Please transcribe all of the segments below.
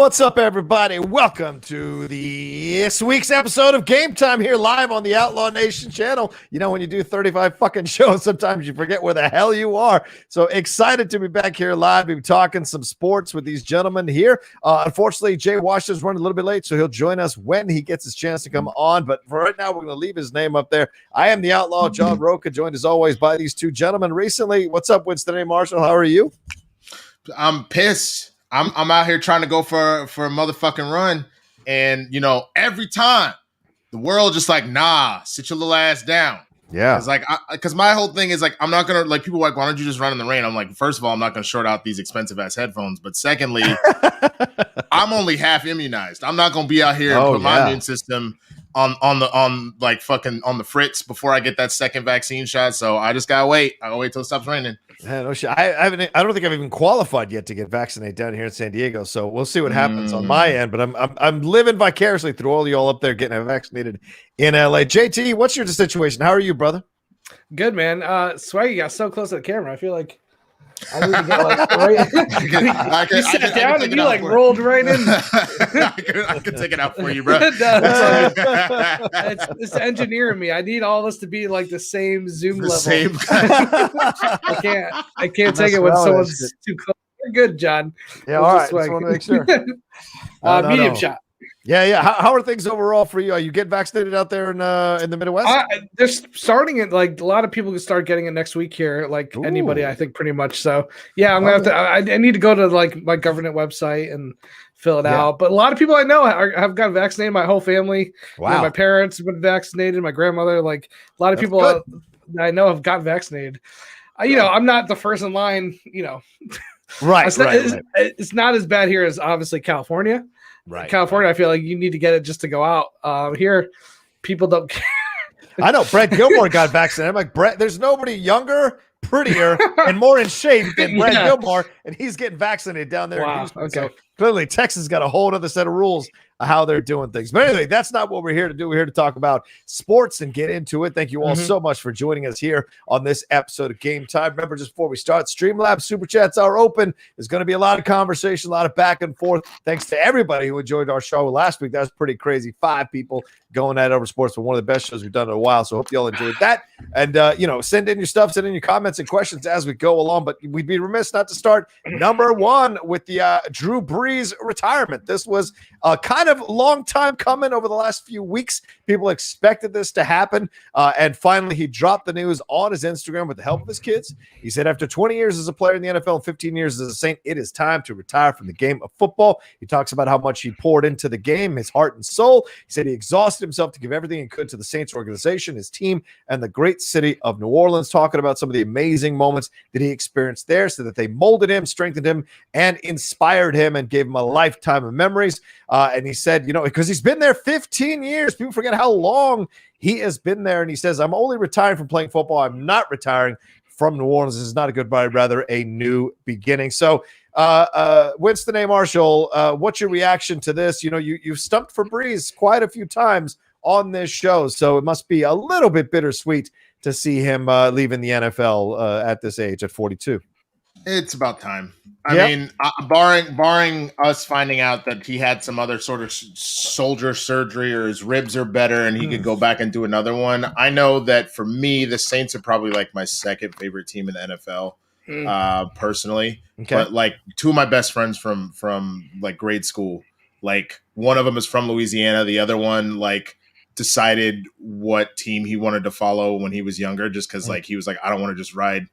What's up, everybody? Welcome to this week's episode of Game Time here live on the Outlaw Nation channel. You know, when you do 35 fucking shows, sometimes you forget where the hell you are. So excited to be back here live. We'll be talking some sports with these gentlemen here. Unfortunately, Jay Washington's running a little bit late, so he'll join us when he gets his chance to come on. But for right now, we're going to leave his name up there. I am the Outlaw, John Rocha, joined as always by these two gentlemen recently. What's up, Winston A. Marshall? How are you? I'm pissed. I'm out here trying to go for a motherfucking run, and you know, every time the world just like, nah, sit your little ass down. Yeah, it's like, because my whole thing is like, I'm not gonna, like, people are like, why don't you just run in the rain? I'm like, first of all, I'm not gonna short out these expensive ass headphones, but secondly, I'm only half immunized. I'm not gonna be out here and put my immune system on the fritz before I get that second vaccine shot. So I just gotta wait. I gotta wait till it stops raining. Yeah, no shit. I don't think I've even qualified yet to get vaccinated down here in San Diego. So we'll see what happens on my end. But I'm living vicariously through all y'all up there getting vaccinated in LA. JT, what's your situation? How are you, brother? Good, man. Swaggy got so close to the camera. I feel like I need to get like right. You sat down and you like rolled right in. I can take it out for you, bro. It's engineering me. I need all this to be like the same Zoom level. I can't take it when someone's too close. You're good, John. Yeah, all right. Just want to make sure. Medium shot. Yeah. How are things overall for you? Are you getting vaccinated out there in the Midwest? They're starting it. Like a lot of people can start getting it next week here. Like anybody, I think, pretty much. So yeah, I'm gonna have to. I need to go to like my government website and fill it out. But a lot of people I know have gotten vaccinated. My whole family. Wow. You know, my parents have been vaccinated. My grandmother. Like a lot of people that I know have gotten vaccinated. I'm not the first in line. Right. It's not as bad here as obviously California. Right. California, I feel like you need to get it just to go out. Here, people don't care. I know. Brett Gilmore got vaccinated. I'm like, Brett, there's nobody younger, prettier, and more in shape than Brett Gilmore, and he's getting vaccinated down there in Houston. Okay. So clearly, Texas got a whole other set of rules of how they're doing things. But anyway, that's not what we're here to do. We're here to talk about sports and get into it. Thank you all so much for joining us here on this episode of Game Time. Remember, just before we start, StreamLabs SuperChats are open. There's going to be a lot of conversation, a lot of back and forth. Thanks to everybody who enjoyed our show last week. That was pretty crazy. 5 people going at it over sports, but one of the best shows we've done in a while. So hope you all enjoyed that. And, send in your stuff, send in your comments and questions as we go along. But we'd be remiss not to start number one with the Drew Brees retirement. This was a kind of long time coming over the last few weeks. People expected this to happen. And finally, he dropped the news on his Instagram with the help of his kids. He said, after 20 years as a player in the NFL and 15 years as a Saint, it is time to retire from the game of football. He talks about how much he poured into the game, his heart and soul. He said he exhausted himself to give everything he could to the Saints organization, his team, and the great city of New Orleans, talking about some of the amazing moments that he experienced there, so that they molded him, strengthened him, and inspired him and gave him a lifetime of memories. And he said, because he's been there 15 years. People forget how long he has been there. And he says, I'm only retiring from playing football. I'm not retiring from New Orleans. This is not a goodbye, rather a new beginning. So, Winston A. Marshall, what's your reaction to this? You've stumped for Brees quite a few times on this show, so it must be a little bit bittersweet to see him leaving the NFL at this age, at 42. It's about time. I mean, barring us finding out that he had some other sort of soldier surgery or his ribs are better and he could go back and do another one. I know that for me, the Saints are probably like my second favorite team in the NFL, personally. Okay. But like 2 of my best friends from like grade school, like one of them is from Louisiana. The other one like decided what team he wanted to follow when he was younger, just because like he was like, I don't want to just ride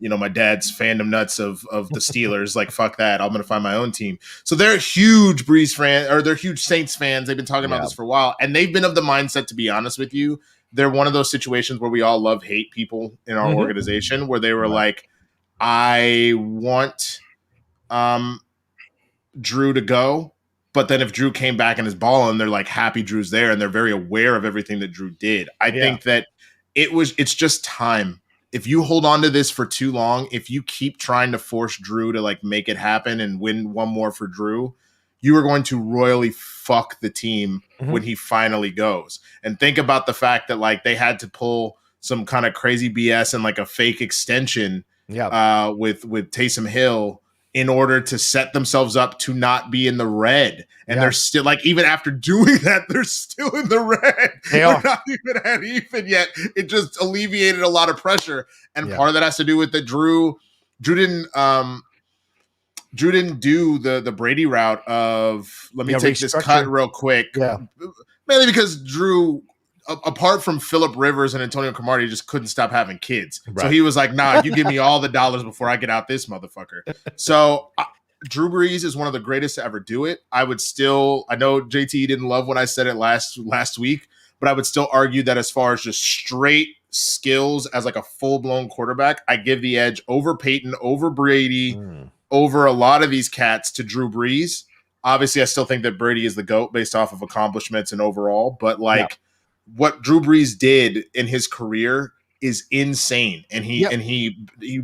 my dad's fandom nuts of the Steelers. Like, fuck that. I'm going to find my own team. So they're huge Brees fans, or they're huge Saints fans. They've been talking about this for a while. And they've been of the mindset, to be honest with you, they're one of those situations where we all love hate people in our organization, where they were like, I want Drew to go. But then if Drew came back and is balling, they're like happy Drew's there. And they're very aware of everything that Drew did. I think that it's just time. If you hold on to this for too long, if you keep trying to force Drew to like make it happen and win one more for Drew, you are going to royally fuck the team when he finally goes. And think about the fact that like they had to pull some kind of crazy BS and like a fake extension with Taysom Hill in order to set themselves up to not be in the red. And they're still like, even after doing that, they're still in the red. They're not even at even yet. It just alleviated a lot of pressure. And part of that has to do with that Drew didn't do the Brady route of let me take this cut real quick. Yeah. Mainly because Drew, apart from Phillip Rivers and Antonio Cromartie, just couldn't stop having kids. Right. So he was like, nah, you give me all the dollars before I get out this motherfucker. So Drew Brees is one of the greatest to ever do it. I know JT didn't love when I said it last week, but I would still argue that as far as just straight skills as like a full-blown quarterback, I give the edge over Peyton, over Brady, over a lot of these cats to Drew Brees. Obviously, I still think that Brady is the GOAT based off of accomplishments and overall, but what Drew Brees did in his career is insane. And he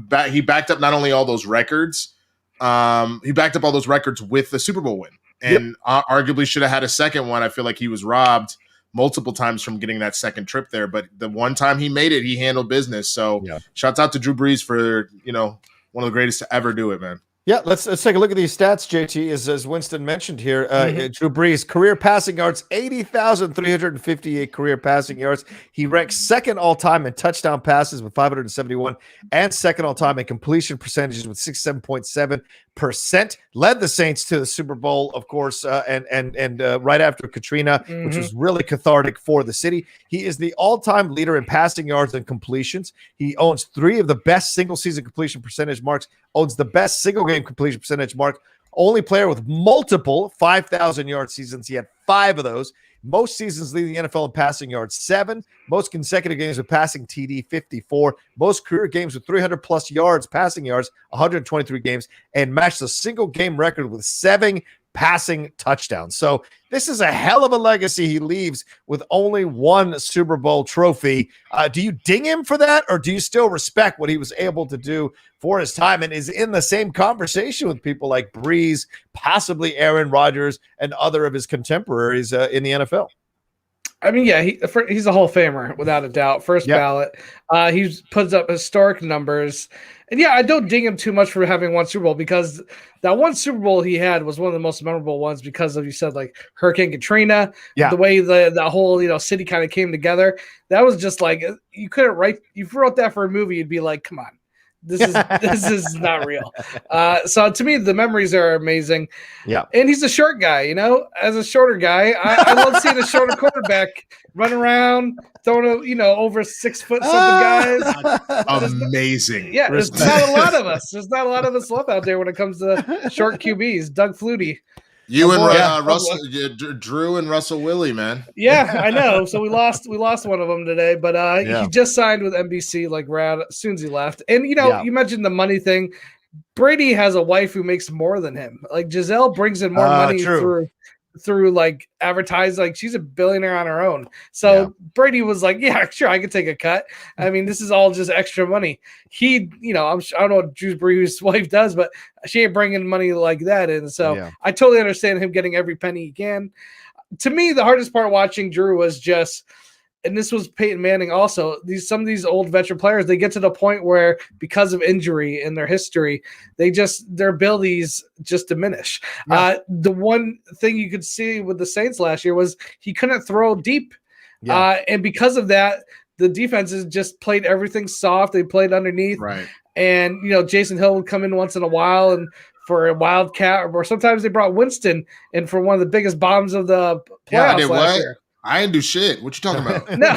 backed up not only all those records, he backed up all those records with the Super Bowl win, and arguably should have had a second one. I feel like he was robbed multiple times from getting that second trip there, but the one time he made it, he handled business. So shouts out to Drew Brees for, one of the greatest to ever do it, man. Yeah, let's take a look at these stats, JT. As Winston mentioned here, Drew Brees, career passing yards, 80,358 career passing yards. He ranks second all-time in touchdown passes with 571 and second all-time in completion percentages with 67.7%. Led the Saints to the Super Bowl, of course, and right after Katrina, which was really cathartic for the city. He is the all-time leader in passing yards and completions. He owns 3 of the best single-season completion percentage marks, owns the best single-game completion percentage mark. Only player with multiple 5,000-yard seasons. He had 5 of those. Most seasons leading the NFL in passing yards, 7. Most consecutive games with passing TD, 54. Most career games with 300-plus yards, passing yards, 123 games, and matched a single-game record with 7 passing touchdowns. So this is a hell of a legacy he leaves with only 1 Super Bowl trophy. Do you ding him for that, or do you still respect what he was able to do for his time and is in the same conversation with people like Brees, possibly Aaron Rodgers, and other of his contemporaries in the NFL? I mean, he's a Hall of Famer without a doubt. First ballot. He puts up historic numbers. And I don't ding him too much for having 1 Super Bowl, because that 1 Super Bowl he had was one of the most memorable ones because of, you said, like Hurricane Katrina, the way the whole city kind of came together. That was just like, you couldn't write. If you wrote that for a movie, you'd be like, come on. This is not real. So to me, the memories are amazing. Yeah. And he's a short guy, as a shorter guy, I love seeing a shorter quarterback run around, throwing over 6 foot something guys. Amazing. There's not a lot of us. There's not a lot of us left out there when it comes to short QBs. Doug Flutie. You and Russell, Drew and Russell Willie, man. Yeah, I know. So we lost one of them today, but he just signed with NBC as soon as he left. And you mentioned the money thing. Brady has a wife who makes more than him. Like Giselle brings in more money through like advertising. Like she's a billionaire on her own. So Brady was like, yeah, sure, I could take a cut. I mean, this is all just extra money. I don't know what Drew Brees' wife does, but she ain't bringing money like that in. So I totally understand him getting every penny he can. To me, the hardest part watching Drew was just, and this was Peyton Manning also, some of these old veteran players, they get to the point where because of injury in their history, their abilities just diminish. The one thing you could see with the Saints last year was he couldn't throw deep. And because of that, the defenses just played everything soft. They played underneath. Right. And, Jason Hill would come in once in a while and for a wildcat, or sometimes they brought Winston in for one of the biggest bombs of the playoffs last year. I didn't do shit. What you talking about? No,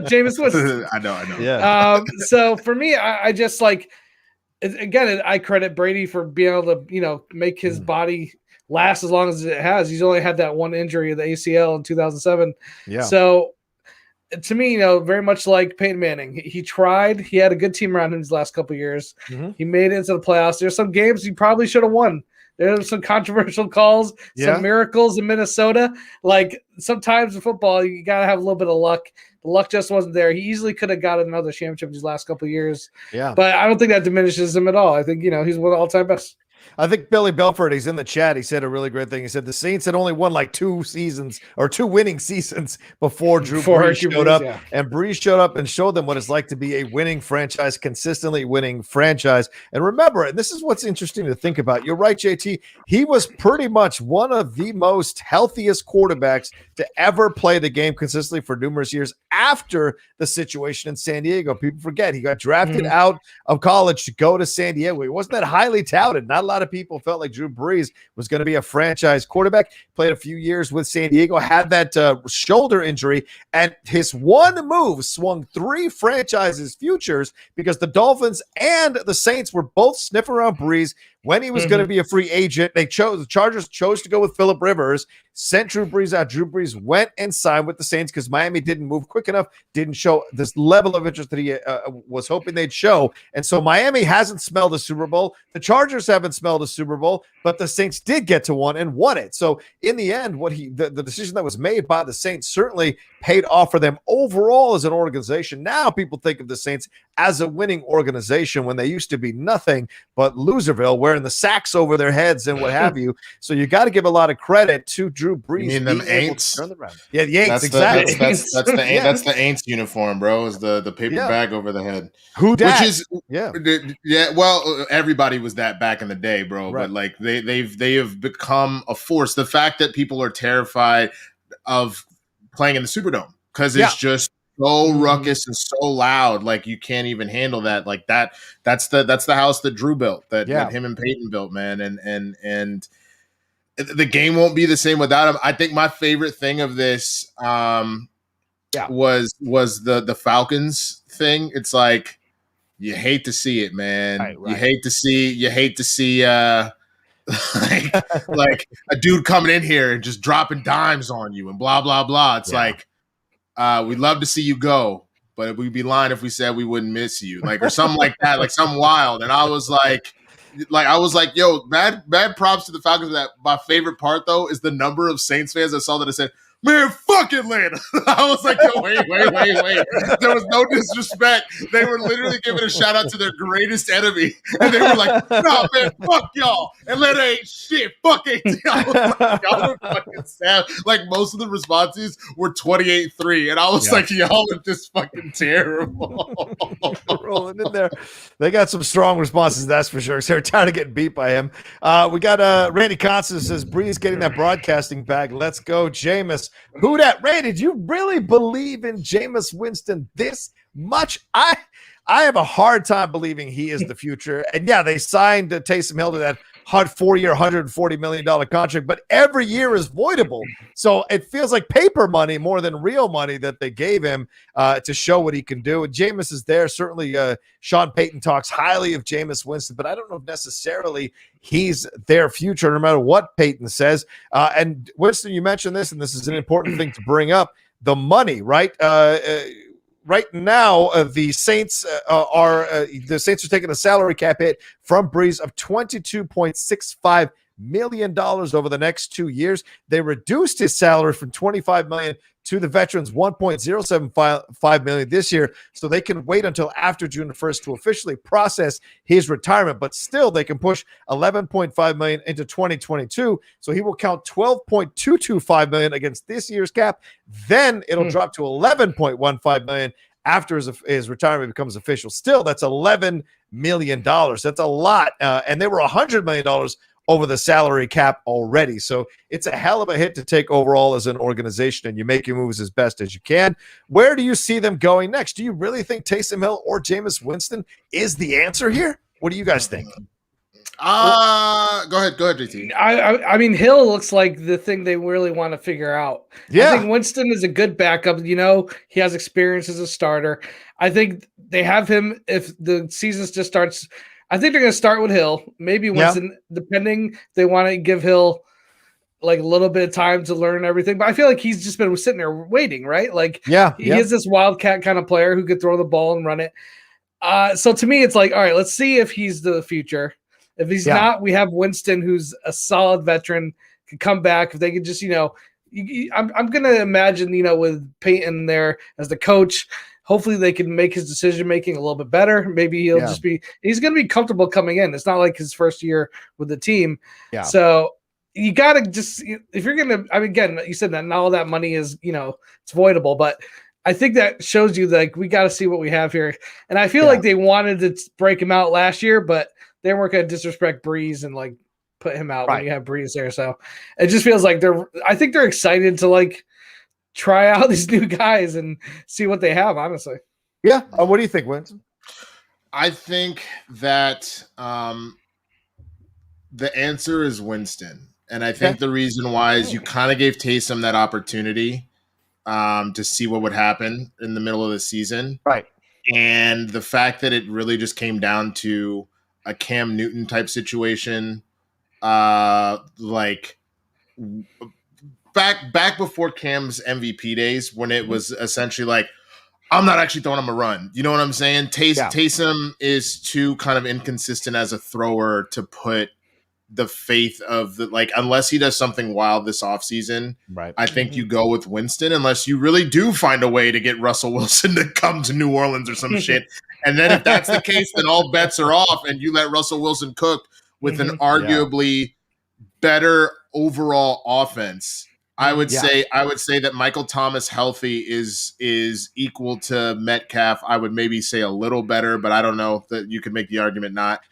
Jameis Winston. I know. Yeah. So for me, I just like, again, I credit Brady for being able to, make his body last as long as it has. He's only had that one injury of the ACL in 2007. Yeah. So to me, very much like Peyton Manning, he tried. He had a good team around him his last couple of years. Mm-hmm. He made it into the playoffs. There's some games he probably should have won. There's some controversial calls, some miracles in Minnesota. Like sometimes in football, you got to have a little bit of luck. The luck just wasn't there. He easily could have got another championship these last couple of years. Yeah. But I don't think that diminishes him at all. I think, he's one of the all-time best. I think Billy Belford, he's in the chat. He said a really great thing. He said the Saints had only won like 2 seasons or 2 winning seasons before Brees showed up. Yeah. And Brees showed up and showed them what it's like to be a winning franchise, consistently winning franchise. And remember, and this is what's interesting to think about. You're right, JT. He was pretty much one of the most healthiest quarterbacks to ever play the game consistently for numerous years after the situation in San Diego. People forget he got drafted out of college to go to San Diego. He wasn't that highly touted. Not a lot of people felt like Drew Brees was going to be a franchise quarterback. Played a few years with San Diego, had that shoulder injury, and his one move swung 3 franchises' futures because the Dolphins and the Saints were both sniffing around Brees when he was going to be a free agent. The Chargers chose to go with Phillip Rivers, sent Drew Brees out. Drew Brees went and signed with the Saints because Miami didn't move quick enough, didn't show this level of interest that he was hoping they'd show. And so Miami hasn't smelled a Super Bowl. The Chargers haven't smelled a Super Bowl, but the Saints did get to one and won it. So in the end, the decision that was made by the Saints certainly paid off for them overall as an organization. Now people think of the Saints as a winning organization when they used to be nothing but Loserville, wearing the sacks over their heads and what have you. So you got to give a lot of credit to Drew Brees. You mean them Aints? Yeah, the Aints, exactly. That's the Aints uniform, bro. Is the paper bag over the head. Who dat? Which is well, everybody was that back in the day, bro. Right. But like they have become a force. The fact that people are terrified of playing in the Superdome because it's just so ruckus and so loud, like you can't even handle that. Like that's the house that Drew built, that him and Peyton built, man. And the game won't be the same without him. I think my favorite thing of this was the Falcons thing. It's like you hate to see it, man. Right. You hate to see like a dude coming in here and just dropping dimes on you and blah blah blah. It's like we'd love to see you go, but we'd be lying if we said we wouldn't miss you, like, or something like that, like something wild. And I was like, yo, mad props to the Falcons for that. My favorite part though is the number of Saints fans I saw that I said, man, fuck Atlanta. I was like, yo, wait. There was no disrespect. They were literally giving a shout out to their greatest enemy. And they were like, nah, man, fuck y'all. Atlanta ain't shit. Fuck ATL. Y'all are fucking sad. Like, most of the responses were 28-3. And I was like, y'all are just fucking terrible. Rolling in there. They got some strong responses, that's for sure. So they're tired of getting beat by him. We got Randy Constance says, Brees getting that broadcasting bag. Let's go, Jameis. Who dat? Ray, did you really believe in Jameis Winston this much? I have a hard time believing he is the future. And yeah, they signed Taysom Hill to that 4-year, $140 million contract, but every year is voidable. So it feels like paper money more than real money that they gave him to show what he can do. And Jameis is there. Certainly Sean Payton talks highly of Jameis Winston, but I don't know if necessarily he's their future, no matter what Payton says. And Winston, you mentioned this, and this is an important thing to bring up, the money, right? Right now, the Saints are taking a salary cap hit from Brees of $22.65 million over the next 2 years. They reduced his salary from $25 million to the veterans $1.075 million this year, so they can wait until after June 1st to officially process his retirement. But still, they can push $11.5 million into 2022, so he will count $12.225 million against this year's cap. Then it'll drop to $11.15 million after his retirement becomes official. Still, that's $11 million. That's a lot, and they were $100 million over the salary cap already. So it's a hell of a hit to take overall as an organization, and you make your moves as best as you can. Where do you see them going next? Do you really think Taysom Hill or Jameis Winston is the answer here? What do you guys think? Go ahead, JT. I mean, Hill looks like the thing they really want to figure out. Yeah. I think Winston is a good backup. You know, he has experience as a starter. I think they have him if the season just starts. I think they're going to start with Hill, maybe Winston, depending. They want to give Hill like a little bit of time to learn everything. But I feel like he's just been sitting there waiting, right? Like, he is this wildcat kind of player who could throw the ball and run it. So to me, it's like, all right, let's see if he's the future. If he's not, we have Winston, who's a solid veteran, can come back. If they could just, I'm going to imagine, with Peyton there as the coach, hopefully they can make his decision making a little bit better. Maybe he's going to be comfortable coming in. It's not like his first year with the team. Yeah. So you got to just, if you're going to, I mean, again, you said that not all that money is, it's voidable, but I think that shows you like we got to see what we have here. And I feel like they wanted to break him out last year, but they weren't going to disrespect Brees and like put him out when you have Brees there. So it just feels like I think they're excited to like try out these new guys and see what they have, honestly. Yeah. What do you think, Winston? I think that the answer is Winston. And I think the reason why is you kind of gave Taysom that opportunity to see what would happen in the middle of the season. Right. And the fact that it really just came down to a Cam Newton type situation, like back before Cam's MVP days, when it was essentially like, I'm not actually throwing him a run. You know what I'm saying? Taysom is too kind of inconsistent as a thrower to put the faith of the, like, unless he does something wild this offseason, right? I think you go with Winston unless you really do find a way to get Russell Wilson to come to New Orleans or some shit. And then if that's the case, then all bets are off and you let Russell Wilson cook with an arguably better overall offense. I would say that Michael Thomas healthy is equal to Metcalf. I would maybe say a little better, but I don't know that you could make the argument not.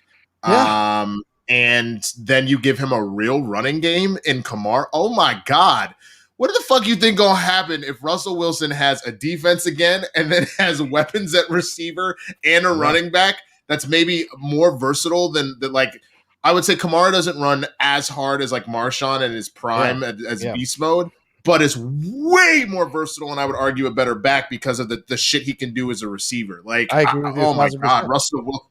Yeah. And then you give him a real running game in Kamara. Oh my God. What the fuck you think gonna happen if Russell Wilson has a defense again and then has weapons at receiver and a running back that's maybe more versatile than like I would say Kamara doesn't run as hard as like Marshawn in his prime as beast mode, but is way more versatile and I would argue a better back because of the shit he can do as a receiver. Like, I agree with you. Oh my God, Russell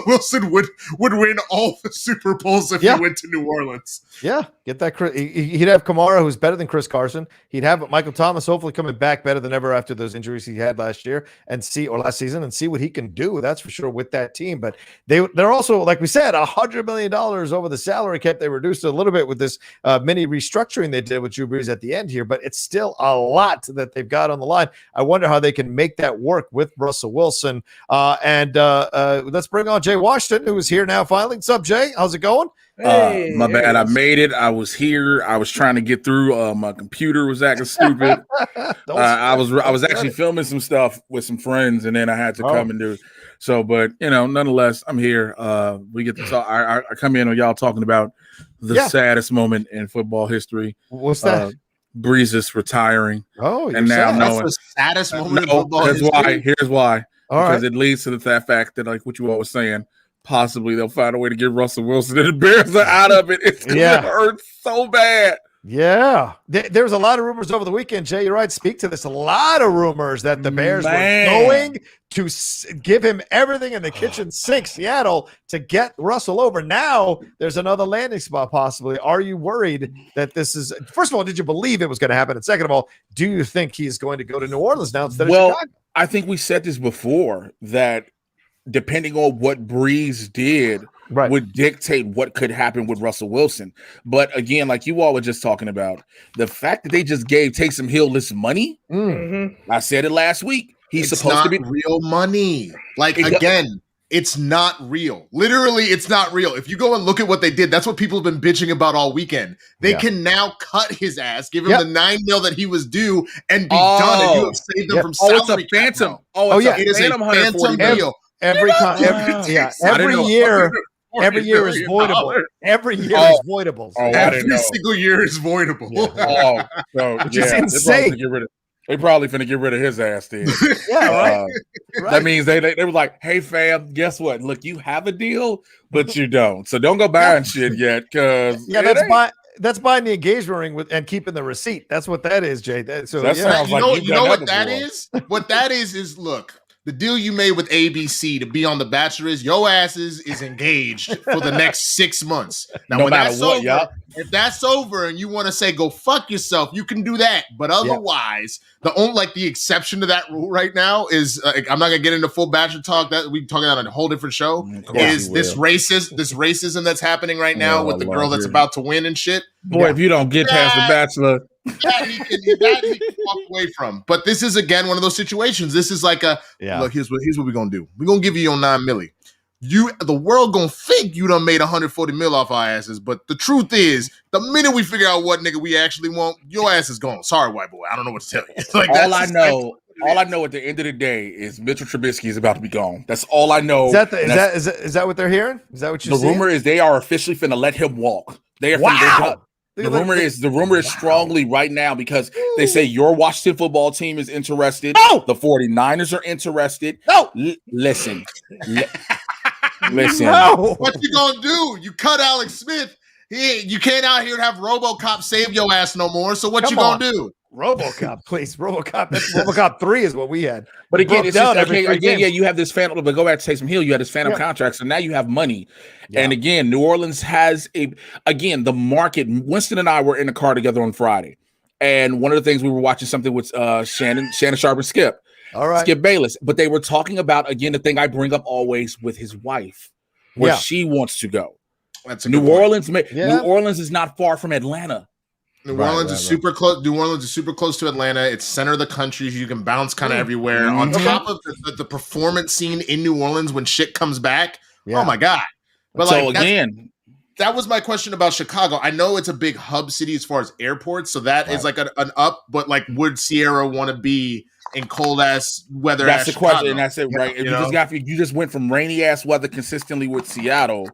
Wilson would win all the Super Bowls if he went to New Orleans. Yeah, get that. He'd have Kamara, who's better than Chris Carson. He'd have Michael Thomas, hopefully coming back better than ever after those injuries he had last season, and see what he can do. That's for sure with that team. But they're also, like we said, $100 million over the salary cap. They reduced it a little bit with this mini restructuring they did with Drew Brees at the end here, but it's still a lot that they've got on the line. I wonder how they can make that work with Russell Wilson. Let's bring on Jay Washington, who is here now finally. What's up, Jay? How's it going? Hey, my bad. I made it. I was here. I was trying to get through. My computer was acting stupid. I was actually filming some stuff with some friends, and then I had to come and do it. So, but nonetheless, I'm here. We get to talk. I come in on y'all talking about the saddest moment in football history. What's that? Brees is retiring. Oh, and now knowing that's the saddest moment in football history. Why. Here's why. Because it leads to the fact that, like what you all were saying, possibly they'll find a way to get Russell Wilson and the Bears are out of it. It's going to hurt so bad. Yeah. There's a lot of rumors over the weekend, Jay. You're right. Speak to this. A lot of rumors that the Bears were going to give him everything in the kitchen sink, Seattle, to get Russell over. Now there's another landing spot possibly. Are you worried that this is – first of all, did you believe it was going to happen? And second of all, do you think he's going to go to New Orleans now instead of Chicago? I think we said this before, that depending on what Brees did would dictate what could happen with Russell Wilson. But again, like you all were just talking about, the fact that they just gave Taysom Hill this money, I said it last week. It's supposed to be real money. Like, again, it's not real. Literally, it's not real. If you go and look at what they did, that's what people have been bitching about all weekend. They can now cut his ass, give him the $9 million that he was due, and be done. And you have saved them from salary. It's a phantom. It is a phantom deal. Every year is voidable. Every year is voidable. Every single year is voidable. Which is insane. They probably finna get rid of his ass then. That means they were like, hey fam, guess what? Look, you have a deal, but you don't. So don't go buying shit yet, because that's buying the engagement ring and keeping the receipt. That's what that is, Jay. Sounds like you know what that is? What that is look. The deal you made with ABC to be on The Bachelor is your ass is engaged for the next 6 months. Now, when that's over, if that's over and you want to say go fuck yourself, you can do that. But otherwise, the exception to that rule right now is I'm not gonna get into full Bachelor talk. That we talking on a whole different show. Is this racism that's happening right now with the girl that's about to win and shit? Boy, if you don't get past The Bachelor, That he can walk away from. But this is again one of those situations. This is like look, here's what we're gonna do. We're gonna give you your $9 million. The world gonna think you done made $140 million off our asses, but the truth is, the minute we figure out what nigga we actually want, your ass is gone. Sorry, white boy. I don't know what to tell you. Like, all I know at the end of the day is Mitchell Trubisky is about to be gone. That's all I know. Is that what they're hearing? Is that what you're saying? The rumor is they are officially finna let him walk. They are wow. The rumor is strongly right now because they say your Washington football team is interested. No! The 49ers are interested. No! Listen. Listen. No. What you gonna do? You cut Alex Smith. You can't out here have RoboCop save your ass no more. So what you gonna do? RoboCop, please. RoboCop. That's RoboCop 3 is what we had. But again, it's just, again, you have this phantom. But go back to Taysom Hill. You had this phantom contract, so now you have money. Yeah. And again, New Orleans has the market. Winston and I were in the car together on Friday, and one of the things we were watching something with Shannon Sharp and Skip. All right, Skip Bayless. But they were talking about again the thing I bring up always with his wife, where she wants to go. That's New Orleans. New Orleans is not far from Atlanta. New Orleans is super close. New Orleans is super close to Atlanta. It's center of the country. You can bounce kind of everywhere. On top of the performance scene in New Orleans when shit comes back. Oh my God! But so again, that was my question about Chicago. I know it's a big hub city as far as airports, so that is like an up. But like, would Sierra want to be in cold ass weather? That's the Chicago? question, and that's it, right? You just went from rainy ass weather consistently with Seattle.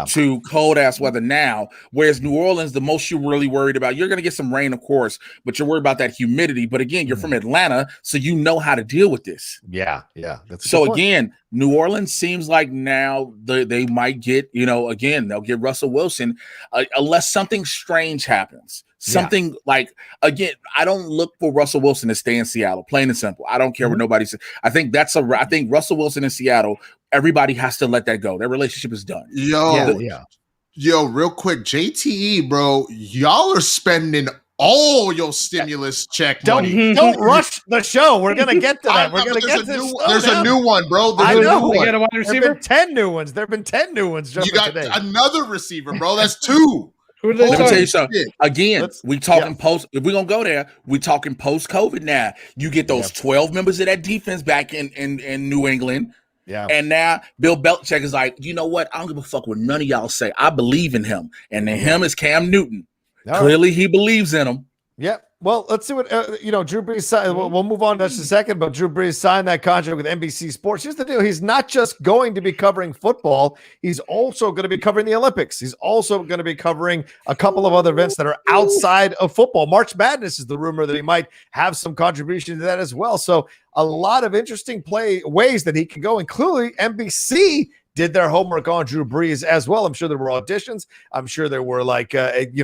To cold ass weather now, whereas New Orleans, the most you're really worried about, you're going to get some rain, of course, but you're worried about that humidity. But again, you're from Atlanta, so you know how to deal with this. That's so again, New Orleans seems like now they might get, again, they'll get Russell Wilson unless something strange happens. Something like, again, I don't look for Russell Wilson to stay in Seattle, plain and simple. I don't care what nobody says. I think Russell Wilson in Seattle, everybody has to let that go. Their relationship is done. Yo, real quick, JTE, bro, y'all are spending all your stimulus check money. Don't rush the show. We're gonna get to that. We're gonna get to this. There's a new one, bro. There's a new one. A wide receiver? There have been 10 new ones. There have been 10 new ones. You got today. Another receiver, bro. That's 2. Who did they Let me tell you something. Again, we talking post. If we're gonna go there, we talking post COVID now. You get those 12 members of that defense back in New England. Yeah. And now Bill Belichick is like, you know what? I don't give a fuck what none of y'all say. I believe in him. And then him is Cam Newton. Clearly he believes in him. Yeah. Well, let's see what Drew Brees signed. We'll move on to just a second, but Drew Brees signed that contract with NBC Sports. Here's the deal. He's not just going to be covering football. He's also going to be covering the Olympics. He's also going to be covering a couple of other events that are outside of football. March Madness is the rumor that he might have some contribution to that as well. So a lot of interesting ways that he can go, and clearly NBC did their homework on Drew Brees as well. I'm sure there were auditions. I'm sure there were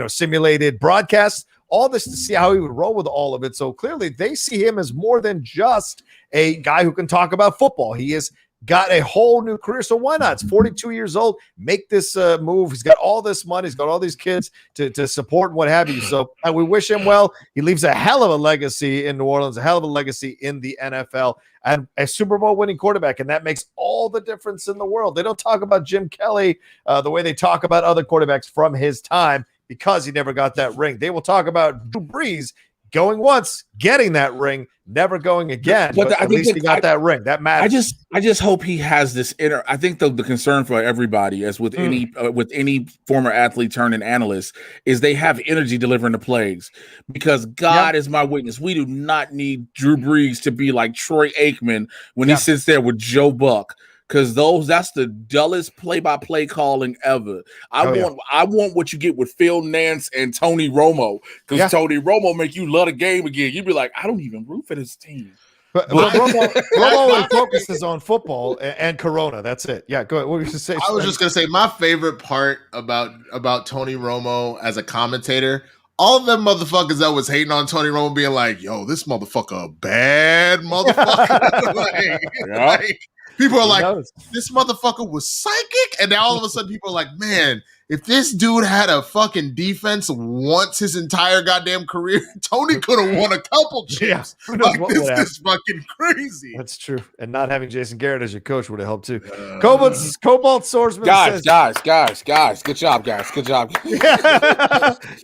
simulated broadcasts, all this to see how he would roll with all of it. So clearly they see him as more than just a guy who can talk about football. He has got a whole new career. So why not? It's 42 years old. Make this move. He's got all this money. He's got all these kids to support and what have you. So we wish him well. He leaves a hell of a legacy in New Orleans, a hell of a legacy in the NFL, and a Super Bowl winning quarterback. And that makes all the difference in the world. They don't talk about Jim Kelly the way they talk about other quarterbacks from his time, because he never got that ring. They will talk about Drew Brees going once, getting that ring, never going again. But at least he got that ring. That matters. I just hope he has this inner. I think the concern for everybody, as with any former athlete turned an analyst, is they have energy delivering the plays. Because God is my witness, we do not need Drew Brees to be like Troy Aikman when he sits there with Joe Buck. Because that's the dullest play-by-play calling ever. I want what you get with Phil Nance and Tony Romo. Because Tony Romo make you love the game again. You'd be like, I don't even root for this team. But Romo focuses on football and Corona. That's it. Yeah, go ahead. What were you going to say? I was just going to say my favorite part about Tony Romo as a commentator, all of them motherfuckers that was hating on Tony Romo being like, yo, this motherfucker a bad motherfucker. People are like, this motherfucker was psychic, and now all of a sudden people are like, man, if this dude had a fucking defense once his entire goddamn career, Tony could have won a couple chips. Who knows what this would happen. is fucking crazy. That's true. And not having Jason Garrett as your coach would have helped too. Cobalt Swordsman guys, says, good job, guys. Good job.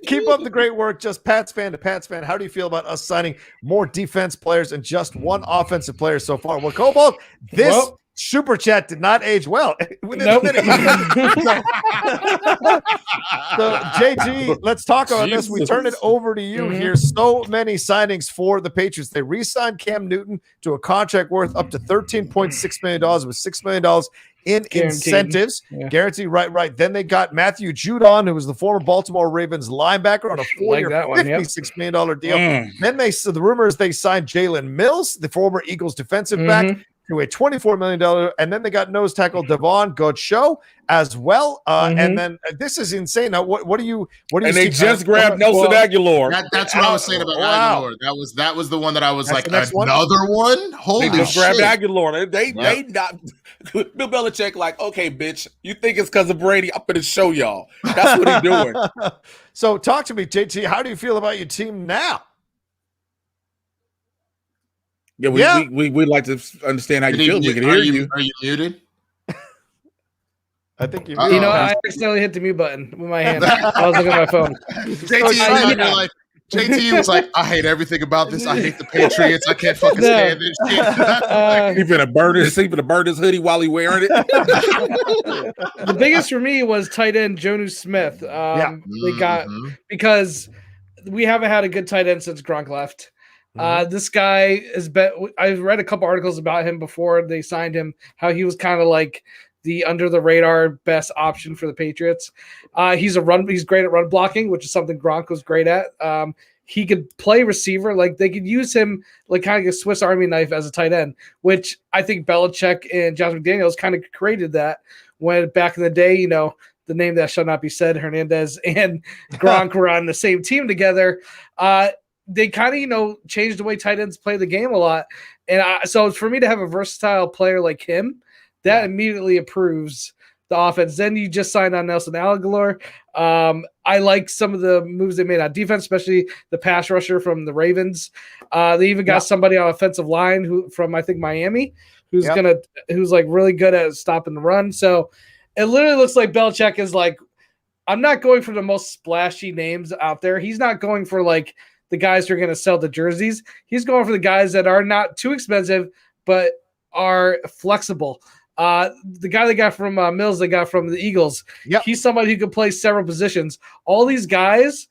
Keep up the great work. Just Pats fan to Pats fan. How do you feel about us signing more defense players and just one offensive player so far? Well, Cobalt, this Super Chat did not age well. Within a minute. So, JT, let's talk about this. We turn it over to you here. So many signings for the Patriots. They re-signed Cam Newton to a contract worth up to $13.6 million with $6 million in incentives. Guaranteed, right. Then they got Matthew Judon, who was the former Baltimore Ravens linebacker, on a 4-year, $56 million deal. Then the rumor is they signed Jalen Mills, the former Eagles defensive back, to a $24 million, and then they got nose tackle Devon Godchaux as well. And then this is insane. Now, what do you? And they just grabbed Nelson Aguilar. That's what I was saying about Aguilar. That was the one that I was like, another one. Holy they just shit! Grabbed Aguilar. They not. Bill Belichick like, okay, bitch, you think it's because of Brady? I'm gonna show y'all. That's what he's doing. So talk to me, JT. How do you feel about your team now? Yeah, we like to understand how you feel. We can hear you. Are you muted? I think you're muted. I accidentally hit the mute button with my hand. I was looking at my phone. JT was like, I hate everything about this. I hate the Patriots. I can't fucking stand this shit. He finna burn his hoodie while he wearing it. The biggest for me was tight end Jonnu Smith. They got because we haven't had a good tight end since Gronk left. This guy has been. I've read a couple articles about him before they signed him. How he was kind of like the under the radar best option for the Patriots. He's great at run blocking, which is something Gronk was great at. He could play receiver. Like they could use him like kind of a Swiss Army knife as a tight end, which I think Belichick and Josh McDaniels kind of created that when back in the day, the name that shall not be said, Hernandez and Gronk were on the same team together. They kind of, changed the way tight ends play the game a lot. And so for me to have a versatile player like him, that immediately improves the offense. Then you just signed on Nelson Aguilar. I like some of the moves they made on defense, especially the pass rusher from the Ravens. They even got somebody on offensive line from, I think, Miami, who's like really good at stopping the run. So it literally looks like Belichick is like, I'm not going for the most splashy names out there. He's not going for like the guys who are going to sell the jerseys. He's going for the guys that are not too expensive, but are flexible. The guy they got from Mills, they got from the Eagles. He's somebody who could play several positions. All these guys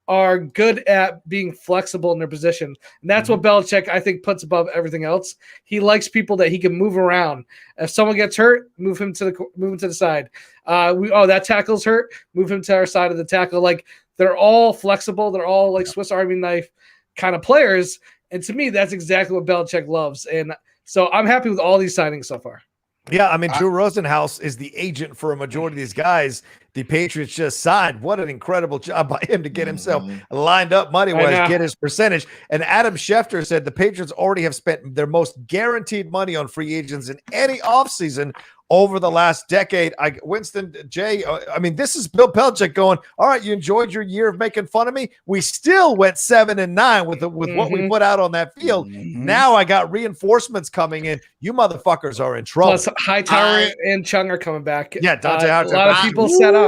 are good at being flexible in their position. And that's what Belichick, I think, puts above everything else. He likes people that he can move around. If someone gets hurt, move him to the side. That tackle's hurt, move him to our side of the tackle. Like, they're all flexible. They're all like Swiss Army knife kind of players. And to me, that's exactly what Belichick loves. And so I'm happy with all these signings so far. Yeah, I mean, Drew Rosenhaus is the agent for a majority of these guys the Patriots just signed. What an incredible job by him to get himself lined up money-wise, get his percentage. And Adam Schefter said the Patriots already have spent their most guaranteed money on free agents in any offseason over the last decade. Winston, Jay, this is Bill Belichick going, all right, you enjoyed your year of making fun of me. We still went 7-9 with what we put out on that field. Now I got reinforcements coming in. You motherfuckers are in trouble. Plus, Hightower and Chung are coming back. Yeah, Dante Hightower. A lot of people set out.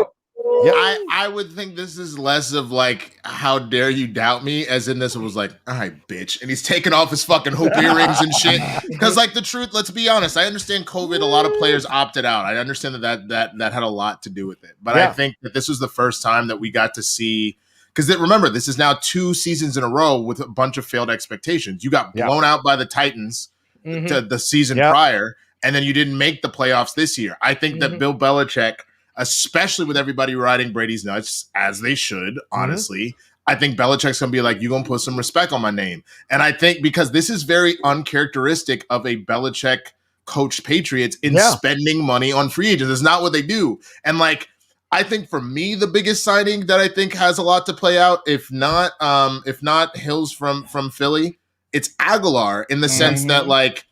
Yeah, I would think this is less of like, how dare you doubt me, as in this was like, all right, bitch. And he's taking off his fucking hoop earrings and shit. Because like the truth, let's be honest, I understand COVID, a lot of players opted out. I understand that had a lot to do with it. But I think that this was the first time that we got to see, because remember, this is now 2 seasons in a row with a bunch of failed expectations. You got blown out by the Titans to the season prior, and then you didn't make the playoffs this year. I think that Bill Belichick, especially with everybody riding Brady's nuts, as they should, honestly, I think Belichick's going to be like, you're going to put some respect on my name. And I think because this is very uncharacteristic of a Belichick coached Patriots in spending money on free agents. It's not what they do. And like, I think for me, the biggest signing that I think has a lot to play out, if not Hills from Philly, it's Aguilar, in the sense that like,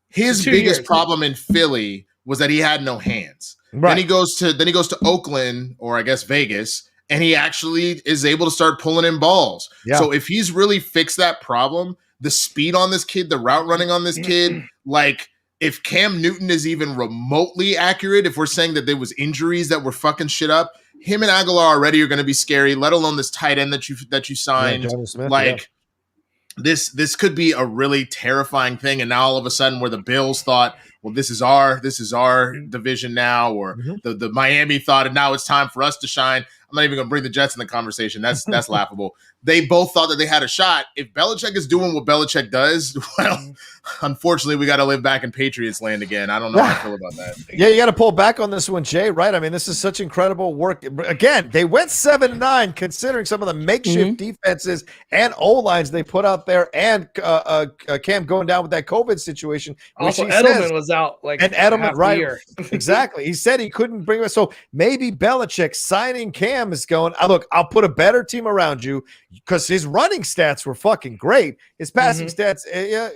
His biggest problem in Philly was that he had no hands. Right. Then he goes to Oakland, or I guess Vegas, and he actually is able to start pulling in balls. Yeah. So if he's really fixed that problem, the speed on this kid, the route running on this kid, like if Cam Newton is even remotely accurate, if we're saying that there was injuries that were fucking shit up, him and Aguilar already are going to be scary, let alone this tight end that you signed. Yeah, Smith, this could be a really terrifying thing. And now all of a sudden where the Bills thought, well, this is our division now, or the Miami thought, and now it's time for us to shine. I'm not even going to bring the Jets in the conversation. That's laughable. They both thought that they had a shot. If Belichick is doing what Belichick does, well, unfortunately, we got to live back in Patriots land again. I don't know how I feel about that. Yeah, you got to pull back on this one, Jay, right? I mean, this is such incredible work. Again, they went 7-9 considering some of the makeshift defenses and O-lines they put out there, and Cam going down with that COVID situation. Also, Edelman was out and Edelman, right? Exactly. He said he couldn't bring it. So maybe Belichick signing Cam is going, look, I'll put a better team around you, because his running stats were fucking great. His passing stats,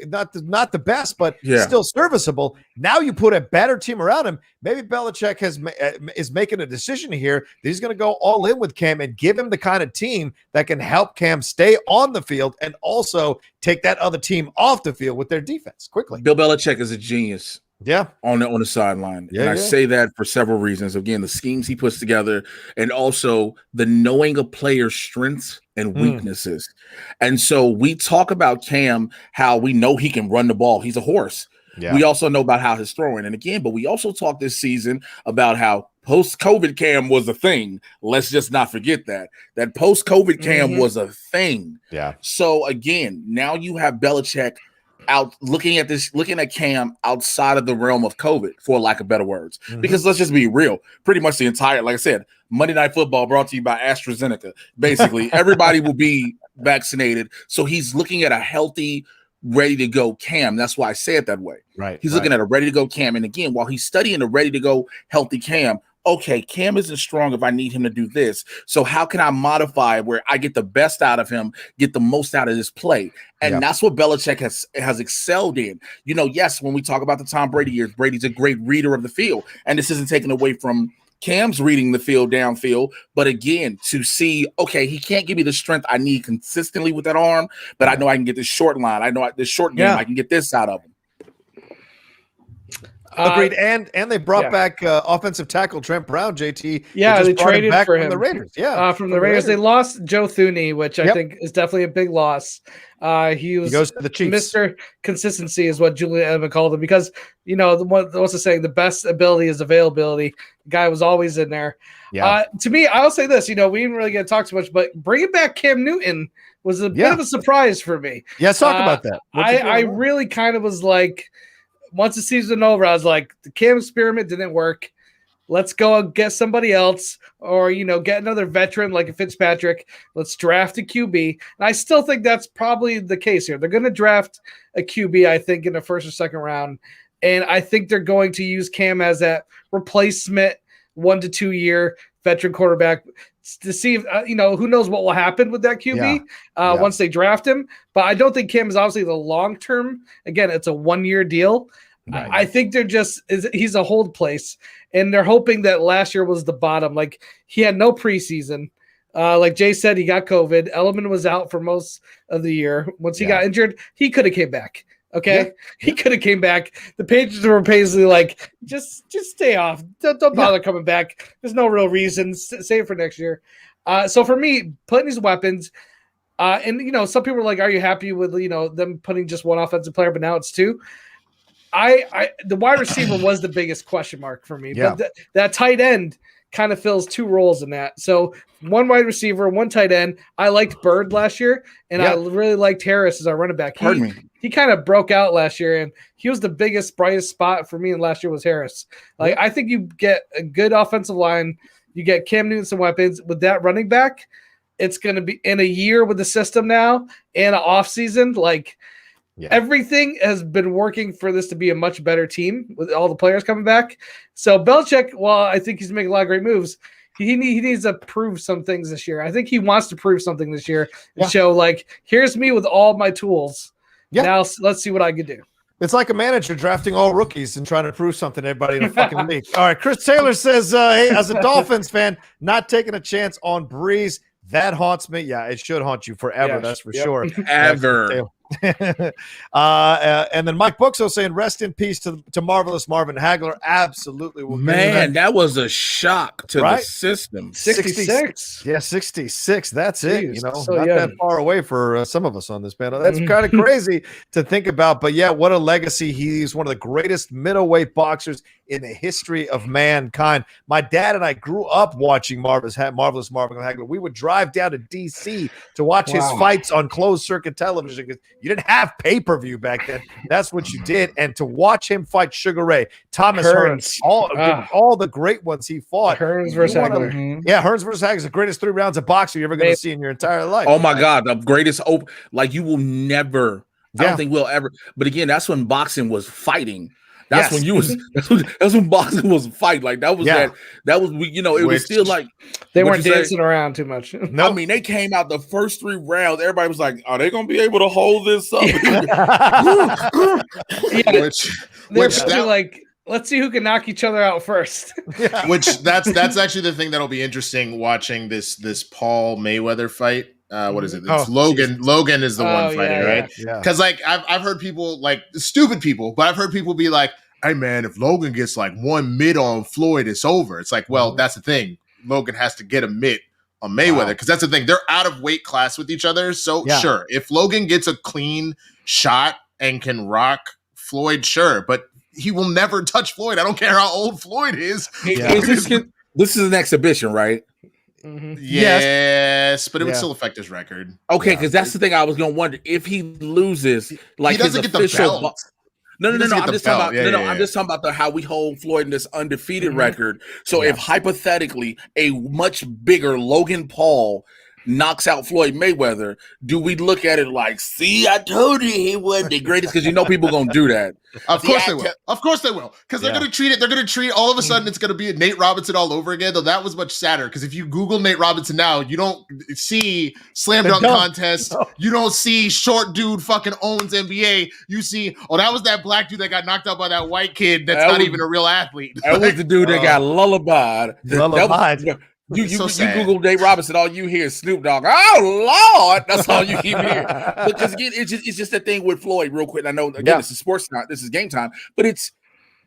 not the best, but still serviceable. Now you put a better team around him. Maybe Belichick is making a decision here that he's going to go all in with Cam and give him the kind of team that can help Cam stay on the field and also take that other team off the field with their defense quickly. Bill Belichick is a genius. Yeah, on the sideline. And I say that for several reasons. Again, the schemes he puts together, and also the knowing a player's strengths and weaknesses. And so we talk about Cam, how we know he can run the ball. He's a horse. Yeah. We also know about how his throwing. And again, but we also talked this season about how post-COVID Cam was a thing. Let's just not forget that post-COVID Cam was a thing. Yeah. So again, now you have Belichick out looking at Cam outside of the realm of COVID, for lack of better words, because let's just be real, pretty much the entire, like I said, Monday Night Football brought to you by AstraZeneca. Basically, everybody will be vaccinated. So he's looking at a healthy, ready to go Cam. That's why I say it that way. Right. He's looking at a ready to go Cam. And again, while he's studying a ready to go healthy Cam, okay, Cam isn't strong if I need him to do this. So how can I modify where I get the best out of him, get the most out of this play? And that's what Belichick has excelled in. You know, yes, when we talk about the Tom Brady years, Brady's a great reader of the field. And this isn't taken away from Cam's reading the field downfield. But again, to see, okay, he can't give me the strength I need consistently with that arm, but I know I can get this short line. I know this short game, I can get this out of him. Agreed, and they brought back offensive tackle Trent Brown, JT. They traded back for him from the Raiders. From the Raiders. They lost Joe Thuney, which I think is definitely a big loss. He goes to the Chiefs. Mr. Consistency is what Julian Edelman called him, because what's the saying? The best ability is availability. The guy was always in there. Yeah. To me, I'll say this. We didn't really get to talk too much, but bringing back Cam Newton was a bit of a surprise for me. Yeah, let's talk about that. I really kind of was like, once the season over, I was like, the Cam experiment didn't work. Let's go and get somebody else, or, get another veteran like a Fitzpatrick. Let's draft a QB. And I still think that's probably the case here. They're going to draft a QB, I think, in the first or second round. And I think they're going to use Cam as that replacement 1 to 2 year veteran quarterback to see if, who knows what will happen with that QB once they draft him. But I don't think Cam is obviously the long-term. Again, it's a 1-year deal. Right. I think he's a hold place, and they're hoping that last year was the bottom. Like, he had no preseason. Like Jay said, he got COVID. Edelman was out for most of the year. Once he got injured, he could have came back. Okay, he could have came back. The Patriots were basically like, just stay off. Don't bother coming back. There's no real reason. Save it for next year. So for me, putting these weapons, and some people are like, are you happy with them putting just one offensive player, but now it's two? The wide receiver was the biggest question mark for me, but that tight end kind of fills two roles in that. So one wide receiver, one tight end. I liked Bird last year, and I really liked Harris as our running back. He kind of broke out last year, and he was the biggest, brightest spot for me. And last year was Harris. Like, I think you get a good offensive line. You get Cam Newton some weapons with that running back. It's going to be in a year with the system now and an off season. Like, everything has been working for this to be a much better team with all the players coming back. So Belichick, while I think he's making a lot of great moves, he needs to prove some things this year. I think he wants to prove something this year and show, like, here's me with all my tools. Now let's see what I can do. It's like a manager drafting all rookies and trying to prove something to everybody in the fucking league. All right, Chris Taylor says, hey, as a Dolphins fan, not taking a chance on Brees, that haunts me. Yeah, it should haunt you forever, that's for sure. Ever. And then Mike Buxo saying, rest in peace to marvelous Marvin Hagler. Absolutely. Man, that was a shock to the system. 66. Yeah, 66. That's it. Jeez, You know, so not young. that far away for some of us on this panel. That's kind of crazy to think about. But yeah, what a legacy. He's one of the greatest middleweight boxers in the history of mankind. My dad and I grew up watching marvelous Marvin Hagler. We would drive down to D.C. to watch his fights on closed circuit television because you didn't have pay-per-view back then. That's what you did. And to watch him fight Sugar Ray, Thomas Hearns, all the great ones he fought. Hearns versus Hagler. Yeah, Hearns versus Hagler is the greatest 3 rounds of boxing you're ever going to see in your entire life. Oh my God, the greatest like you will never. I don't think we'll ever. But again, that's when boxing was fighting. That's when you was. That's when boxing was fight. Like that was that was it was still like they weren't dancing around too much. No, I mean they came out the first 3 rounds. Everybody was like, "Are they gonna be able to hold this up?" Which like, let's see who can knock each other out first. Which that's actually the thing that'll be interesting watching this Paul Mayweather fight. What is it? It's Logan. Geez. Logan is the one fighting, right? Because like I've heard people, like stupid people, but I've heard people be like, "Hey man, if Logan gets like 1 mid on Floyd, it's over." It's like, well, that's the thing. Logan has to get a mid on Mayweather because that's the thing. They're out of weight class with each other. So sure, if Logan gets a clean shot and can rock Floyd, sure, but he will never touch Floyd. I don't care how old Floyd is. This is an exhibition, right? Mm-hmm. Yes, but it would still affect his record. Okay, because that's the thing I was going to wonder. If he loses, like he doesn't his get official the belt. No. I'm just talking about I'm just talking about how we hold Floyd in this undefeated record. So if hypothetically a much bigger Logan Paul knocks out Floyd Mayweather, do we look at it like, see, I told you he wasn't the greatest? Because people gonna do that. Of course they will. Of course they will. Because they're gonna treat it. They're gonna treat all of a sudden it's gonna be a Nate Robinson all over again. Though that was much sadder. Because if you Google Nate Robinson now, you don't see slam dunk contest. No. You don't see short dude fucking owns NBA. You see, that was that black dude that got knocked out by that white kid. That's not even a real athlete. That was the dude that got lullabied. You Google Nate Robinson, all you hear is Snoop Dogg. Oh Lord, that's all you keep hearing. Because again, it's just that thing with Floyd, real quick. I know again, this is sports time, this is game time, but it's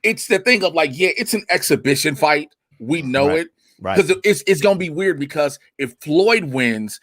the thing of like, it's an exhibition fight. We know it. Right. Because it's gonna be weird because if Floyd wins,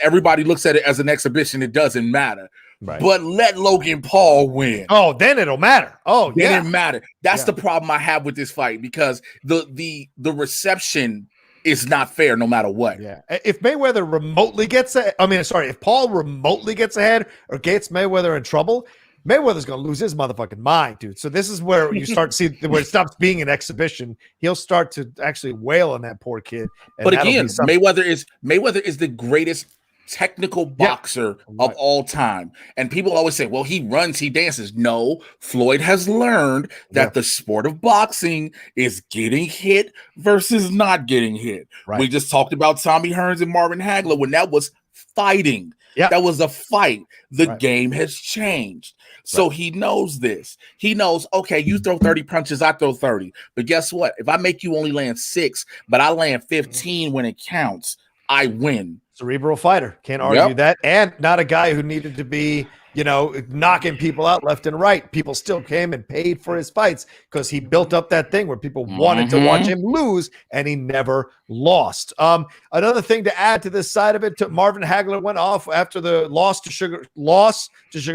everybody looks at it as an exhibition, it doesn't matter. Right. But let Logan Paul win. Oh, then it'll matter. Oh, then it matter. That's the problem I have with this fight because the reception is not fair no matter what. Yeah. If Mayweather remotely gets if Paul remotely gets ahead or gets Mayweather in trouble, Mayweather's going to lose his motherfucking mind, dude. So this is where you start to see where it stops being an exhibition. He'll start to actually wail on that poor kid. But again, Mayweather is the greatest technical boxer of all time. And people always say, well, he runs, he dances. No, Floyd has learned that the sport of boxing is getting hit versus not getting hit. Right. We just talked about Tommy Hearns and Marvin Hagler when that was fighting. Yeah. That was a fight. The game has changed. So he knows this. He knows, okay, you throw 30 punches, I throw 30. But guess what? If I make you only land 6, but I land 15 when it counts, I win. Cerebral fighter. Can't argue that. And not a guy who needed to be, knocking people out left and right. People still came and paid for his fights because he built up that thing where people wanted to watch him lose, and he never lost. Another thing to add to this side of it, Marvin Hagler went off after the loss to Sugar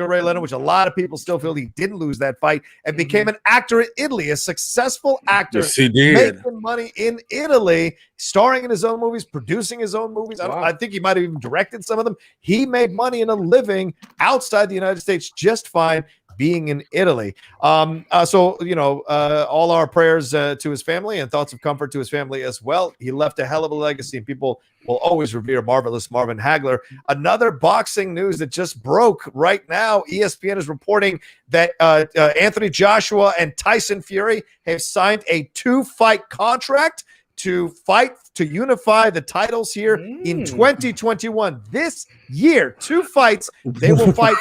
Ray Leonard, which a lot of people still feel he didn't lose that fight, and became an actor in Italy, a successful actor. Yes, he did. Making money in Italy, starring in his own movies, producing his own movies. Wow. I think he might have even directed some of them. He made money and a living outside the United States just fine being in Italy. All our prayers to his family and thoughts of comfort to his family as well. He left a hell of a legacy, and people will always revere marvelous Marvin Hagler. Another boxing news that just broke right now. ESPN is reporting that Anthony Joshua and Tyson Fury have signed a 2-fight contract to fight to unify the titles here in 2021. This year, 2 fights. They will fight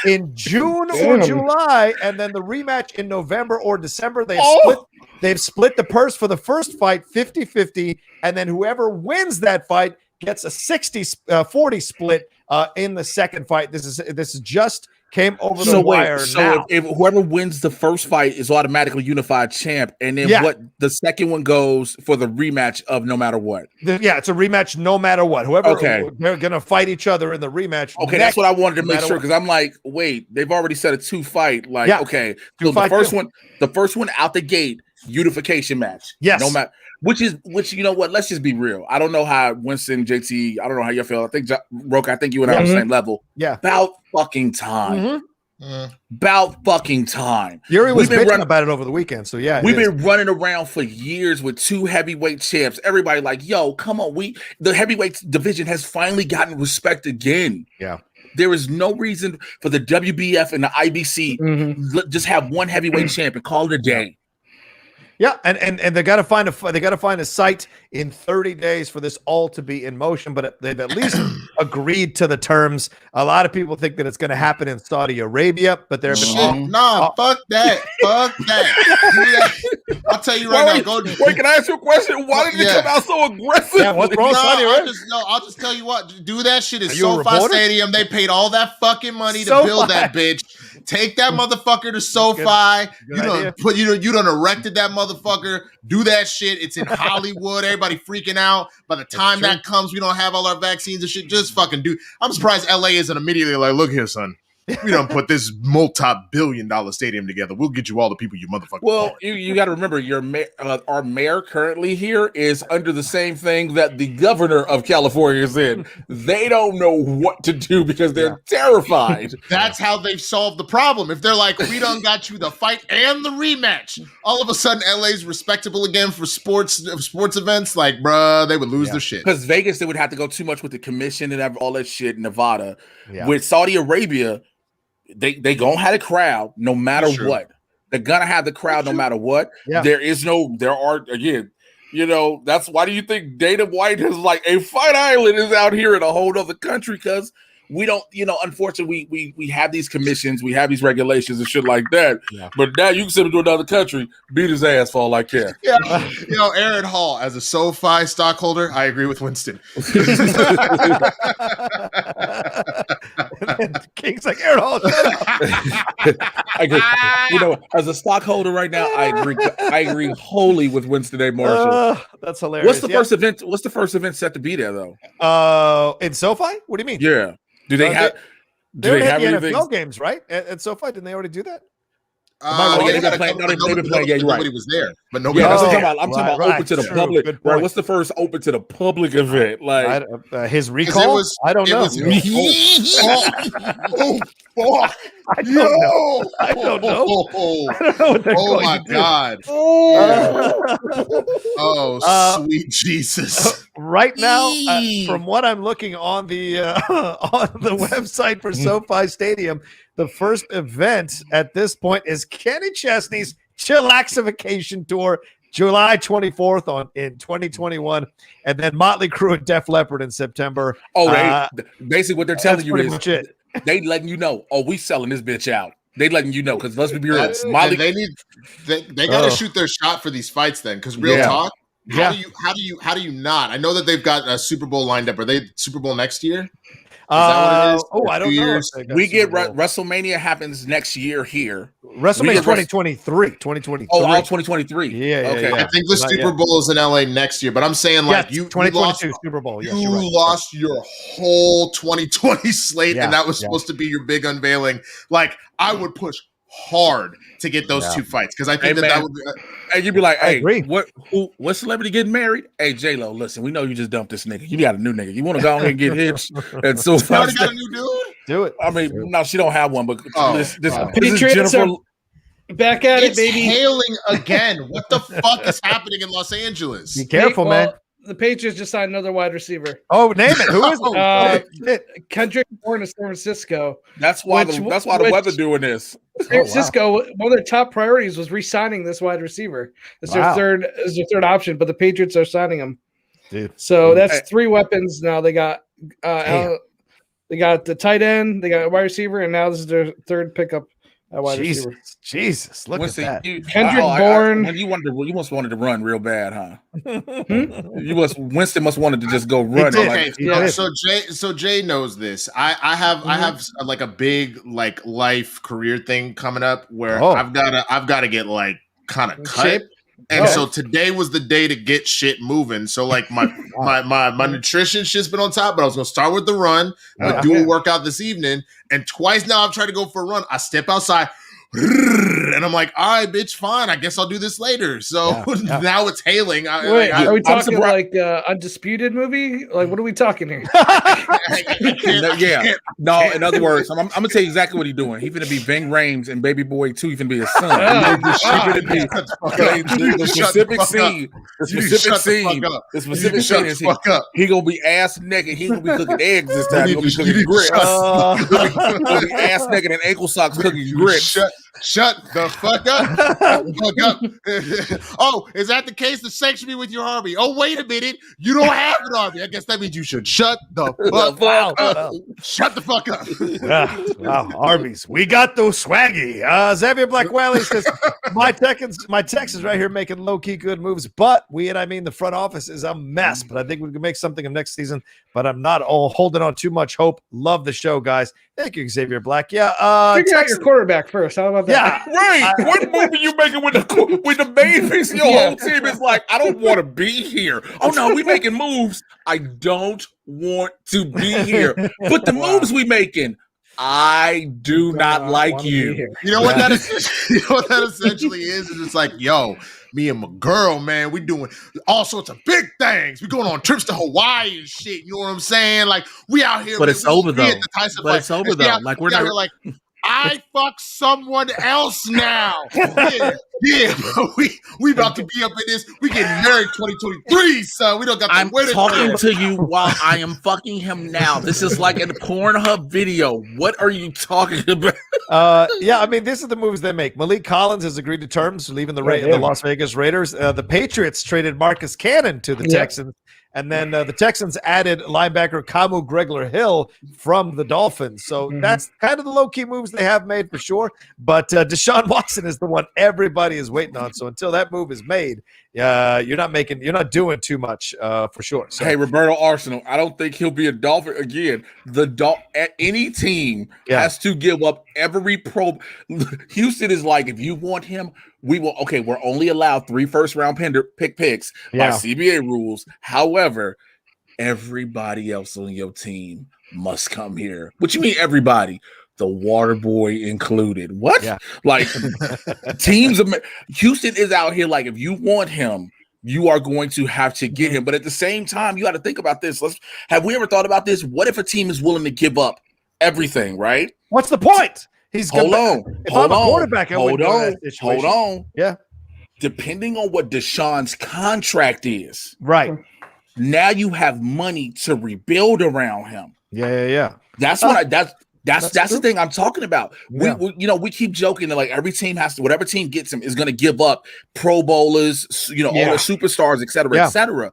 in June or July, and then the rematch in November or December. They've split the purse for the first fight 50-50, and then whoever wins that fight gets a 60-40 split in the second fight. This is just came over the wire. So if whoever wins the first fight is automatically unified champ, and then what the second one goes for the rematch of no matter what. It's a rematch no matter what. Whoever they're gonna fight each other in the rematch. Okay, that's what I wanted to make sure, because I'm like, wait, they've already said a 2 fight. Like, okay, so the first one out the gate, unification match. Yes, no matter. Which you know what? Let's just be real. I don't know how Winston, JT, I don't know how you feel. I think Rocha, I think you and I are on the same level. Yeah. About fucking time. About fucking time. Yuri was bitching about it over the weekend. So yeah, we've been running around for years with 2 heavyweight champs. Everybody like, yo, come on. The heavyweight division has finally gotten respect again. Yeah. There is no reason for the WBF and the IBC just have one heavyweight champ and call it a day. Yeah, and they got to find a site in 30 days for this all to be in motion, but they've at least agreed to the terms. A lot of people think that it's going to happen in Saudi Arabia, but there have been fuck that. Fuck that. I'll tell you right now. Wait, can I ask you a question? Why did you come out so aggressive? Yeah, what's wrong with Saudi Arabia? I'll just tell you what. Do that shit at SoFi Stadium. They paid all that fucking money to build that bitch. Take that motherfucker to SoFi. You done erected that motherfucker. Do that shit. It's in Hollywood. Everybody freaking out. By the time that comes, we don't have all our vaccines and shit. Just fucking do. I'm surprised LA isn't immediately like, look here, son. We don't put this multi-billion-dollar stadium together. We'll get you all the people you motherfuckers. Well, you got to remember, our mayor currently here is under the same thing that the governor of California is in. They don't know what to do because they're terrified. That's how they've solved the problem. If they're like, we done got you the fight and the rematch, all of a sudden LA's respectable again for sports events. Like, bruh, they would lose their shit. Because Vegas, they would have to go too much with the commission and have all that shit. Nevada, with Saudi Arabia. They gonna have a crowd no matter what. They're gonna have the crowd no matter what. Yeah. That's why do you think Dana White is like a fight island is out here in a whole other country? Because we don't, unfortunately, we have these commissions, we have these regulations and shit like that. Yeah. But now you can send him to another country, beat his ass for all I care. Yeah. Aaron Hall, as a SoFi stockholder, I agree with Winston. King's like, Aaron Hall, I agree. As a stockholder right now, I agree wholly with Winston A. Marshall. That's hilarious. What's the first event? What's the first event set to be there though? In SoFi? What do you mean? Yeah. Do they have anything? NFL games, right? At SoFi, didn't they already do that? They've been playing. Yeah, you're right. Nobody was there, but nobody. Yeah, I'm talking about open to the public. Right? What's the first open to the public event? Like his recall? I don't know. I don't know what they're oh my God. Sweet Jesus. Right now, from what I'm looking on the website for SoFi Stadium, the first event at this point is Kenny Chesney's Chillaxification Tour, July 24th in 2021, and then Motley Crue and Def Leppard in September. Basically what they're telling you is they letting you know, we selling this bitch out. They letting you know, because let's be real. They got to shoot their shot for these fights then, because real talk. How do you not? I know that they've got a Super Bowl lined up. Are they Super Bowl next year? Is that what it is? I don't know. We get WrestleMania happens next year here. WrestleMania 2023. 2023. Oh, all 2023. Yeah. Okay. I think the Super Bowl is in LA next year, but I'm saying you 2022 Super Bowl. Yes, you lost your whole 2020 slate, and that was supposed to be your big unveiling. Like, I would push hard to get those 2 fights, because I think that would be. And you'd be like, hey, what celebrity getting married? Hey, J-Lo, listen, we know you just dumped this nigga. You got a new nigga. You want to go ahead and get hitched? And so you already got a new dude? Do it. I mean, no, she don't have one, but this is Patriots Jennifer. Back at it, baby. Hailing again. What the fuck is happening in Los Angeles? Be careful, man. The Patriots just signed another wide receiver. Oh, name it. Who is it? Kendrick Bourne of San Francisco. That's why the weather doing this. San Francisco, one of their top priorities was re-signing this wide receiver. It's their third option, but the Patriots are signing him. Dude. So that's 3 weapons now. They got they got the tight end, they got a wide receiver, and now this is their third pickup at wide receiver. Jesus, look at that. Kendrick Bourne. You must wanted to run real bad, huh? Winston must wanted to just go run. So Jay knows this. I have like a big like life career thing coming up where I've gotta get like kind of cut. And so today was the day to get shit moving. So like my nutrition shit's been on top, but I was gonna start with the run. I'm gonna do a workout this evening, and twice now I've tried to go for a run. I step outside. And I'm like, all right, bitch, fine. I guess I'll do this later. So now it's hailing. Are we talking like Undisputed movie? Like, what are we talking here? No, in other words, I'm gonna tell you exactly what he's doing. He's gonna be Ving Rhames and Baby Boy 2. He's gonna be his son. The specific scene is he gonna be ass naked. He gonna be cooking eggs this time. He gonna be cooking grits. He gonna be ass naked and ankle socks cooking grits. Shut the fuck up. Oh, is that the case? The section me with your army. Oh, wait a minute. You don't have an army. I guess that means you should shut the fuck up. Shut the fuck up. Wow, Arby's. We got those swaggy. Xavier Blackwelly says, my Texans right here making low-key good moves, but the front office is a mess. But I think we can make something of next season, but I'm not holding on too much hope. Love the show, guys. Thank you, Xavier Black. Figure out your quarterback first. How about that? Yeah, right. What move are you making with the main piece of your whole team? Is like, I don't want to be here. Oh no, we making moves. I don't want to be here. But the moves we making, I do not like you. You know what that essentially is? It's like, yo, me and my girl, man, we doing all sorts of big things. We going on trips to Hawaii and shit. You know what I'm saying? Like, we out here. But it's over though. It's over though. Like, we're not like, I fuck someone else now. Yeah, we about to be up in this. We getting married 2023, son. We don't got. I'm talking to you while I am fucking him now. This is like a Pornhub video. What are you talking about? This is the moves they make. Malik Collins has agreed to terms, leaving the Las Vegas Raiders. The Patriots traded Marcus Cannon to the Texans. And then the Texans added linebacker Kamu Gregler-Hill from the Dolphins. So that's kind of the low-key moves they have made for sure. But Deshaun Watson is the one everybody is waiting on. So until that move is made, you're not doing too much for sure. So. Hey, Roberto Arsenal, I don't think he'll be a Dolphin again. At any team has to give up every pro. Houston is like, if you want him, we will. Okay, we're only allowed 3 first-round picks by CBA rules. However, everybody else on your team must come here. What you mean, everybody? The water boy included. What? Yeah. Like teams of Houston is out here. Like, if you want him, you are going to have to get him. But at the same time, you got to think about this. Have we ever thought about this? What if a team is willing to give up everything? Right? What's the point? Hold on. Yeah. Depending on what Deshaun's contract is, right? Now you have money to rebuild around him. Yeah. That's what that's the thing I'm talking about. We keep joking that like every team has to, whatever team gets him is going to give up Pro Bowlers, all the superstars, et cetera.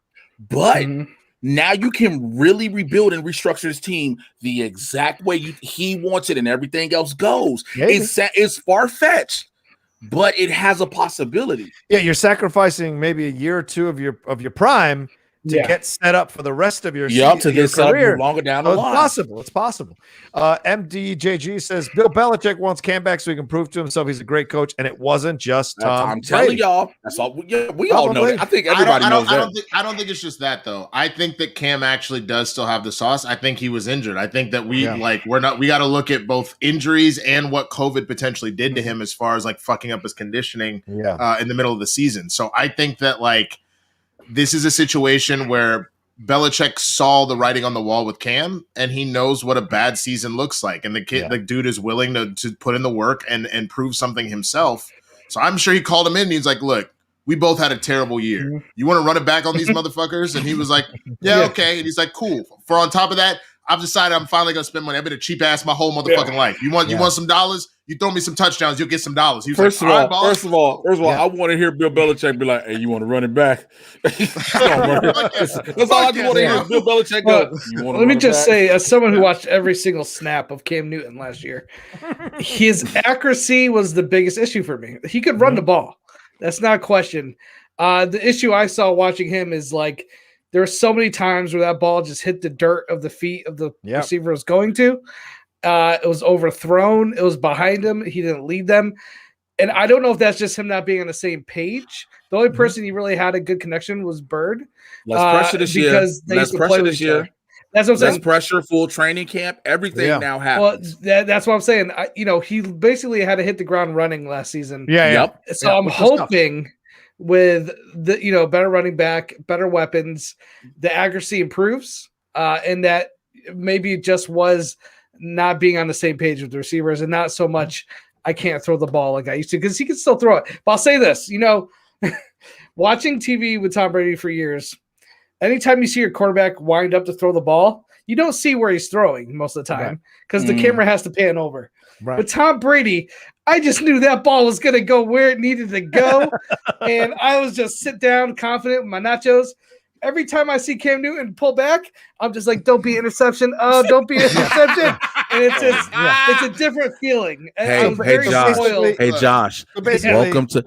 But now you can really rebuild and restructure his team the exact way he wants it, and everything else goes. It's far-fetched, but it has a possibility. Yeah, you're sacrificing maybe a year or two of your prime to get set up for the rest of your career longer down the line. It's possible. MDJG says Bill Belichick wants Cam back so he can prove to himself he's a great coach, and it wasn't just Tom. I'm telling y'all, that's all. We all know that. I think everybody knows that. I don't think it's just that though. I think that Cam actually does still have the sauce. I think he was injured. I think that we got to look at both injuries and what COVID potentially did to him as far as like fucking up his conditioning in the middle of the season. So I think that like. This is a situation where Belichick saw the writing on the wall with Cam, and he knows what a bad season looks like. And the dude is willing to put in the work and prove something himself. So I'm sure he called him in and he's like, look, we both had a terrible year. Mm-hmm. You want to run it back on these motherfuckers? And he was like, yeah, okay. And he's like, cool. For on top of that, I've decided I'm finally going to spend money. I've been a cheap ass my whole motherfucking life. You want some dollars? You throw me some touchdowns, you'll get some dollars. First of all, I want to hear Bill Belichick be like, "Hey, you want to run it back?" That's all I just want to hear. Bill Belichick go. Let me just say, as someone who watched every single snap of Cam Newton last year, his accuracy was the biggest issue for me. He could run the ball. That's not a question. The issue I saw watching him is like there were so many times where that ball just hit the dirt of the feet of the receiver was going to. It was overthrown. It was behind him. He didn't lead them. And I don't know if that's just him not being on the same page. The only person he really had a good connection was Bird. Less pressure this year. Less pressure this year. That's what I'm saying. Less pressure, full training camp. Everything now happens. Well, that's what I'm saying. He basically had to hit the ground running last season. So I'm hoping with the better running back, better weapons, the accuracy improves, and that maybe it just was not being on the same page with the receivers and not so much I can't throw the ball like I used to, because he can still throw it. But I'll say this, watching TV with Tom Brady for years, anytime you see your quarterback wind up to throw the ball, you don't see where he's throwing most of the time because the camera has to pan over. Right. But Tom Brady, I just knew that ball was going to go where it needed to go. And I was just sit down confident with my nachos. Every time I see Cam Newton pull back, I'm just like, don't be interception. Oh, don't be interception. And it's just, it's a different feeling. Hey, Josh. Welcome to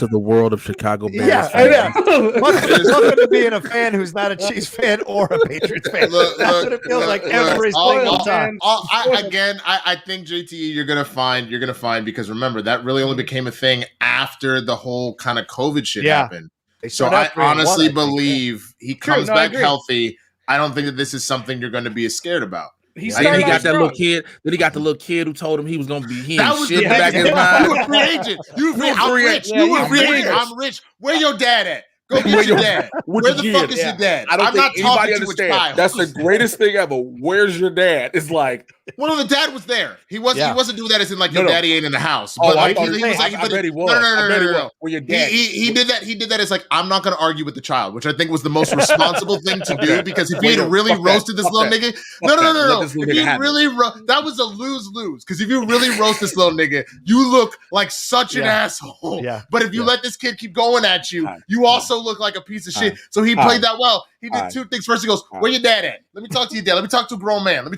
the world of Chicago Bears. Welcome to being a fan who's not a Chiefs fan or a Patriots fan. That's what it feels like every single time. I think JTE, you're gonna find because remember that really only became a thing after the whole kind of COVID shit happened. So I honestly believe he comes back healthy. I don't think that this is something you're going to be as scared about. Then he got that little kid. Then he got the little kid who told him he was going to be here. That was shit back in his mind. You a free agent. You a free agent. I'm rich. Where your dad at? Go get your dad. Where the fuck is your dad? I'm not talking to a child. That's the greatest thing ever. Where's your dad? It's like, well, the dad was there. He wasn't doing that as in like your daddy ain't in the house. But I bet he was. No. Well, your dad. He did that. He did that as like, I'm not going to argue with the child, which I think was the most responsible thing to do, because if he had really roasted this little nigga, no. If he really that was a lose-lose, because if you really roast this little nigga, you look like such an asshole. But if you let this kid keep going at you, you also look like a piece of shit. So he played that well. He did two things. First, he goes, where your dad at? Let me talk to your dad. Let me talk to a grown man. Let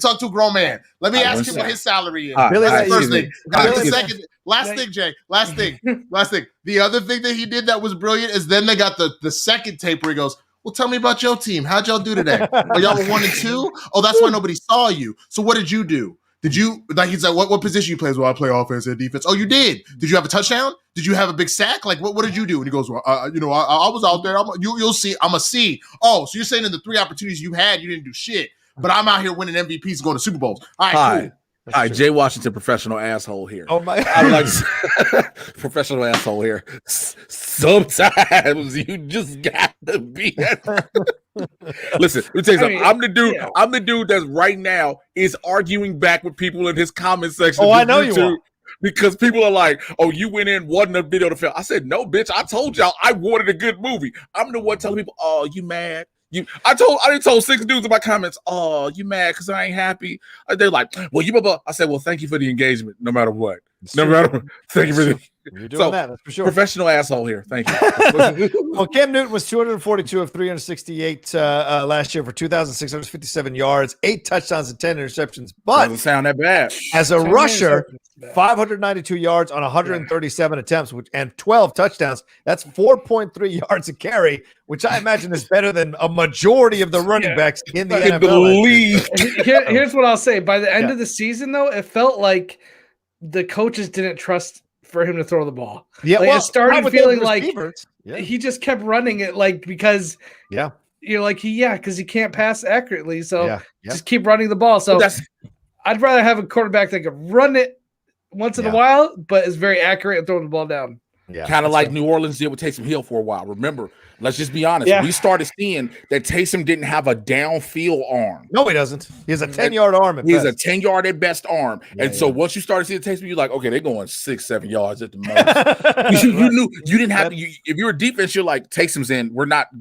me ask him what his salary is. That's the first thing. The second, last thing, Jay. Last thing. The other thing that he did that was brilliant is then they got the second tape where he goes, well, tell me about your team. How'd y'all do today? Oh, y'all were 1-2? Oh, that's why nobody saw you. So what did you do? Did you, like, he's like, what position you play? Well, I play offense and defense. Oh, you did? Did you have a touchdown? Did you have a big sack? Like, what did you do? And he goes, well, I was out there. You'll see. I'm a C. Oh, so you're saying in the 3 opportunities you had, you didn't do shit. But I'm out here winning MVPs, going to Super Bowls. All right, cool. Hi, Jay Washington, professional asshole here. Oh my! I'm like professional asshole here. Sometimes you just got to be. Listen, let me tell you something. I'm the dude. Yeah. I'm the dude that's right now is arguing back with people in his comment section. Oh, I know you are. Because people are like, "Oh, you went in, wasn't a video to film." I said, "No, bitch. I told y'all I wanted a good movie." I'm the one telling people, "Oh, you mad?" I done told 6 dudes in my comments, oh, you mad because I ain't happy? They're like, well, you blah, blah. I said, well, thank you for the engagement, no matter what. Thank you for the. You're doing that's for sure. Professional asshole here. Thank you. Well, Cam Newton was 242 of 368 last year for 2,657 yards, 8 touchdowns and 10 interceptions. But doesn't sound that bad. As a rusher, 592 yards on 137 attempts and 12 touchdowns. That's 4.3 yards a carry, which I imagine is better than a majority of the running backs in the NFL. Here's what I'll say. By the end of the season, though, it felt like the coaches didn't trust for him to throw the ball. Yeah, it started feeling like he just kept running it, like because you're like because he can't pass accurately, so just keep running the ball. So I'd rather have a quarterback that could run it once in a while, but is very accurate at throwing the ball down. Yeah, kind of like New Orleans did with Taysom Hill for a while. Remember, Let's just be honest. We started seeing that Taysom didn't have a downfield arm. No, he doesn't. He has a 10-yard arm. He has a 10-yard at best arm. So once you started seeing Taysom, you're like, okay, they're going 6-7 yards at the most. you knew you didn't have to. If you were defense, you're like, Taysom's in. They're not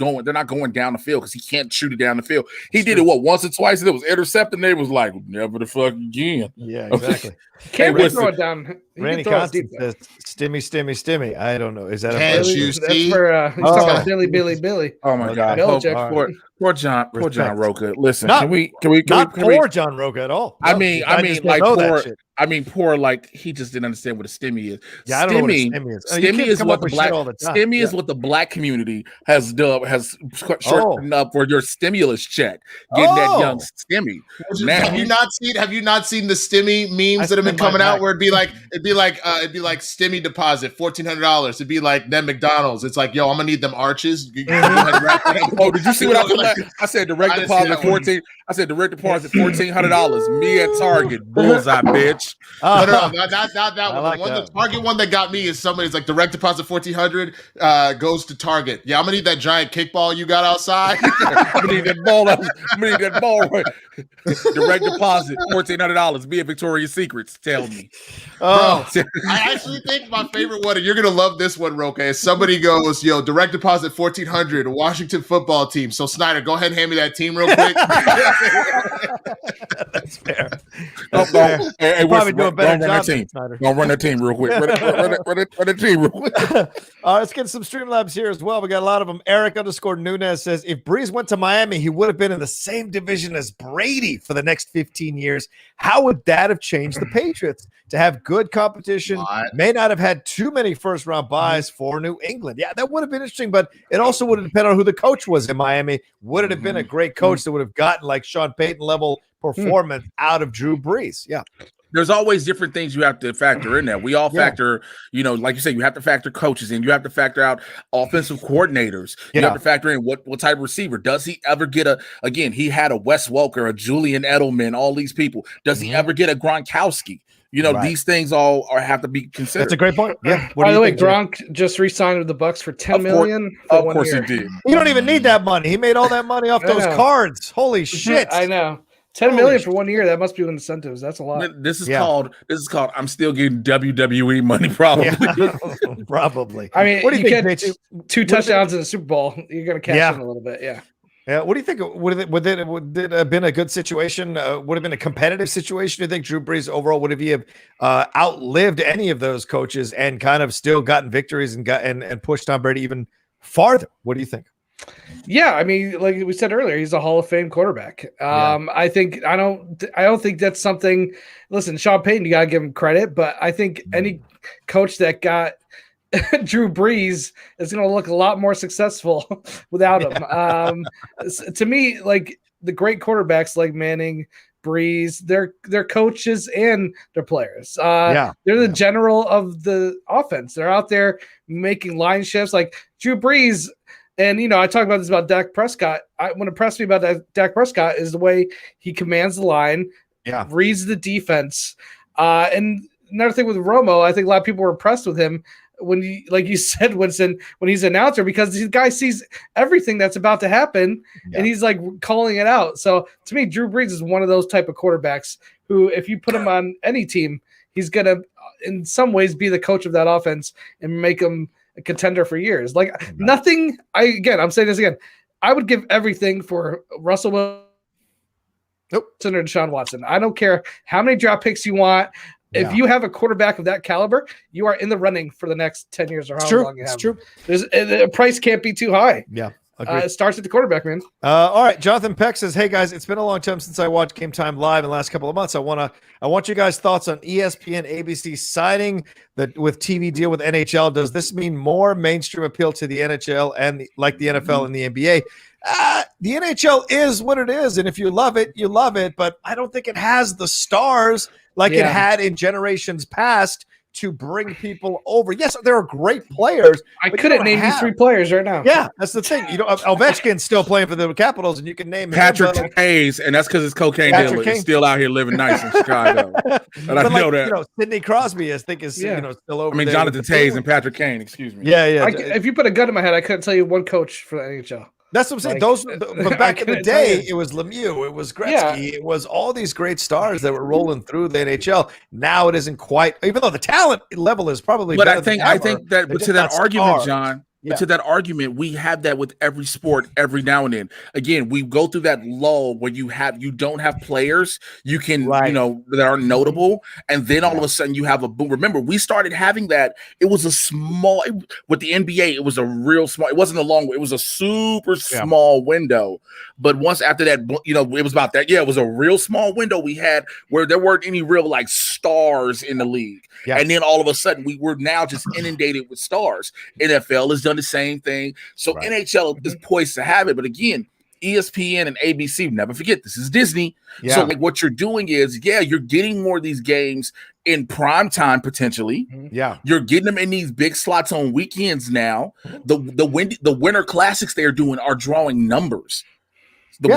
going down the field because he can't shoot it down the field. He did it once or twice, and it was intercepted. And they was like, never the fuck again. Yeah, exactly. Can't throw it down. Randy Constant says, "Stimmy." I don't know. Is that Can't you see? That's for he's talking about Billy. Oh my God! Poor John Rocha. Listen, not, can we poor John Rocha at all. No, I mean, poor, like he just didn't understand what a stimmy is. Yeah, I don't know what a stimmy is. Stimmy is what the black community has done, has shortened up for your stimulus check. Getting that young stimmy. Have you not seen the stimmy memes that have been coming out where it'd be like stimmy deposit $1,400. It'd be like then McDonald's. It's like, yo, I'm gonna need them arches. Oh, did you see what I said? Direct deposit 14. I said direct deposit $1,400. Me at Target. Bullseye, bitch. No, not that one. The Target one that got me is somebody's like direct deposit $1,400 goes to Target. Yeah, I'm gonna need that giant kickball you got outside. I'm gonna need that ball. Direct deposit $1,400. Be at Victoria's Secrets. Tell me. Bro, I actually think my favorite one, and you're gonna love this one, Rocha, is somebody goes, yo, direct deposit $1,400, Washington football team. So Snyder, go ahead and hand me that team real quick. That's fair. Hey, probably do a better job. Don't run that team real quick. Run that team real quick. Let's get some Streamlabs here as well. We got a lot of them. Eric_Nunez says, if Brees went to Miami, he would have been in the same division as Brady for the next 15 years. How would that have changed the Patriots? To have good competition, may not have had too many first-round buys for New England. Yeah, that would have been interesting, but it also would have depended on who the coach was in Miami. Would it have been a great coach that would have gotten like Sean Payton level performance out of Drew Brees? Yeah. There's always different things you have to factor in there. We all factor, like you said, you have to factor coaches in. You have to factor out offensive coordinators. You have to factor in what type of receiver. Does he ever get he had a Wes Welker, a Julian Edelman, all these people. Does he ever get a Gronkowski? These things all have to be considered. That's a great point. Yeah. By the way, Gronk just re-signed with the Bucs for $10 million. Of course he did. You don't even need that money. He made all that money off those cards. Holy shit. I know. $10 million for 1 year. That must be incentives. That's a lot. This is called. I'm still getting WWE money. Probably. Yeah. Probably. I mean, what do you think? Get two touchdowns in the Super Bowl. You're gonna cash in a little bit. Yeah. Yeah, what do you think? Would it have been a good situation? Would have been a competitive situation? Do you think Drew Brees overall would have outlived any of those coaches and kind of still gotten victories and pushed Tom Brady even farther? What do you think? Yeah, I mean, like we said earlier, he's a Hall of Fame quarterback. I don't think that's something. Listen, Sean Payton, you gotta give him credit, but I think any coach that got Drew Brees is going to look a lot more successful without him. To me, like the great quarterbacks like Manning, Brees, they're coaches and they're players. They're the general of the offense. They're out there making line shifts like Drew Brees. And, I talk about this about Dak Prescott. What impressed me about Dak Prescott is the way he commands the line, reads the defense. And another thing with Romo, I think a lot of people were impressed with him when like you said, Winston, when he's an announcer, because the guy sees everything that's about to happen and he's like calling it out. So to me, Drew Brees is one of those type of quarterbacks who, if you put him on any team, he's going to, in some ways, be the coach of that offense and make him a contender for years. Like nothing. I'm saying this again. I would give everything for Russell Wilson or Deshaun Watson. I don't care how many draft picks you want. If you have a quarterback of that caliber, you are in the running for the next 10 years or how long you have. It's true. The price can't be too high. Yeah. It starts at the quarterback, man. All right. Jonathan Peck says, hey, guys, it's been a long time since I watched Game Time live in the last couple of months. I want you guys' thoughts on ESPN, ABC signing with TV deal with NHL. Does this mean more mainstream appeal to the NHL and like the NFL and the NBA? The NHL is what it is, and if you love it, you love it, but I don't think it has the stars like it had in generations past to bring people over. Yes, there are great players. I couldn't name you 3 players right now. Yeah, that's the thing. Ovechkin's still playing for the Capitals, and you can name Patrick him. Hayes, and that's because his cocaine dealer is still out here living nice in Chicago. And I know that. Sidney Crosby, I think, is still over. I mean, Jonathan Tays and Patrick Kane. Excuse me. Yeah. If you put a gun in my head, I couldn't tell you one coach for the NHL. That's what I'm saying. But back in the day, it was Lemieux, it was Gretzky, it was all these great stars that were rolling through the NHL. Now it isn't quite, even though the talent level is probably. But better I think that, but to that argument, stars. John. But to that argument, we have that with every sport every now and then. Again, we go through that lull where you don't have players you can that are notable, and then all of a sudden you have a boom. Remember, we started having that. It was a small with the NBA. It was a real small. It wasn't a long. It was a super small window. But once after that, it was about that. Yeah, it was a real small window we had where there weren't any real like stars in the league, and then all of a sudden we were now just inundated with stars. NFL has done the same thing. So NHL is poised to have it. But again, ESPN and ABC, never forget, this is Disney. Yeah. So like what you're doing is, you're getting more of these games in prime time potentially. Yeah. You're getting them in these big slots on weekends now. The Winter Classics they're doing are drawing numbers.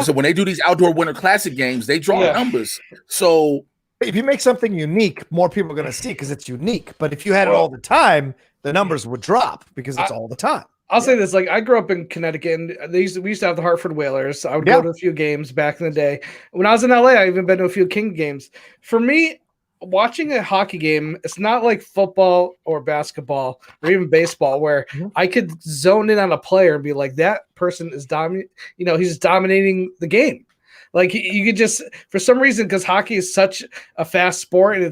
So when they do these outdoor Winter Classic games, they draw numbers. So if you make something unique, more people are going to see because it's unique. But if you had it all the time, the numbers would drop because it's all the time. I'll say this: like I grew up in Connecticut, and we used to have the Hartford Whalers. I would go to a few games back in the day. When I was in LA, I even been to a few King games. For me, watching a hockey game, it's not like football or basketball or even baseball, where I could zone in on a player and be like, "That person is dominant." He's dominating the game. Like you could just, for some reason, because hockey is such a fast sport, and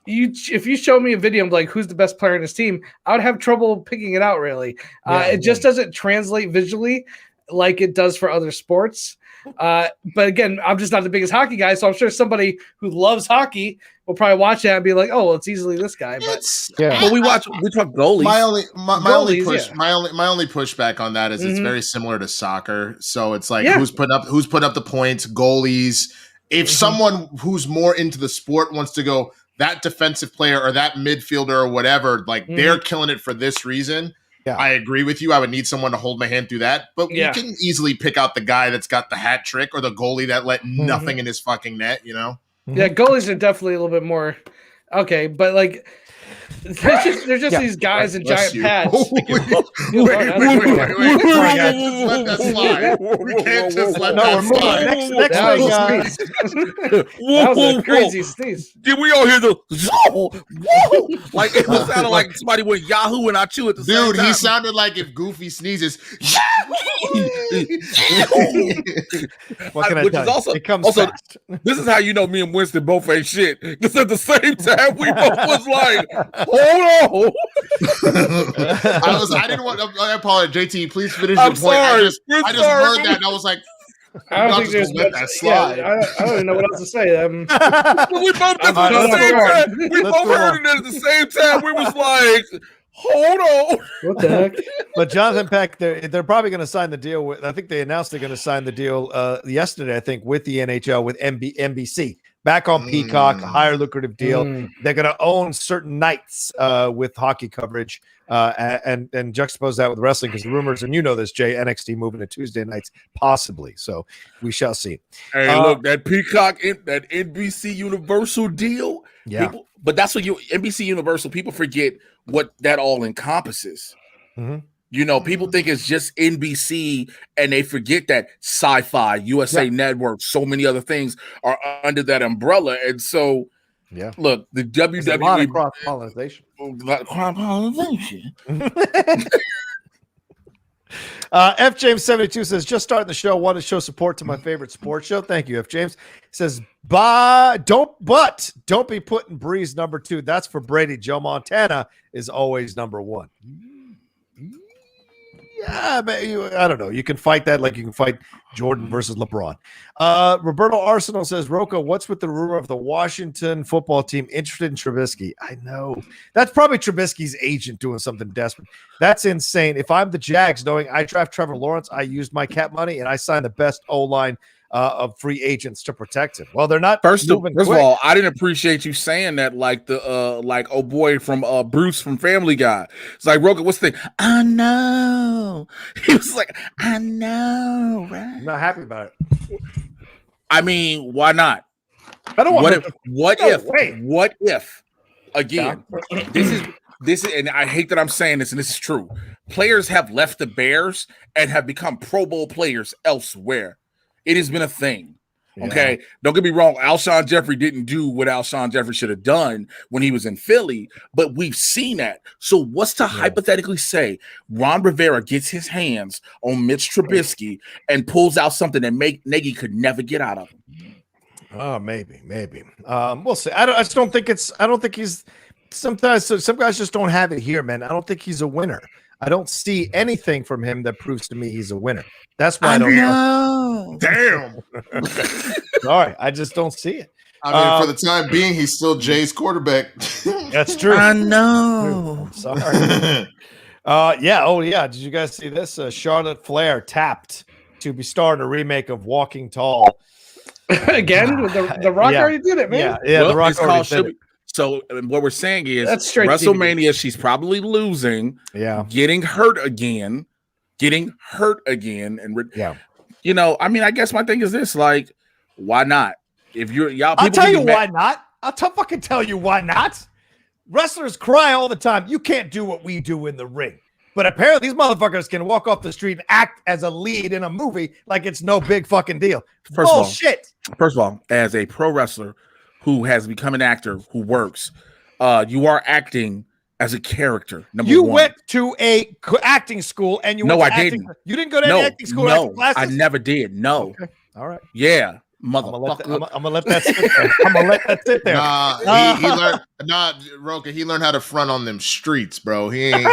if you show me a video of like who's the best player in his team, I would have trouble picking it out. Really, it just doesn't translate visually like it does for other sports. But again, I'm just not the biggest hockey guy, so I'm sure somebody who loves hockey will probably watch that and be like, "Oh, well, it's easily this guy." But well, we talk goalies. My only pushback on that is it's very similar to soccer. So it's like who's putting up the points, goalies. If someone who's more into the sport wants to go, that defensive player or that midfielder or whatever, like they're killing it for this reason. Yeah. I agree with you. I would need someone to hold my hand through that. But you can easily pick out the guy that's got the hat trick or the goalie that let nothing in his fucking net, Yeah, goalies are definitely a little bit more okay, but like there's just these guys in giant pads. Wait. Let that slide. We can't just let that slide. Next thing, guys. That was a crazy sneeze. Did we all hear the like it was sounded like somebody went Yahoo and Achu at the same time. Dude, he sounded like if Goofy sneezes. What can I tell you? Also, it comes fast. This is how you know me and Winston both ain't shit. Because at the same time, we both was like, hold on. I didn't want. I apologize, JT. Please finish I'm your point. sorry. I just heard that and I was like, I don't think there's let that slide. I don't even know what else to say. We both did at the same time. We both heard it at the same time. We was like, hold on. What the heck? But Jonathan Peck, they're probably going to sign the deal with. I think they announced they're going to sign the deal yesterday. I think with the NHL with NBC back on Peacock, a higher lucrative deal. They're going to own certain nights with hockey coverage and juxtapose that with wrestling because the rumors, and you know this, Jay, NXT moving to Tuesday nights possibly. So we shall see. Hey, look, that Peacock, that NBC Universal deal. Yeah. People, but that's what NBC Universal, people forget what that all encompasses. People think it's just NBC and they forget that Sci-Fi, USA Network, so many other things are under that umbrella. And so, look, the WWE. There's a lot of cross-pollination. F James 72 says, just starting the show, want to show support to my favorite sports show. Thank you, F James. Says, don't be putting Brees number 2. That's for Brady. Joe Montana is always number 1. Yeah, I don't know. You can fight that like you can fight Jordan versus LeBron. Roberto Arsenal says, Rocha, what's with the rumor of the Washington football team interested in Trubisky? I know. That's probably Trubisky's agent doing something desperate. That's insane. If I'm the Jags, knowing I draft Trevor Lawrence, I used my cap money and I signed the best O-line of free agents to protect him. Well, they're not First of quick. all, I didn't appreciate you saying that like the oh boy from Bruce from Family Guy. It's like, Rocha, what's the thing? I know. He was like, I know, right? I'm not happy about it. I mean, why not? I don't want What if again, this is and I hate that I'm saying this, and this is true. Players have left the Bears and have become Pro Bowl players elsewhere. It has been a thing. Okay. Yeah. Don't get me wrong. Alshon Jeffrey didn't do what Alshon Jeffrey should have done when he was in Philly, but we've seen that. So what's to hypothetically say Ron Rivera gets his hands on Mitch Trubisky and pulls out something that Nagy could never get out of him? Oh, maybe. We'll see. I don't think he's sometimes some guys just don't have it here, man. I don't think he's a winner. I don't see anything from him that proves to me he's a winner. That's why I don't know. Damn. Sorry, I just don't see it. I mean, for the time being, he's still Jay's quarterback. That's true. I know. I'm sorry. Yeah. Oh, yeah. Did you guys see this? Charlotte Flair tapped to be starring a remake of Walking Tall. Again, the Rock already did it, man. Yeah. The Rock already did it. So what we're saying is that's straight WrestleMania, she's probably losing, getting hurt again, and you know, I mean, I guess my thing is this: like, why not? If I'll tell you why not. Fucking tell you why not. Wrestlers cry all the time. You can't do what we do in the ring, but apparently these motherfuckers can walk off the street and act as a lead in a movie like it's no big fucking deal. Bullshit. First of all, as a pro wrestler who has become an actor who works, you are acting as a character. You went to a acting school and you went to acting. You didn't go to any acting school. No, I never did. No. Okay. All right. Yeah. Motherfucker. I'm gonna let that sit there. He learned. Rocha. He learned how to front on them streets, bro. He ain't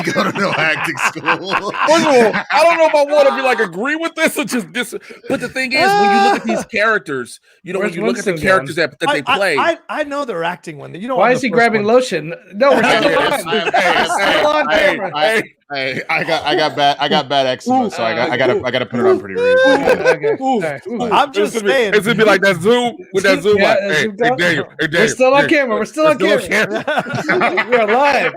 go to no acting school. First of all, I don't know if I want to be like agree with this or just this. But the thing is, when you look at these characters, you know, when you look at the characters that they play, I know they're acting when you know. Why is he grabbing lotion? No, we're still on camera. Hey, I got bad eczema, so I gotta put it on pretty real. I'm just saying, it's gonna be like that Zoom with that Zoom. Hey, Daniel, we're still on camera. We're still on camera. We're live.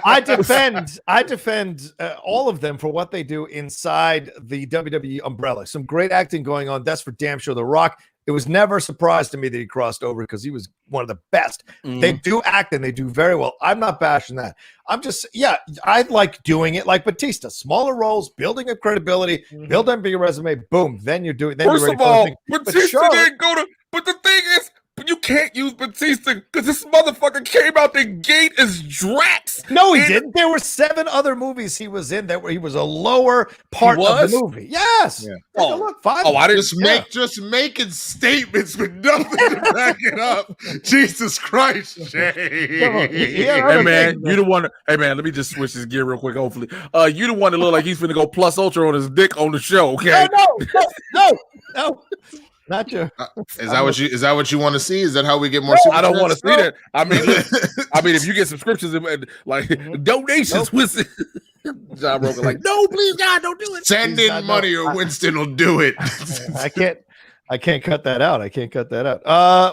I defend all of them for what they do inside the WWE umbrella. Some great acting going on. That's for damn sure. The Rock. It was never a surprise to me that he crossed over because he was one of the best. Mm-hmm. They do act and they do very well. I'm not bashing that. I'm just, I like doing it like Batista. Smaller roles, building up credibility, build up your resume, boom. Then you're doing. Then First you're ready of all, for Batista didn't go to. But the thing is, you can't use Batista because this motherfucker came out the gate as Drax. No, he didn't. There were 7 other movies he was in that where he was a lower part of the movie. Yes. Yeah. Look, 5. I didn't just making statements with nothing to back it up. Jesus Christ, Jay. Hey man, you the one. Hey man, let me just switch this gear real quick. Hopefully, you the one that look like he's finna go plus ultra on his dick on the show. Okay. No. Not you. Is that what you want to see? Is that how we get more? I don't want to see that. I mean, if you get subscriptions and like donations with John Rocha, like, no, please, God, don't do it. Send in money, or Winston will do it. I can't cut that out.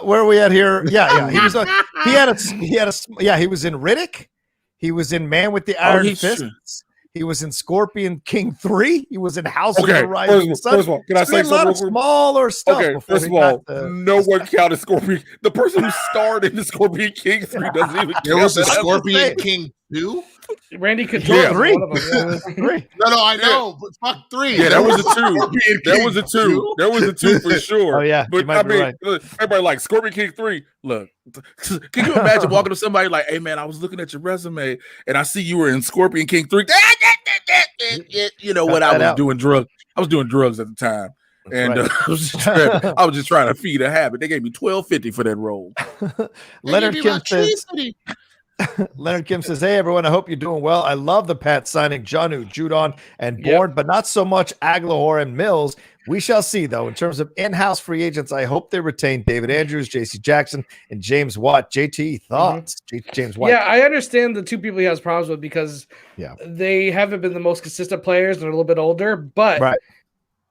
Where are we at here? Yeah. He was in Riddick. He was in Man with the Iron Fists. He was in Scorpion King 3. He was in House of the Rising Sun. First of all, can I say something? A lot of smaller stuff. Okay, first of all, no one counted Scorpion. The person who starred in the Scorpion King 3 doesn't even count. There was a Scorpion King 2? Randy could do 3. No, I know, but fuck 3. Yeah, that was a 2. There was a 2 for sure. Oh yeah, but I mean, everybody like Scorpion King 3. Look, can you imagine walking to somebody like, "Hey man, I was looking at your resume and I see you were in Scorpion King 3." You know what? I was doing drugs. I was doing drugs at the time. And I was just trying to feed a habit. They gave me $12.50 for that role. Leonard Kim says, Leonard Kim says, hey, everyone, I hope you're doing well. I love the Pat signing Jonnu, Judon, and Bourne, but not so much Aguilar and Mills. We shall see, though. In terms of in-house free agents, I hope they retain David Andrews, J.C. Jackson, and James Watt. JT, thoughts? James Watt. Yeah, I understand the two people he has problems with because they haven't been the most consistent players and they're a little bit older. But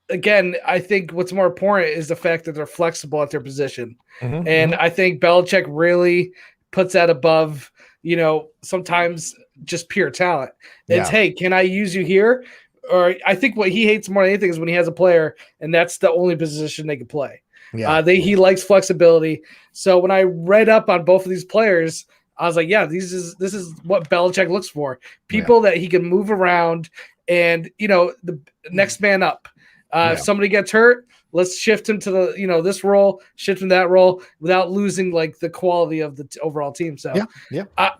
again, I think what's more important is the fact that they're flexible at their position. And I think Belichick really puts that above, sometimes just pure talent. It's, hey, can I use you here? Or I think what he hates more than anything is when he has a player and that's the only position they can play. He likes flexibility. So when I read up on both of these players, I was like, this is what Belichick looks for. People that he can move around and, the next man up. If somebody gets hurt, let's shift him to the, this role, shift him that role without losing like the quality of the overall team. So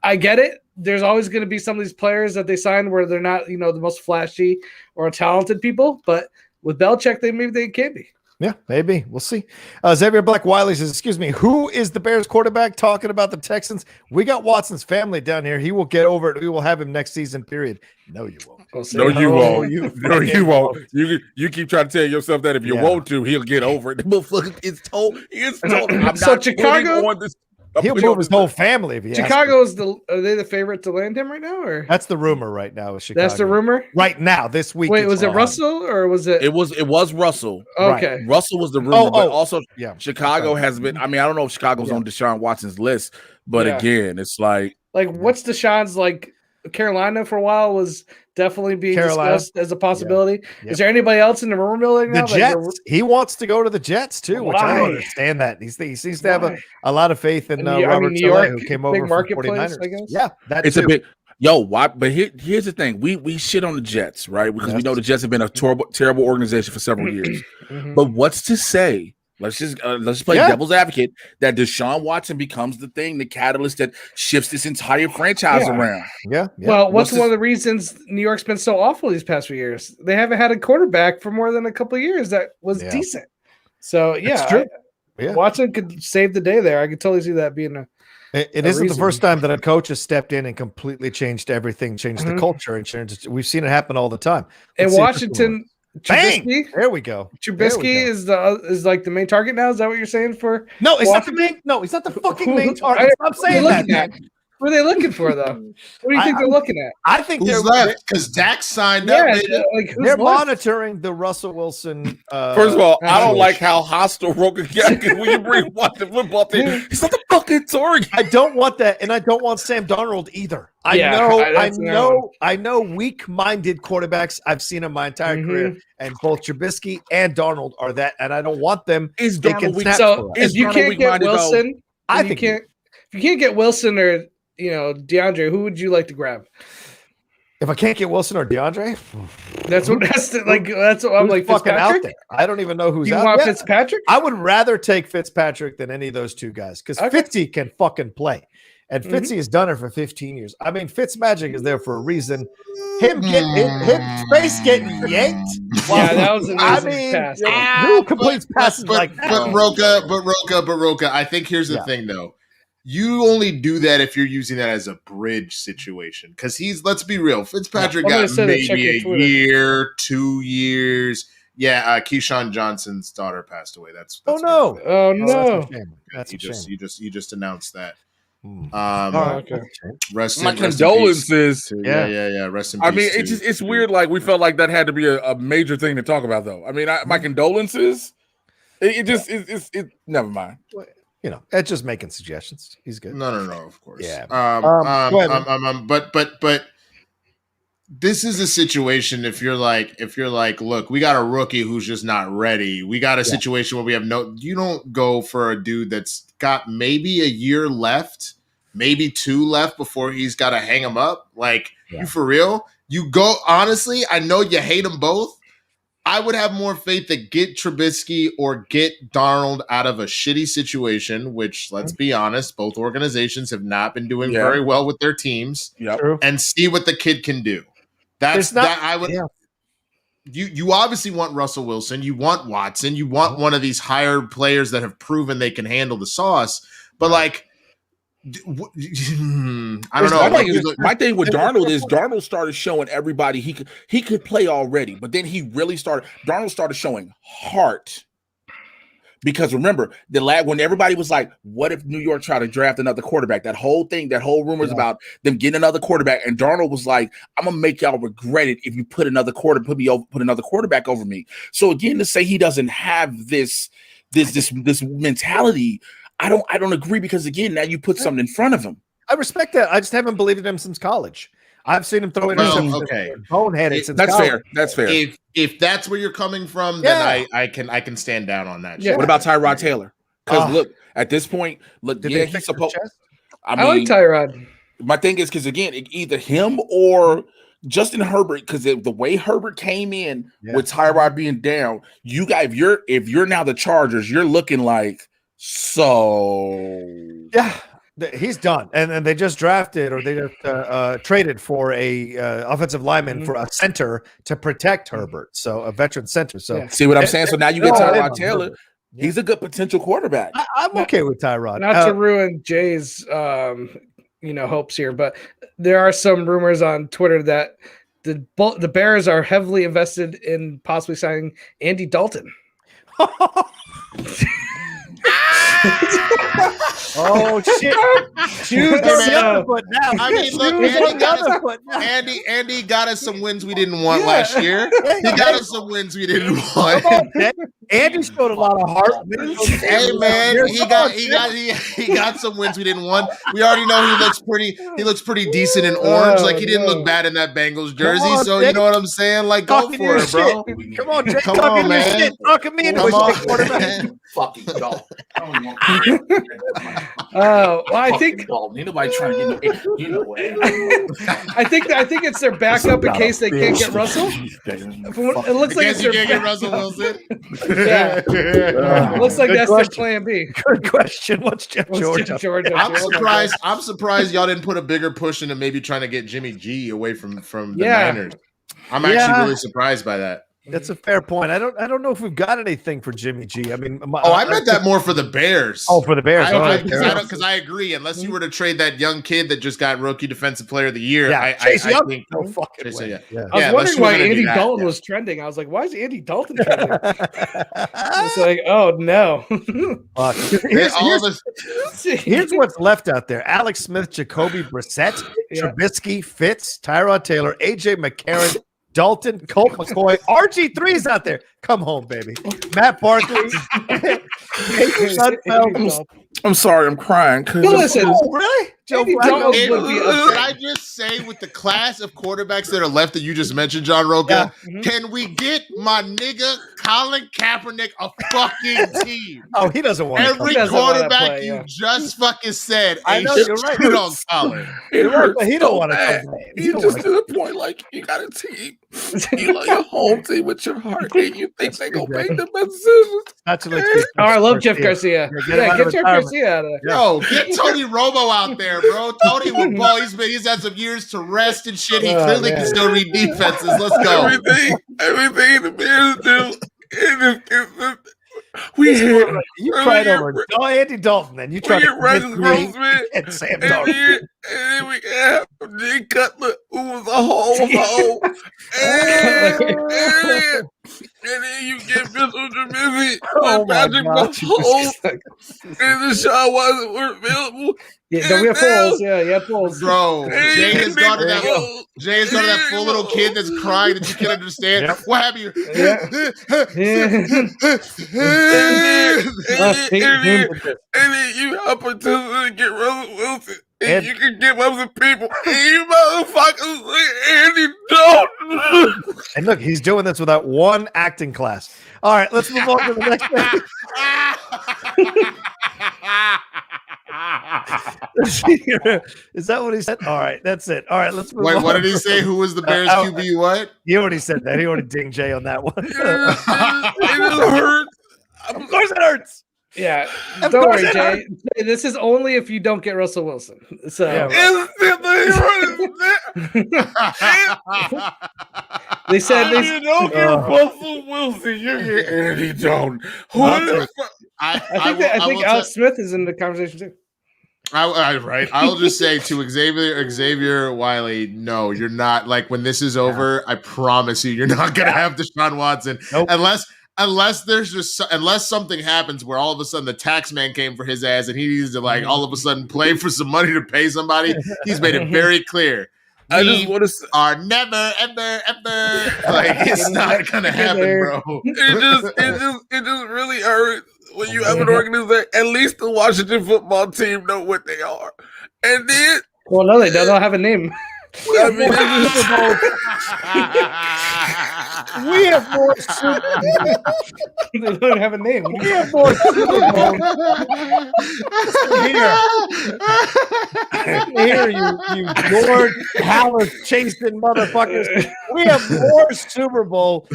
I get it. There's always going to be some of these players that they sign where they're not, the most flashy or talented people, but with Belichick, maybe they can be. Yeah, maybe. We'll see. Xavier Black Wiley says, excuse me, who is the Bears quarterback talking about the Texans? We got Watson's family down here. He will get over it. We will have him next season, period. No, you won't. No, you won't. No, you won't. You keep trying to tell yourself that if you want to, he'll get over it. The motherfucker is told. I'm so not Chicago on this. He'll move his whole family if he Chicago is are they the favorite to land him right now? Or that's the rumor right now with Chicago. That's the rumor right now this week. Wait, was it Russell or was it? It was Russell. Okay, right. Russell was the rumor, but also Chicago has been. I mean, I don't know if Chicago's on Deshaun Watson's list, but again, it's like what's Deshaun's like? Carolina for a while was definitely being discussed as a possibility. Is there anybody else in the rumor mill now? The Jets. He wants to go to the Jets too, which I don't understand that. He seems to have a lot of faith in Robert Saleh, who came over from 49ers. I guess. Yeah, it's a big why? But here's the thing: we shit on the Jets, right? Because we know the Jets have been a terrible organization for several years. But what's to say? Let's just play devil's advocate that Deshaun Watson becomes the thing, the catalyst that shifts this entire franchise around. Yeah. Well, what's one of the reasons New York's been so awful these past few years? They haven't had a quarterback for more than a couple of years that was decent. So it's true. Watson could save the day there. I could totally see that being It isn't the first time that a coach has stepped in and completely changed everything, changed the culture, and changed. We've seen it happen all the time. And Washington. Trubisky, there we go. Trubisky is like the main target now. Is that what you're saying for? No, he's not the main. No, he's not the fucking main target. Stop saying that. What are they looking for, though? What do you think they're looking at? I think they're left because Dak signed up. They're monitoring the Russell Wilson. First of all, I don't like how hostile Rocha got when you bring Watson football team. He's not the fucking target. I don't want that, and I don't want Sam Darnold either. I know weak-minded quarterbacks. I've seen in my entire career, and both Trubisky and Darnold are that, and I don't want them. Is Darnold weak? So if you can't get Wilson, I think if you can't get Wilson or DeAndre, who would you like to grab? If I can't get Wilson or DeAndre, that's what I'm like. Fucking out there. I don't even know who's out there. You want Fitzpatrick? I would rather take Fitzpatrick than any of those two guys because Fitzy can fucking play. And Fitzy has done it for 15 years. I mean, Fitzmagic is there for a reason. Him face getting yanked. Yeah, that was an amazing pass. Who completes passes like that? But Rocha, I think here's the thing, though. You only do that if you're using that as a bridge situation. Because let's be real, Fitzpatrick got maybe a year, 2 years. Yeah, Keyshawn Johnson's daughter passed away. That's oh no. That's a shame. You just announced that. Okay. My condolences. Yeah. Rest in peace. I mean, it's weird. Like we felt like that had to be a major thing to talk about, though. I mean, my condolences. It's never mind. It's just making suggestions. He's good. No, of course. Yeah. But this is a situation. If you're like, look, we got a rookie who's just not ready. We got a situation where we have you don't go for a dude that's got maybe a year left, maybe 2 left before he's got to hang him up. Like, you for real? You go, honestly, I know you hate them both. I would have more faith that get Trubisky or get Darnold out of a shitty situation, which, let's be honest, both organizations have not been doing very well with their teams, and see what the kid can do. I would. Yeah. You obviously want Russell Wilson. You want Watson. You want one of these higher players that have proven they can handle the sauce. But, like, I don't know. My thing with Darnold is Darnold started showing everybody he could play already, but then Darnold started showing heart. Because remember, when everybody was like, what if New York tried to draft another quarterback? That whole rumors about them getting another quarterback. And Darnold was like, I'm going to make y'all regret it if you put another quarterback over me. So again, to say he doesn't have this mentality, I don't agree, because again, now you put something in front of him. I respect that. I just haven't believed in him since college. I've seen him throw interceptions. Boneheaded since that's college. fair. That's fair. If that's where you're coming from, then I can stand down on that. Yeah. What about Tyrod Taylor? Because look, at this point, he's supposed. I like Tyrod. My thing is, because again, either him or Justin Herbert, because the way Herbert came in with Tyrod being down, you guys, if you're now the Chargers, you're looking like so. Yeah. He's done, and they just drafted, or they just traded for a offensive lineman for a center to protect Herbert, so a veteran center. So see what I'm saying? So now you get Tyrod Taylor. He's a good potential quarterback. I'm okay with Tyrod. Not to ruin Jay's hopes here, but there are some rumors on Twitter that the Bears are heavily invested in possibly signing Andy Dalton. Oh shit! Shoes on the other foot now. I mean, look, Andy got us some wins we didn't want last year. He got us some wins we didn't want. Andy showed a lot of heart. Hey man, he got some wins we didn't want. We already know he looks pretty decent in orange. Like he didn't look bad in that Bengals jersey. So you know what I'm saying? Like go for it, bro. Come on, Jay. Come on, man. Talking me into a quarterback. Fucking dog. I think nobody trying to get I think it's their backup in case they can't get Russell. It looks like you can't get Russell Wilson. Yeah, looks like that's their plan B. Good question. What's Jeff Georgia? I'm surprised y'all didn't put a bigger push into maybe trying to get Jimmy G away from the Niners. I'm actually really surprised by that. That's a fair point. I don't know if we've got anything for Jimmy G. I mean, I meant that more for the Bears. Oh, for the Bears. Because I agree. Unless you were to trade that young kid that just got Rookie Defensive Player of the Year, I think no fucking way. I was wondering why Andy Dalton was trending. I was like, why is Andy Dalton trending? It's like, oh no. Here's what's left out there: Alex Smith, Jacoby Brissett, Trubisky, Fitz, Tyrod Taylor, AJ McCarron, Dalton, Colt McCoy, RG3's out there. Come home, baby. Matt Barkley. I'm sorry, I'm crying. Listen, really? Joe Flacco would be upset. Did I just say, with the class of quarterbacks that are left that you just mentioned, John Rocha, can we get my nigga Colin Kaepernick a fucking team? Oh, he doesn't want every quarterback you just fucking said. I know you're right. On Colin. He don't want to come. He just to the point like you got a team. You love your home team with your heart, and you think they gonna make the best decisions. I love Jeff Garcia. Get Jeff Garcia out of there. Yo, get Tony Romo out there, bro. Tony will ball. He's had some years to rest and shit. He clearly can still read defenses. Let's go. Everything the Bears do. You cried over Andy Dalton, and you tried to and Sam Darnold. And we have Jay Cutler, who was a whole. And then you get Mitchell Trubisky, Patrick Mahomes, and Deshaun Watson were available. Yeah, don't we have Foles? Yeah, you have Foles. Bro, Jay has gone to that full little kid that's crying that you can't understand. Yep. What have you? And then you opportunity to get Russell Wilson. And you can give up some people. And you motherfuckers Andy Dalton. And look, he's doing this without one acting class. All right, let's move on to the next thing. Is that what he said? All right, that's it. All right, let's move on. Wait, what did he say? Who was the Bears QB? What? He already said that. He already dinged Jay on that one. It hurts. Of course it hurts. Yeah, don't worry, Jay. This is only if you don't get Russell Wilson. So they said you don't get Russell Wilson, you get Andy Dalton. I think Alex Smith is in the conversation too. Right. I'll just say to Xavier Wiley, no, you're not. Like when this is over, I promise you're not gonna have Deshaun Watson unless there's just unless something happens where all of a sudden the tax man came for his ass and he needs to like all of a sudden play for some money to pay somebody. He's made it very clear. I just want to say, are never, ever, ever like it's not gonna happen, bro. It just really hurts when you have an organization. At least the Washington football team know what they are, and then no, they don't have a name. I mean, we have more Super Bowls. They don't have a name. We have more Super Bowls. Here, you Lord Howard chasing motherfuckers. We have more Super Bowl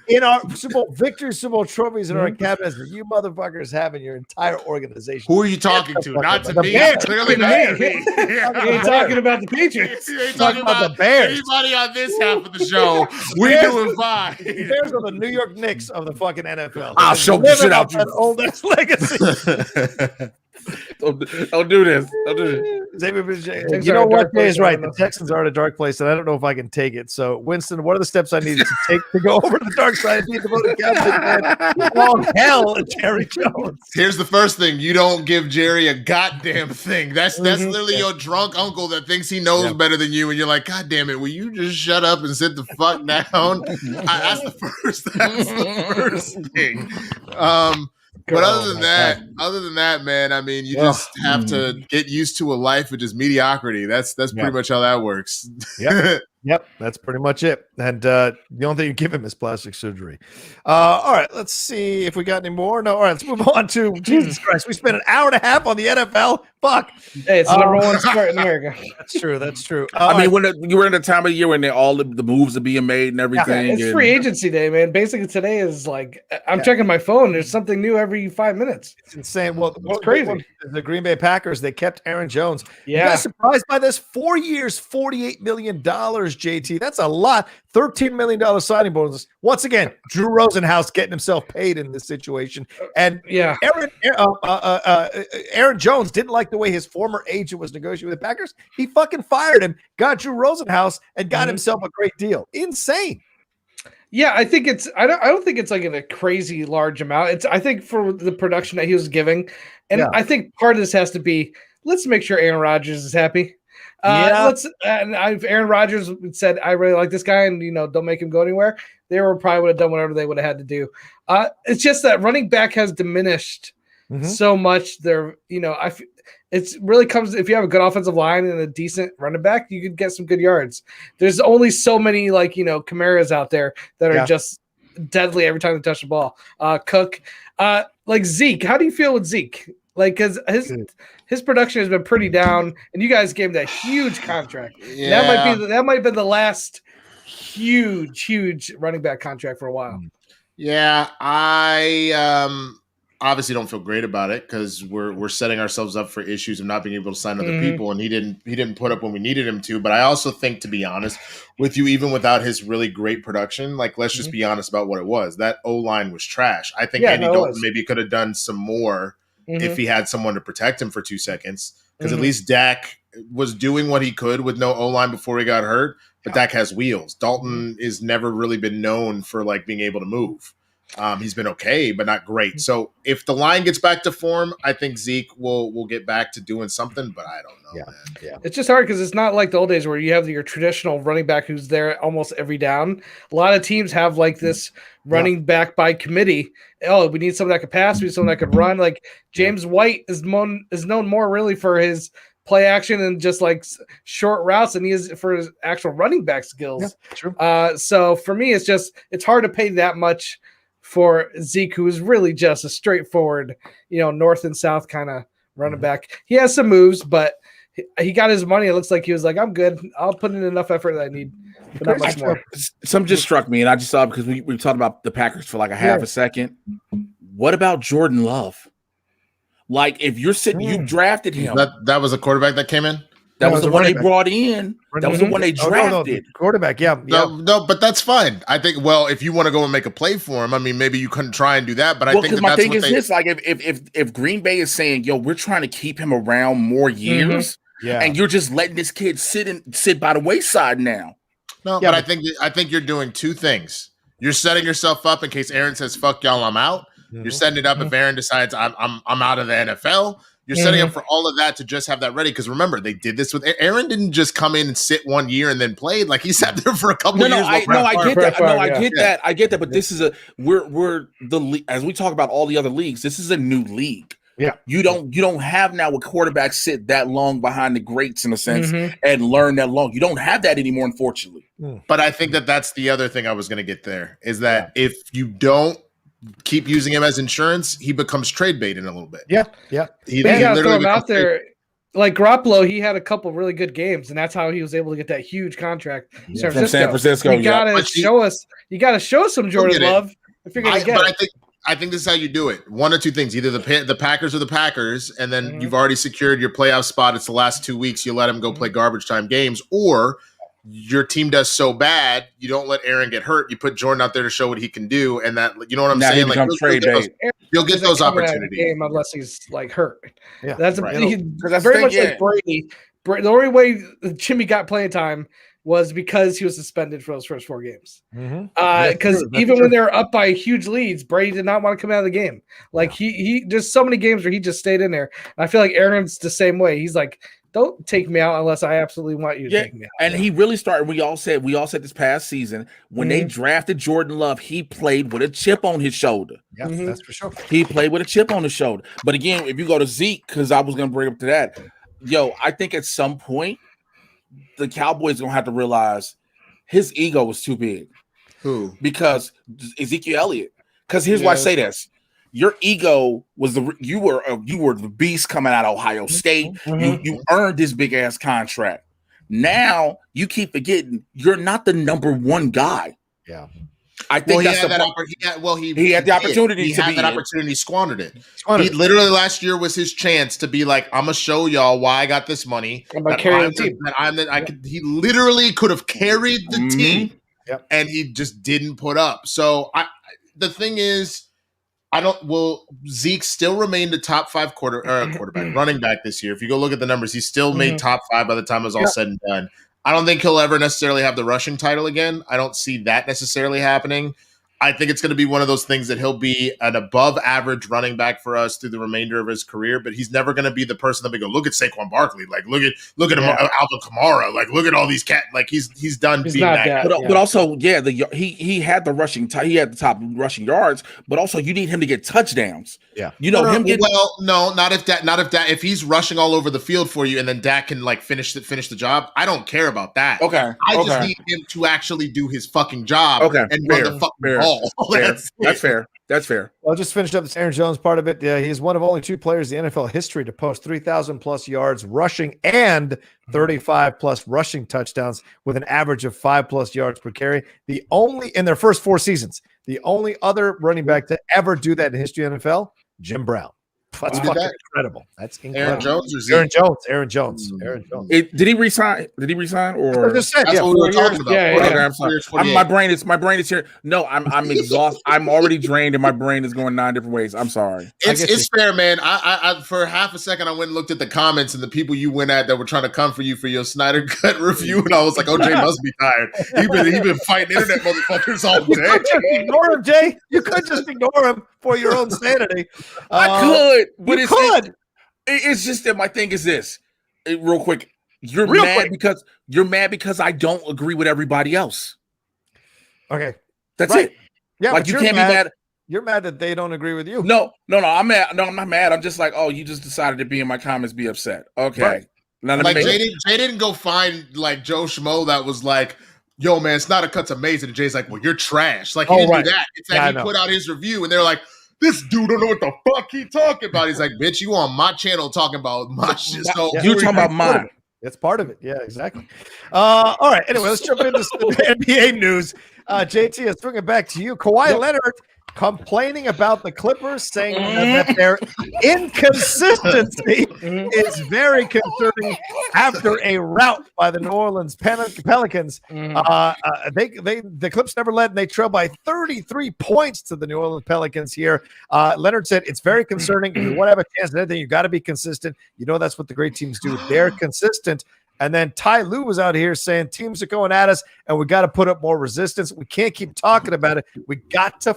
in our Super Bowl victories, Super Bowl trophies in our cabinets than you motherfuckers have in your entire organization. Who are you talking to? Not to me. Bears. Clearly not to me. You ain't talking about the Patriots. You ain't talking about the Bears. Anybody on this half of the show, we're doing fine. The Bears are the New York Knicks of the fucking NFL. I'll show the shit out that old ass legacy. Don't do this. Don't do this. You know what? Jay is right. The Texans are in a dark place, and I don't know if I can take it. So, Winston, what are the steps I need to take to go over to the dark side? I need to vote a Cowboys fan. Oh, hell, Jerry Jones. Here's the first thing. You don't give Jerry a goddamn thing. That's literally your drunk uncle that thinks he knows better than you, and you're like, God damn it, will you just shut up and sit the fuck down? That's the first thing. But other than that, man, I mean, you just have to get used to a life of just mediocrity. That's pretty much how that works. Yep, that's pretty much it. And the only thing you give him is plastic surgery. All right, let's see if we got any more. No, all right, let's move on to Jesus Christ. We spent an hour and a half on the NFL. Fuck. Hey, it's the number one sport in America. That's true. I mean, when you were in a time of year when all the moves are being made and everything. It's free agency day, man. Basically, today is like I'm checking my phone. There's something new every 5 minutes. It's insane. Well, it's crazy. The Green Bay Packers, they kept Aaron Jones. You guys surprised by this? 4 years, $48 million, JT. That's a lot. $13 million signing bonus. Once again, Drew Rosenhaus getting himself paid in this situation. And Aaron Jones didn't like the way his former agent was negotiating with the Packers. He fucking fired him, got Drew Rosenhaus, and got himself a great deal. Insane. Yeah, I think it's. I don't think it's like in a crazy large amount. I think for the production that he was giving, and I think part of this has to be let's make sure Aaron Rodgers is happy. If Aaron Rodgers said, I really like this guy and, don't make him go anywhere, they probably would have done whatever they would have had to do. It's just that running back has diminished so much. It's really comes if you have a good offensive line and a decent running back, you could get some good yards. There's only so many Camaras out there that are just deadly every time they touch the ball. Cook, like Zeke. How do you feel with Zeke? Like, because his production has been pretty down, and you guys gave him that huge contract. Yeah. That might have been the last huge running back contract for a while. Yeah, I obviously don't feel great about it because we're setting ourselves up for issues of not being able to sign other people, and he didn't put up when we needed him to. But I also think, to be honest with you, even without his really great production, like let's just be honest about what it was. That O-line was trash. I think Andy Dalton maybe could have done some more if he had someone to protect him for 2 seconds, because at least Dak was doing what he could with no O-line before he got hurt, but Dak has wheels. Dalton is never really been known for like being able to move. He's been okay, but not great. So if the line gets back to form, I think Zeke will get back to doing something, but I don't know, man. Yeah. It's just hard because it's not like the old days where you have your traditional running back who's there almost every down. A lot of teams have like this running back by committee. Oh, we need someone that could pass. We need someone that could run. Like James White is known more really for his play action and just like short routes than he is for his actual running back skills. Yeah, true. So for me, it's hard to pay that much for Zeke, who is really just a straightforward, north and south kind of running back. He has some moves, but he got his money. It looks like he was like, I'm good. I'll put in enough effort that I need, but not much more. Something just struck me, and I just saw because we talked about the Packers for like a half a second. What about Jordan Love? Like, if you're sitting, you drafted him. That was a quarterback that came in? That was the one they brought in. That was the one they drafted. Quarterback, yeah. No, but that's fine. I think. Well, if you want to go and make a play for him, I mean, maybe you couldn't try and do that. But I think my thing is this: like, if Green Bay is saying, "Yo, we're trying to keep him around more years," and you're just letting this kid sit by the wayside now. No, but I think you're doing two things. You're setting yourself up in case Aaron says, "Fuck y'all, I'm out." You're setting it up if Aaron decides I'm out of the NFL. You're setting up for all of that to just have that ready. Because remember, they did this with Aaron. Didn't just come in and sit 1 year and then played. Like he sat there for a couple years. I get that. But this is we're the as we talk about all the other leagues. This is a new league. Yeah, you don't have now a quarterback sit that long behind the greats in a sense and learn that long. You don't have that anymore, unfortunately. But I think that's the other thing I was going to get there is that if you don't keep using him as insurance, he becomes trade bait in a little bit. Yeah. He got to throw him out there. Like Garoppolo, he had a couple really good games, and that's how he was able to get that huge contract from San Francisco. You got to show us. You got to show some Jordan Love if you're going to get it. I think this is how you do it. One or two things: either the Packers or the Packers, and then you've already secured your playoff spot. It's the last 2 weeks. You let him go play garbage time games, or your team does so bad, you don't let Aaron get hurt. You put Jordan out there to show what he can do, and that you know what I'm saying. Like you'll get those opportunities unless he's like hurt. Yeah, that's very much like Brady. The only way Jimmy got playing time was because he was suspended for those first 4 games. Because even when they were up by huge leads, Brady did not want to come out of the game. Like he there's so many games where he just stayed in there. And I feel like Aaron's the same way. He's like, don't take me out unless I absolutely want you to take me out. And he really started. We all said this past season when they drafted Jordan Love, he played with a chip on his shoulder. Yeah, that's for sure. He played with a chip on his shoulder. But again, if you go to Zeke, because I was going to bring up to that, I think at some point the Cowboys are going to have to realize his ego was too big. Who? Because Ezekiel Elliott. Because here's why I say this. Your ego was you were the beast coming out of Ohio State. You earned this big ass contract. Now you keep forgetting you're not the number one guy. Yeah, I think he had the opportunity. He had that opportunity, squandered it. He literally last year was his chance to be like, I'm gonna show y'all why I got this money. I'm gonna carry the team. He literally could have carried the team, and he just didn't put up. So the thing is. Will Zeke still remain the top 5 quarterback running back this year? If you go look at the numbers, he's still made top 5 by the time it was all said and done. I don't think he'll ever necessarily have the rushing title again. I don't see that necessarily happening. I think it's going to be one of those things that he'll be an above average running back for us through the remainder of his career, but he's never going to be the person that we go, look at Saquon Barkley, like look at Alvin Kamara, like look at all these like he's done being that. But also, he had the rushing, he had the top rushing yards, but also you need him to get touchdowns. Yeah, not if he's rushing all over the field for you, and then Dak can like finish the job. I don't care about that. Okay, I just need him to actually do his fucking job. Okay, and run the fucking ball. That's fair. Well, just finished up this Aaron Jones part of it. He's one of only 2 players in the NFL history to post 3,000 plus yards rushing and 35 plus rushing touchdowns with an average of 5 plus yards per carry. The only in their first 4 seasons, the only other running back to ever do that in history of NFL, Jim Brown. That's fucking incredible. That's incredible. Aaron Jones or Zeke? Aaron Jones. Did he resign? Or I just said, that's what we were talking about. Okay, I'm sorry. My brain is here. No, I'm exhausted. I'm already drained, and my brain is going 9 different ways. I'm sorry. It's fair, man. I for half a second I went and looked at the comments and the people you went at that were trying to come for you for your Snyder Cut review, and I was like, "Oh, Jay must be tired. He been fighting internet motherfuckers all day." You could just ignore him, Jay. You could just ignore him for your own sanity. I could. But it's just that my thing is this. Real quick, you're mad because I don't agree with everybody else. Okay, that's it. Yeah, like you can't be mad. You're mad that they don't agree with you. No, I'm mad. No, I'm not mad. I'm just like, oh, you just decided to be in my comments, be upset. Okay. Right. Now, like Jay didn't go find like Joe Schmo that was like, yo, man, Snyder Cut's amazing. And Jay's like, well, you're trash. Like he didn't do that. It's like he put out his review and they're like, this dude don't know what the fuck he talking about. He's like, bitch, you on my channel talking about my shit. So you're talking about mine. It's part of it. Yeah, exactly. All right. Anyway, let's jump into some NBA news. JT, let's bring it back to you. Kawhi Leonard complaining about the Clippers, saying that their inconsistency is very concerning after a rout by the New Orleans Pelicans. The Clips never led, and they trailed by 33 points to the New Orleans Pelicans here. Leonard said it's very concerning. If you want to have a chance at anything, you got to be consistent. You know that's what the great teams do. They're consistent. And then Ty Lue was out here saying teams are going at us and we got to put up more resistance. We can't keep talking about it. We got to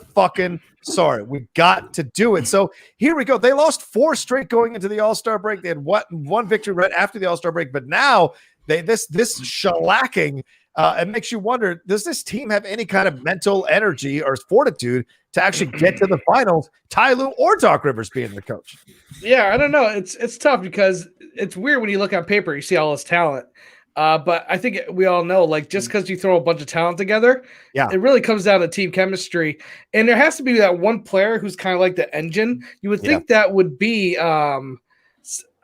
we got to do it. So here we go. They lost 4 straight going into the All-Star break. They had one victory right after the All-Star break, but now this shellacking, it makes you wonder, does this team have any kind of mental energy or fortitude to actually get to the finals, Ty Lue or Doc Rivers being the coach? Yeah, I don't know. It's tough because it's weird when you look on paper, you see all this talent. But I think we all know, like, just because you throw a bunch of talent together, it really comes down to team chemistry. And there has to be that one player who's kind of like the engine. You would think that would be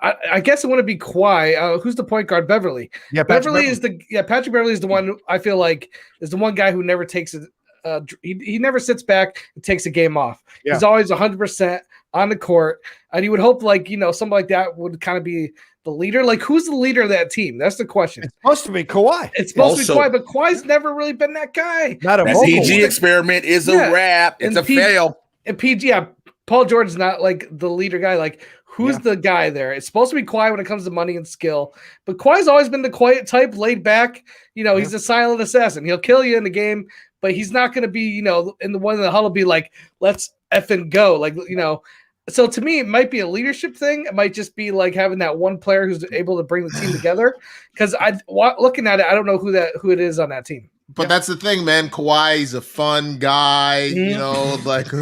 I guess it wouldn't be Kawhi. Who's the point guard? Beverly. Yeah, Patrick Beverly is the one I feel like is the one guy who never takes it. He never sits back and takes a game off. Yeah. He's always 100% on the court, and you would hope, like, something like that would kind of be the leader. Like, who's the leader of that team? That's the question. It's supposed to be Kawhi. It's supposed to be Kawhi, but Kawhi's never really been that guy. Not a PG experiment is a wrap. It's a fail. And PG, Paul George's not like the leader guy. Like, who's the guy there? It's supposed to be Kawhi when it comes to money and skill, but Kawhi's always been the quiet type, laid back. He's a silent assassin. He'll kill you in the game, but he's not going to be, in the one in the huddle be like, let's effing go. Like, so to me, it might be a leadership thing. It might just be like having that one player who's able to bring the team together. Because looking at it, I don't know who it is on that team. But that's the thing, man. Kawhi's a fun guy, like he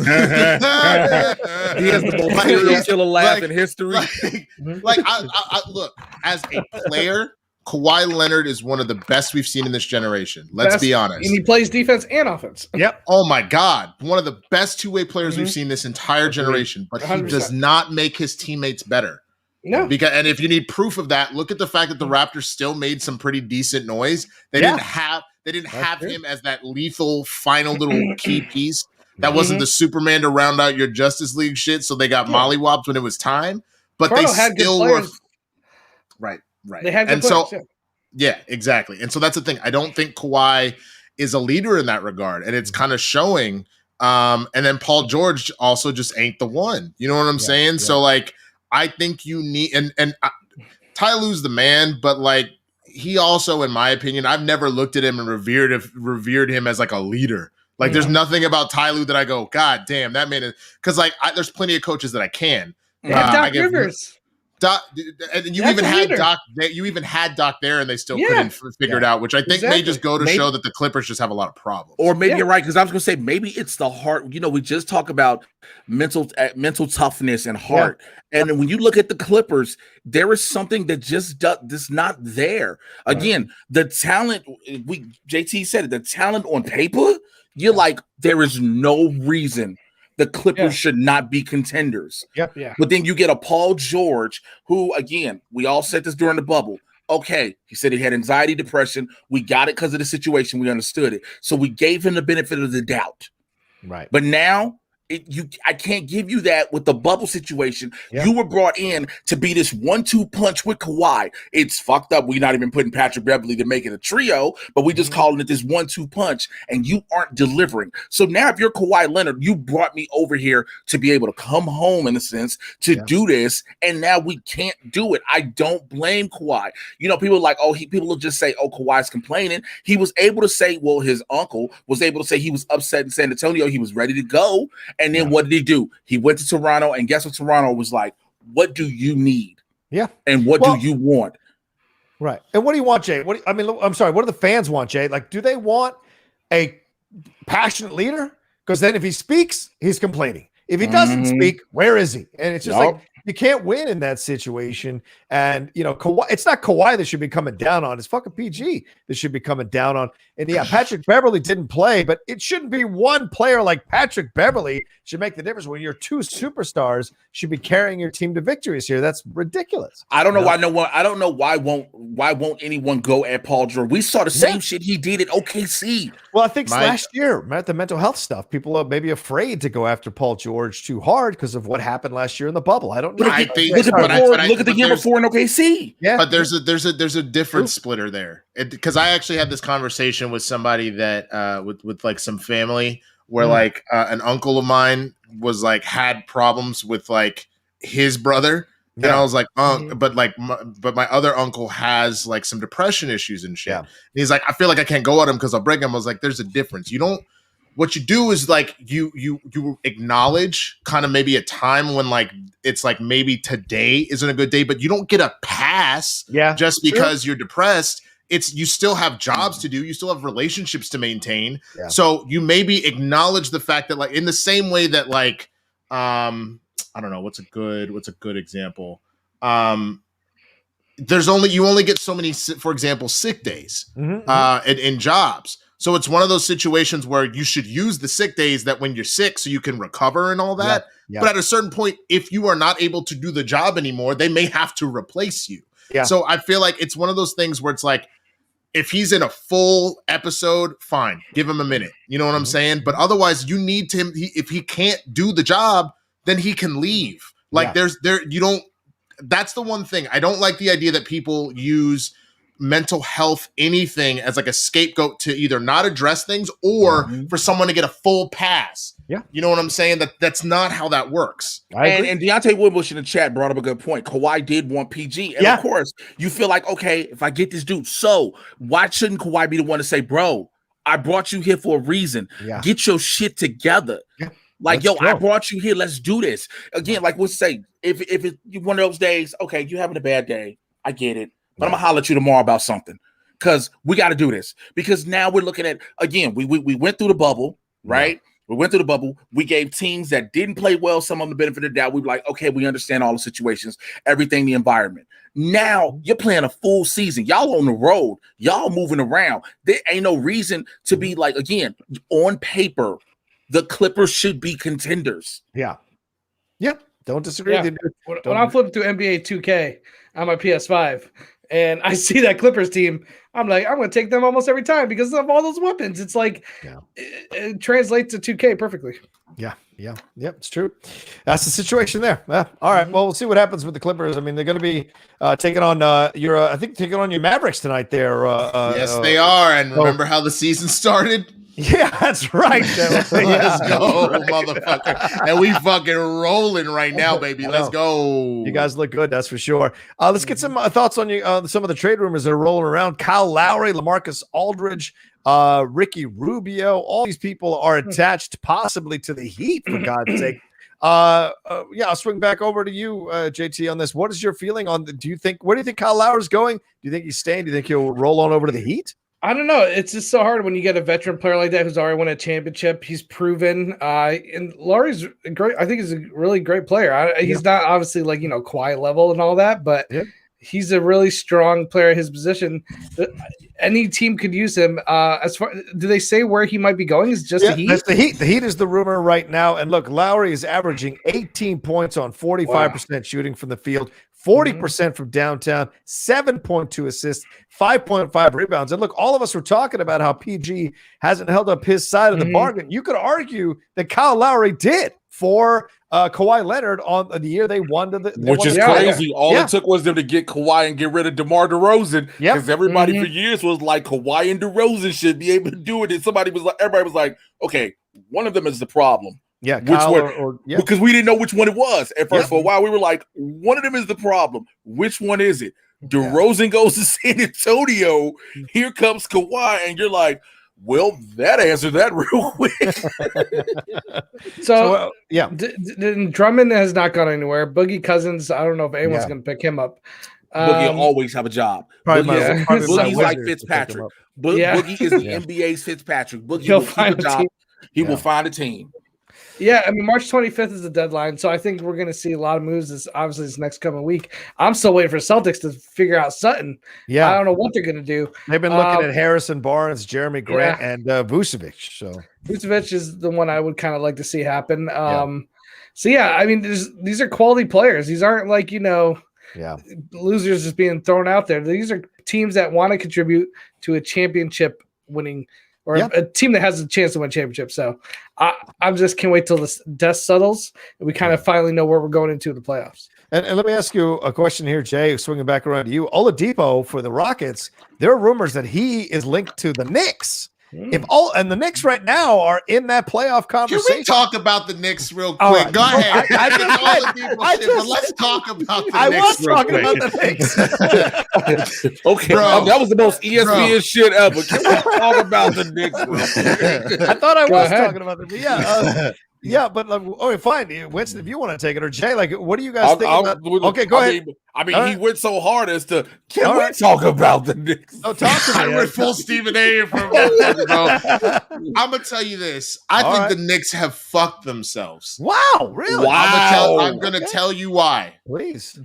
has the most serial killer laugh in history. I look, as a player, Kawhi Leonard is one of the best we've seen in this generation. Let's be honest. And he plays defense and offense. Yep. Oh my God. One of the best two-way players we've seen this entire generation, but 100%. He does not make his teammates better. No. And if you need proof of that, look at the fact that the Raptors still made some pretty decent noise. They didn't have him as that lethal final little key piece. That wasn't the Superman to round out your Justice League shit, so they got mollywopped when it was time. But Toronto they still were right. They had good players, yeah, exactly. And so that's the thing. I don't think Kawhi is a leader in that regard, and it's kind of showing. And then Paul George also just ain't the one. You know what I'm saying? Yeah. So like, I think you need and Ty Lue's the man, but like he also, in my opinion, I've never looked at him and revered him as like a leader. Like there's nothing about Ty Lue that I go, God damn, that man is, because like there's plenty of coaches that I can. Doc Rivers. Doc, and you even had Doc. You even had Doc there, and they still couldn't figure it out, which I think may just go to show that the Clippers just have a lot of problems. Or maybe you're right, because I was going to say maybe it's the heart. We just talk about mental toughness and heart, and when you look at the Clippers, there is something that just that's not there. Again, the talent. JT said it. The talent on paper, you're like, there is no reason the Clippers should not be contenders. Yep. Yeah. But then you get a Paul George who, again, we all said this during the bubble. Okay, he said he had anxiety, depression. We got it because of the situation. We understood it. So we gave him the benefit of the doubt. Right. But now I can't give you that with the bubble situation. Yeah. You were brought in to be this 1-2 punch with Kawhi. It's fucked up. We're not even putting Patrick Beverly to make it a trio, but we just calling it this 1-2 punch, and you aren't delivering. So now if you're Kawhi Leonard, you brought me over here to be able to come home in a sense to do this, and now we can't do it. I don't blame Kawhi. People are like, people will just say, Kawhi's complaining. He was able to say, well, his uncle was able to say he was upset in San Antonio. He was ready to go. And then what did he do? He went to Toronto, and guess what Toronto was like? What do you need? Yeah. And what do you want? Right. And what do you want, Jay? I'm sorry. What do the fans want, Jay? Like, do they want a passionate leader? Because then if he speaks, he's complaining. If he doesn't speak, where is he? And it's just like, You can't win in that situation. And Kawhi, it's not Kawhi that should be coming down on. It's fucking PG that should be coming down on. And yeah, Patrick Beverley didn't play, but it shouldn't be one player like Patrick Beverley should make the difference when your two superstars should be carrying your team to victories here. That's ridiculous. I don't know why no one. I don't know why won't anyone go at Paul George? We saw the same shit he did at OKC. Well, I think last year, the mental health stuff, people are maybe afraid to go after Paul George too hard because of what happened last year in the bubble. I don't know. Look at the year before in OKC. Yeah, but there's a different splitter there. Because I actually had this conversation with somebody that with like some family where like an uncle of mine was like had problems with like his brother. And I was like, but my other uncle has like some depression issues and shit. Yeah. And he's like, I feel like I can't go at him because I'll break him. I was like, there's a difference. What you do is like you acknowledge kind of maybe a time when like it's like maybe today isn't a good day, but you don't get a pass just because you're depressed. You still have jobs to do, you still have relationships to maintain. Yeah. So you maybe acknowledge the fact that like in the same way that like I don't know what's a good example. You only get so many, for example, sick days in jobs. So it's one of those situations where you should use the sick days that when you're sick so you can recover and all that. Yeah. But at a certain point, if you are not able to do the job anymore, they may have to replace you. Yeah. So I feel like it's one of those things where it's like, if he's in a full episode, fine, give him a minute. You know what I'm saying? But otherwise, you need him. If he can't do the job, then he can leave. Like that's the one thing. I don't like the idea that people use mental health anything as like a scapegoat to either not address things or for someone to get a full pass. Yeah. You know what I'm saying? That's not how that works. And Deontay Woodbush in the chat brought up a good point. Kawhi did want PG. And of course, you feel like, okay, if I get this dude, so why shouldn't Kawhi be the one to say, bro, I brought you here for a reason. Yeah. Get your shit together. Yeah. Like, I brought you here. Let's do this. Again, like we'll say, if it's one of those days, okay, you're having a bad day. I get it. But I'm going to holler at you tomorrow about something because we got to do this. Because now we're looking at, again, we went through the bubble, right? Yeah. We went through the bubble. We gave teams that didn't play well some of the benefit of the doubt. We were like, okay, we understand all the situations, everything, the environment. Now you're playing a full season. Y'all on the road. Y'all moving around. There ain't no reason to be like, again, on paper, the Clippers should be contenders. Yeah. Yep. Don't disagree. Yeah. When I flip through NBA 2K on my PS5 and I see that Clippers team, I'm like, I'm going to take them almost every time because of all those weapons. It's like it translates to 2K perfectly. Yeah. Yep, it's true. That's the situation there. All right. Well, we'll see what happens with the Clippers. I mean, they're going to be taking on taking on your Mavericks tonight there. Yes, they are. And remember how the season started? Yeah, that's right. Let's go, motherfucker. And we fucking rolling right now, baby. Let's go. You guys look good, that's for sure. Let's get some thoughts on you. Some of the trade rumors that are rolling around. Kyle Lowry, LaMarcus Aldridge, Ricky Rubio. All these people are attached possibly to the Heat, for God's sake. I'll swing back over to you, JT, on this. What is your feeling on where do you think Kyle Lowry's going? Do you think he's staying? Do you think he'll roll on over to the Heat? I don't know. It's just so hard when you get a veteran player like that who's already won a championship. He's proven. And Laurie's great. I think he's a really great player. He's not obviously like, Kawhi level and all that, but he's a really strong player at his position. Any team could use him. Do they say where he might be going? Is just the Heat? That's the Heat. The Heat is the rumor right now. And look, Lowry is averaging 18 points on 45% shooting from the field. 40% from downtown, 7.2 assists, 5.5 rebounds. And look, all of us were talking about how PG hasn't held up his side of the bargain. You could argue that Kyle Lowry did for Kawhi Leonard on the year they won. Which is crazy. All it took was them to get Kawhi and get rid of DeMar DeRozan because everybody for years was like, Kawhi and DeRozan should be able to do it. And everybody was like, okay, one of them is the problem. Yeah, because we didn't know which one it was at first. For a while, we were like, one of them is the problem. Which one is it? DeRozan goes to San Antonio. Here comes Kawhi, and you're like, well, that answered that real quick. Drummond has not gone anywhere. Boogie Cousins, I don't know if anyone's going to pick him up. Boogie will always have a job. Boogie's like Fitzpatrick. Boogie is the NBA's Fitzpatrick. Boogie will find a job. He will find a team. Yeah, I mean, March 25th is the deadline, so I think we're going to see a lot of moves this next coming week. I'm still waiting for Celtics to figure out Sutton. Yeah. I don't know what they're going to do. They've been looking at Harrison Barnes, Jeremy Grant, yeah. and Vucevic. So Vucevic is the one I would kind of like to see happen. So, yeah, I mean, these are quality players. These aren't like, losers just being thrown out there. These are teams that want to contribute to a championship winning or a team that has a chance to win championship. So I'm just can't wait till the dust settles and we kind of finally know where we're going into the playoffs. And let me ask you a question here, Jay, swinging back around to you. Oladipo for the Rockets, there are rumors that he is linked to the Knicks. And the Knicks right now are in that playoff conversation. Can we talk about the Knicks real quick? Right. Go ahead. Let's talk about the Knicks. I was real talking quick. about the Knicks. Okay, Bro. that was the most ESPN shit ever. Can we talk about the Knicks real quick? I thought I Go was ahead. talking about the yeah, but fine. Winston, if you want to take it, or Jay, like, what do you guys think about? Okay, go ahead. I mean, All he right. went so hard as to. Can All we right. talk about the Knicks? No, talk to I me. went full Stephen A. for a moment, bro. I'm gonna tell you this. I All think right. the Knicks have fucked themselves. Wow, really? Wow. I'm gonna tell you why. Please.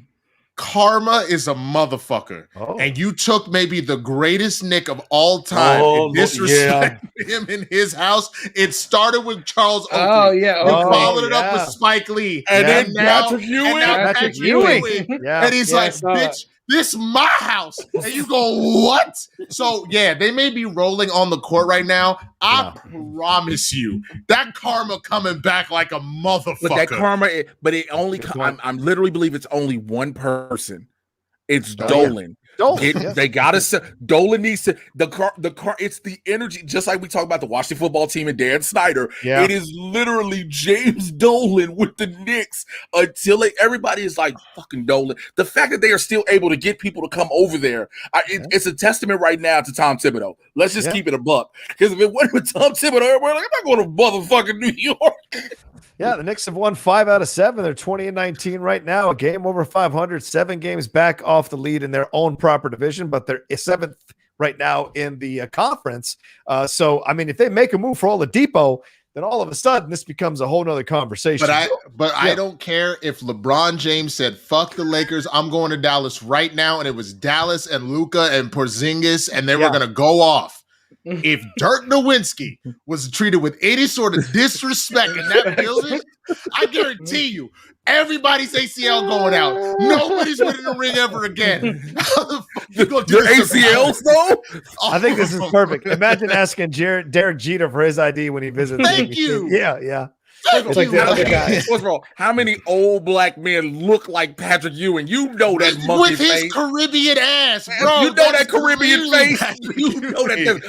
Karma is a motherfucker. Oh. And you took maybe the greatest Nick of all time and disrespected him in his house. It started with Charles Oakley. Oh, yeah. You Okay. followed it up with Spike Lee. And then now- Patrick Ewing. and now Patrick Patrick Ewing. Ewing. Yeah. And he's Yeah, I like, saw bitch, this my house. And you go, what? So, yeah, they may be rolling on the court right now. I promise you, that karma coming back like a motherfucker. But that karma, but it only. I'm literally believe it's only one person. It's Dolan. They gotta. Dolan needs to the car. It's the energy, just like we talk about the Washington football team and Dan Snyder. Yeah. It is literally James Dolan with the Knicks until everybody is like fucking Dolan. The fact that they are still able to get people to come over there, it's a testament right now to Tom Thibodeau. Let's just keep it a buck, because if it wasn't with Tom Thibodeau, everybody like, I'm not going to motherfucking New York. Yeah, the Knicks have won 5 out of 7. They're 20-19 right now, a game over 500, 7 games back off the lead in their own proper division, but they're 7th right now in the conference. So, I mean, if they make a move for Oladipo, then all of a sudden this becomes a whole nother conversation. I don't care if LeBron James said, fuck the Lakers, I'm going to Dallas right now, and it was Dallas and Luka and Porzingis, and they were going to go off. If Dirk Nowitzki was treated with any sort of disrespect in that building, I guarantee you, everybody's ACL going out. Nobody's winning the ring ever again. How the fuck you gonna do Your this to ACLs though? I think this is perfect. Imagine asking Derek Jeter for his ID when he visits. Thank you. Yeah. Thank Like you. the other guy. First of all, how many old black men look like Patrick Ewing? You know that monkey With his face. Caribbean ass, bro. You know That's that Caribbean clearly face. Patrick You know that. Ewing.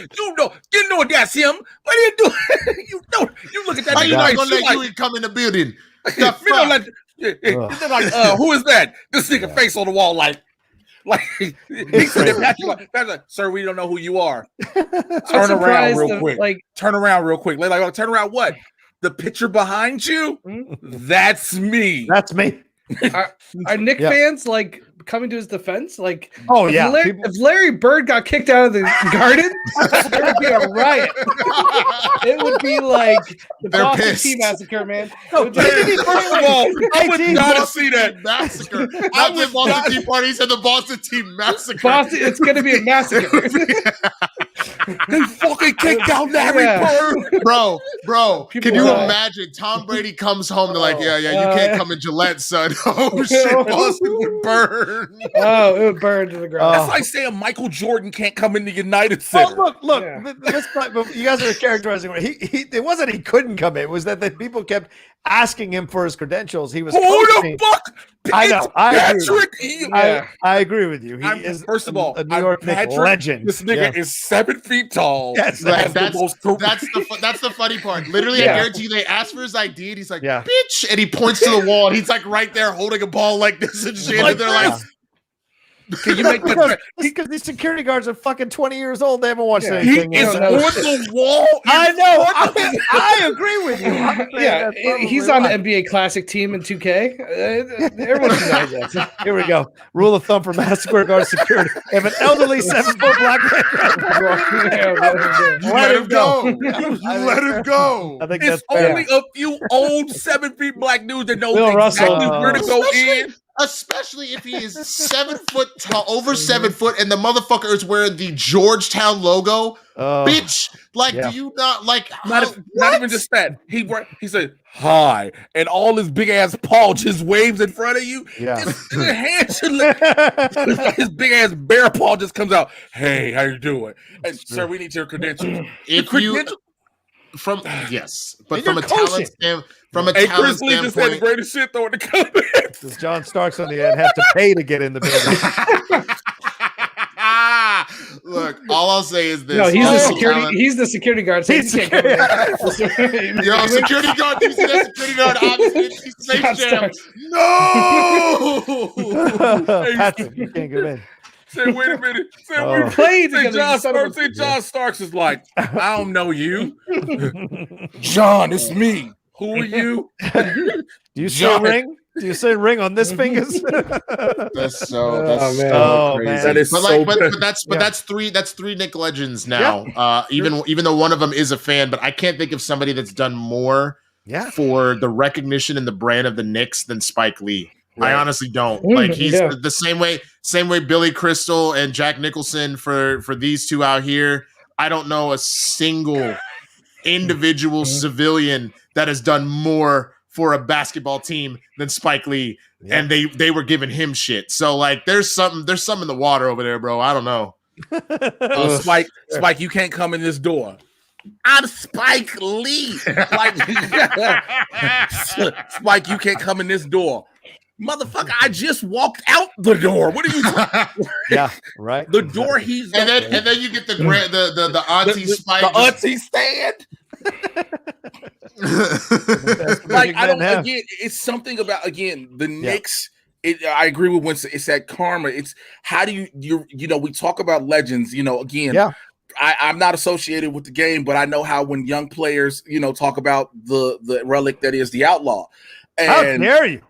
You know that's him. What are you doing? You look at that. How you nigga not like, gonna you let like, Ewing come in the building? The you know, fuck? like, who is that? This nigga face on the wall, like he said, Patrick's like, sir, we don't know who you are. Turn around real quick. Turn around real quick. Like, turn around what? The picture behind you? That's me. That's me. Are Knick fans like coming to his defense? Like, oh if yeah, if Larry Bird got kicked out of the Garden, there would be a riot. It would be like the They're Boston pissed. Tea Massacre, man. No, First of all, I would not see that. Massacre. Not the Boston Tea Party, said the Boston Tea Massacre. Boston, it's going to be a massacre. They fucking kicked out Larry Bird. Bro, People can you die. imagine Tom Brady comes home, they're like, yeah, you can't come in Gillette, son. Oh, shit, Boston would burn. Oh, it would burn to the ground. That's like saying Michael Jordan can't come in the United Center. Oh, look. Yeah. You guys are characterizing it. It wasn't he couldn't come in. It was that the people kept asking him for his credentials. He was Who coaching. the fuck? I know. Patrick. I agree with you. He is first of all a New York Knicks Patrick, legend. This nigga is 7 feet tall. Yes, Like, That's that's the funny part. Literally, I guarantee you, they asked for his ID, and he's like, Yeah. bitch, and he points to the wall, and he's like right there holding a ball like this and shit, and they're like, Can you make that? Because these security guards are fucking 20 years old. They haven't watched anything. He is on the wall. I know. I agree with you. Yeah, he's on the NBA Classic team in 2K. Everyone knows that. Here we go. Rule of thumb for Madison Square Garden security: if an elderly 7-foot black man, let him go. Let him go. I think It's that's only a few old 7 feet black dudes that know Bill exactly Russell. where to go in. Especially if he is 7 foot tall, over 7 foot, and the motherfucker is wearing the Georgetown logo. Bitch, like, do you not like? Not even just that. He said hi, and all his big ass paw just waves in front of you. Yeah. His hand his big ass bear paw just comes out. Hey, how you doing? Hey, sir, we need your credentials. If you from yes, but And from a you're coaching. talent standpoint, from a Hey, talent Chris Lee just said the standpoint, greatest shit though in the comments. Does John Starks on the end have to pay to get in the building? look, all I'll say is this: No, he's the security. talent- He's the security guard. So He's he can't come in. Yo, security guard. You see that security guard? Obviously, he's safe John jam. Starks. No. Patrick, you can't get in. Say, wait a minute. Say, Oh. we Played say together, John you son of a- Starks. Say John Starks is like, I don't know you. John, it's me. Who are you? Do you say John. ring? Do you say ring on this fingers? That's so man. so Oh, crazy. man. That is but so like, bad. but that's three Nick legends now. Even though one of them is a fan, but I can't think of somebody that's done more Yeah. for the recognition and the brand of the Knicks than Spike Lee. Right. I honestly don't. Mm, Like he's yeah. the same way Billy Crystal and Jack Nicholson for these two out here. I don't know a single individual civilian that has done more for a basketball team than Spike Lee. Yeah. And they were giving him shit. So like there's something in the water over there, bro. I don't know. Spike, you can't come in this door. I'm Spike Lee. Like, Spike, you can't come in this door. Motherfucker, I just walked out the door. What are you Yeah, right. The door he's And then you get the auntie Spike. the auntie stand. Like I don't again, it's something about the Knicks. I agree with Winston. It's that karma. It's how do you we talk about legends, again. Yeah. I'm not associated with the game, but I know how when young players, talk about the relic that is the outlaw. And How dare you?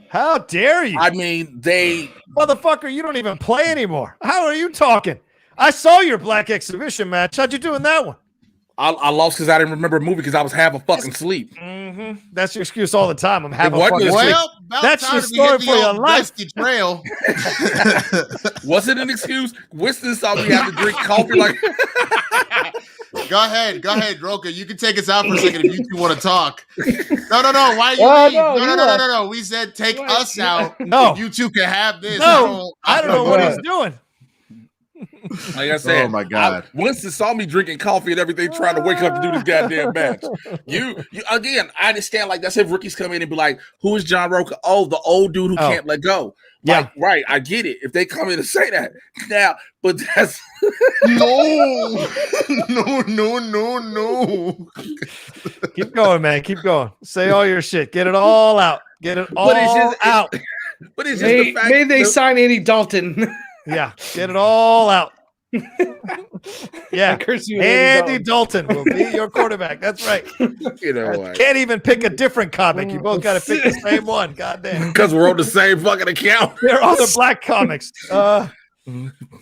How dare you? I mean, Motherfucker, you don't even play anymore. How are you talking? I saw your black exhibition match. How'd you do in that one? I lost because I didn't remember a movie because I was half a fucking sleep. Mm-hmm. That's your excuse all the time. I'm having wasn't fucking a sleep. Well, about That's time your to story hit the for your old life. dusty trail. Was it an excuse? Winston saw me have to drink coffee like Go ahead, Rocha. You can take us out for a second if you two want to talk. No. Why you Oh, leave? no, No. We said take us out. No. You two can have this. No, I don't know what he's doing. Like I said, Oh my God. Winston saw me drinking coffee and everything, trying to wake up to do this goddamn match. You again, I understand. Like that's if rookies come in and be like, "Who is John Rocha?" Oh, the old dude who can't let go. Like, right, I get it. If they come in and say that now, but that's No. Keep going, man. Keep going. Say all your shit. Get it all out. Get it all out. But it's just the fact May they that- sign Andy Dalton? Yeah, get it all out. Yeah, Curse you, Andy Dalton will be your quarterback. That's right. You know what? Can't even pick a different comic. You both got to pick the same one. Goddamn. Because we're on the same fucking account. They're all the black comics.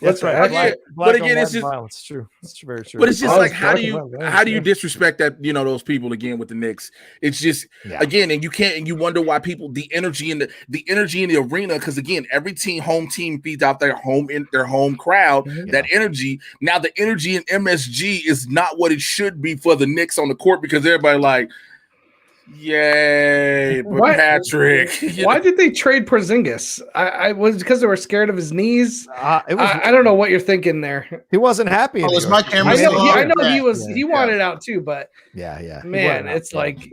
That's right. Again, Black but again, on it's white just violence. It's true. It's very true. But it's just Oh, like it's how black do and you white, right? how do you disrespect that those people again with the Knicks? It's just again, and you can't, and you wonder why people the energy in the arena, because again, every home team feeds out their home crowd that energy. Now the energy in MSG is not what it should be for the Knicks on the court because everybody like, yay, but What? Patrick. Why did they trade Porzingis? I was because they were scared of his knees. It was, I don't know what you're thinking there. he wasn't happy. Oh, is my camera I know, still I on? know he Yeah. was. He wanted out too, but Yeah. He man, wanted it's out. like,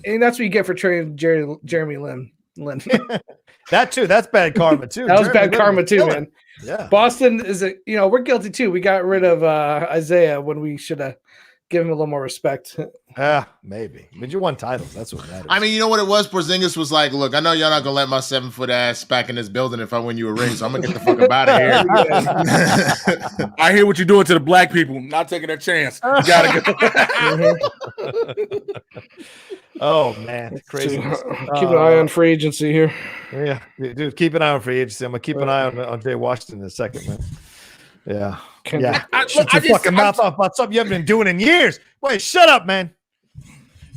and that's what you get for trading Jeremy Lin. That too. That's bad karma too. That was Jeremy bad Lin karma was too, killing. man. Yeah. Boston is we're guilty too. We got rid of Isaiah when we should have give him a little more respect. Maybe. But you won titles. That's what matters. I mean, you know what it was? Porzingis was like, look, I know y'all not going to let my 7-foot ass back in this building if I win you a ring, so I'm going to get the fuck up out of here. I hear what you're doing to the black people. Not taking a chance. You gotta go. Oh, man. Crazy. Keep an eye on free agency here. Yeah. Dude, keep an eye on free agency. I'm going to keep an eye on Jay Washington in a second, man. Yeah. Shut your fucking mouth off about something you haven't been doing in years. Wait, shut up, man.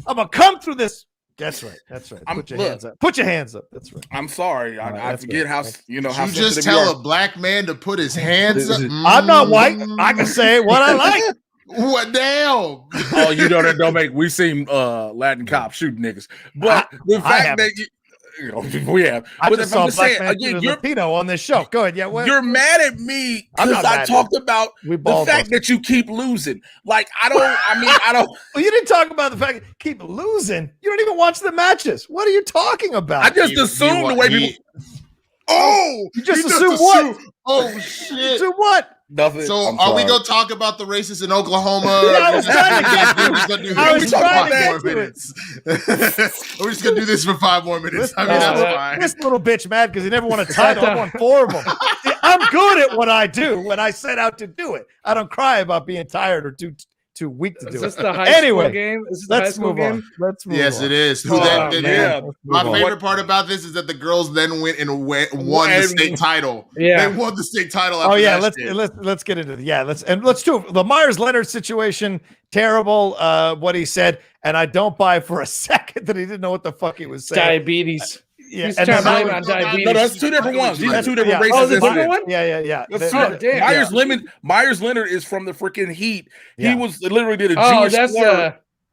I'm going to come through this. That's right. Put your hands up. Put your hands up. That's right. I'm sorry. I forget how, how you just tell a black man to put his hands up. I'm not white. I can say what I like. What damn? Oh, you don't make. We seen Latin cops shooting niggas, but the fact that we have. I just saw black man again. You're Latino on this show. Go ahead. Yeah, you're mad at me because I talked about the fact that you keep losing. Like I don't. Well, you didn't talk about the fact that you keep losing. You don't even watch the matches. What are you talking about? I just assumed the way people. You just assume what? Oh shit! Assume what? Nothing. So are we gonna talk about the racists in Oklahoma? Yeah, I was trying to get I was trying to get minutes. We're just gonna do this for 5 more minutes. That's fine. This little bitch mad because he never won a title. I won 4 of them. See, I'm good at what I do when I set out to do it. I don't cry about being tired or too weak to do it. Is this the high school game? Is this the high school game? Let's move on. Yes, it is. My favorite part about this is that the girls then went and won the state title. Yeah, they won the state title. After let's get into it. Let's do the Meyers Leonard situation. Terrible. What he said, and I don't buy for a second that he didn't know what the fuck he was saying. Diabetes. Yeah, he's trying to blame it on diabetes. No, that's 2 different ones. These are 2 different races. Oh, is it a different one? Yeah. Damn. Myers Leonard is from the freaking Heat. Yeah. He was literally did a Jewish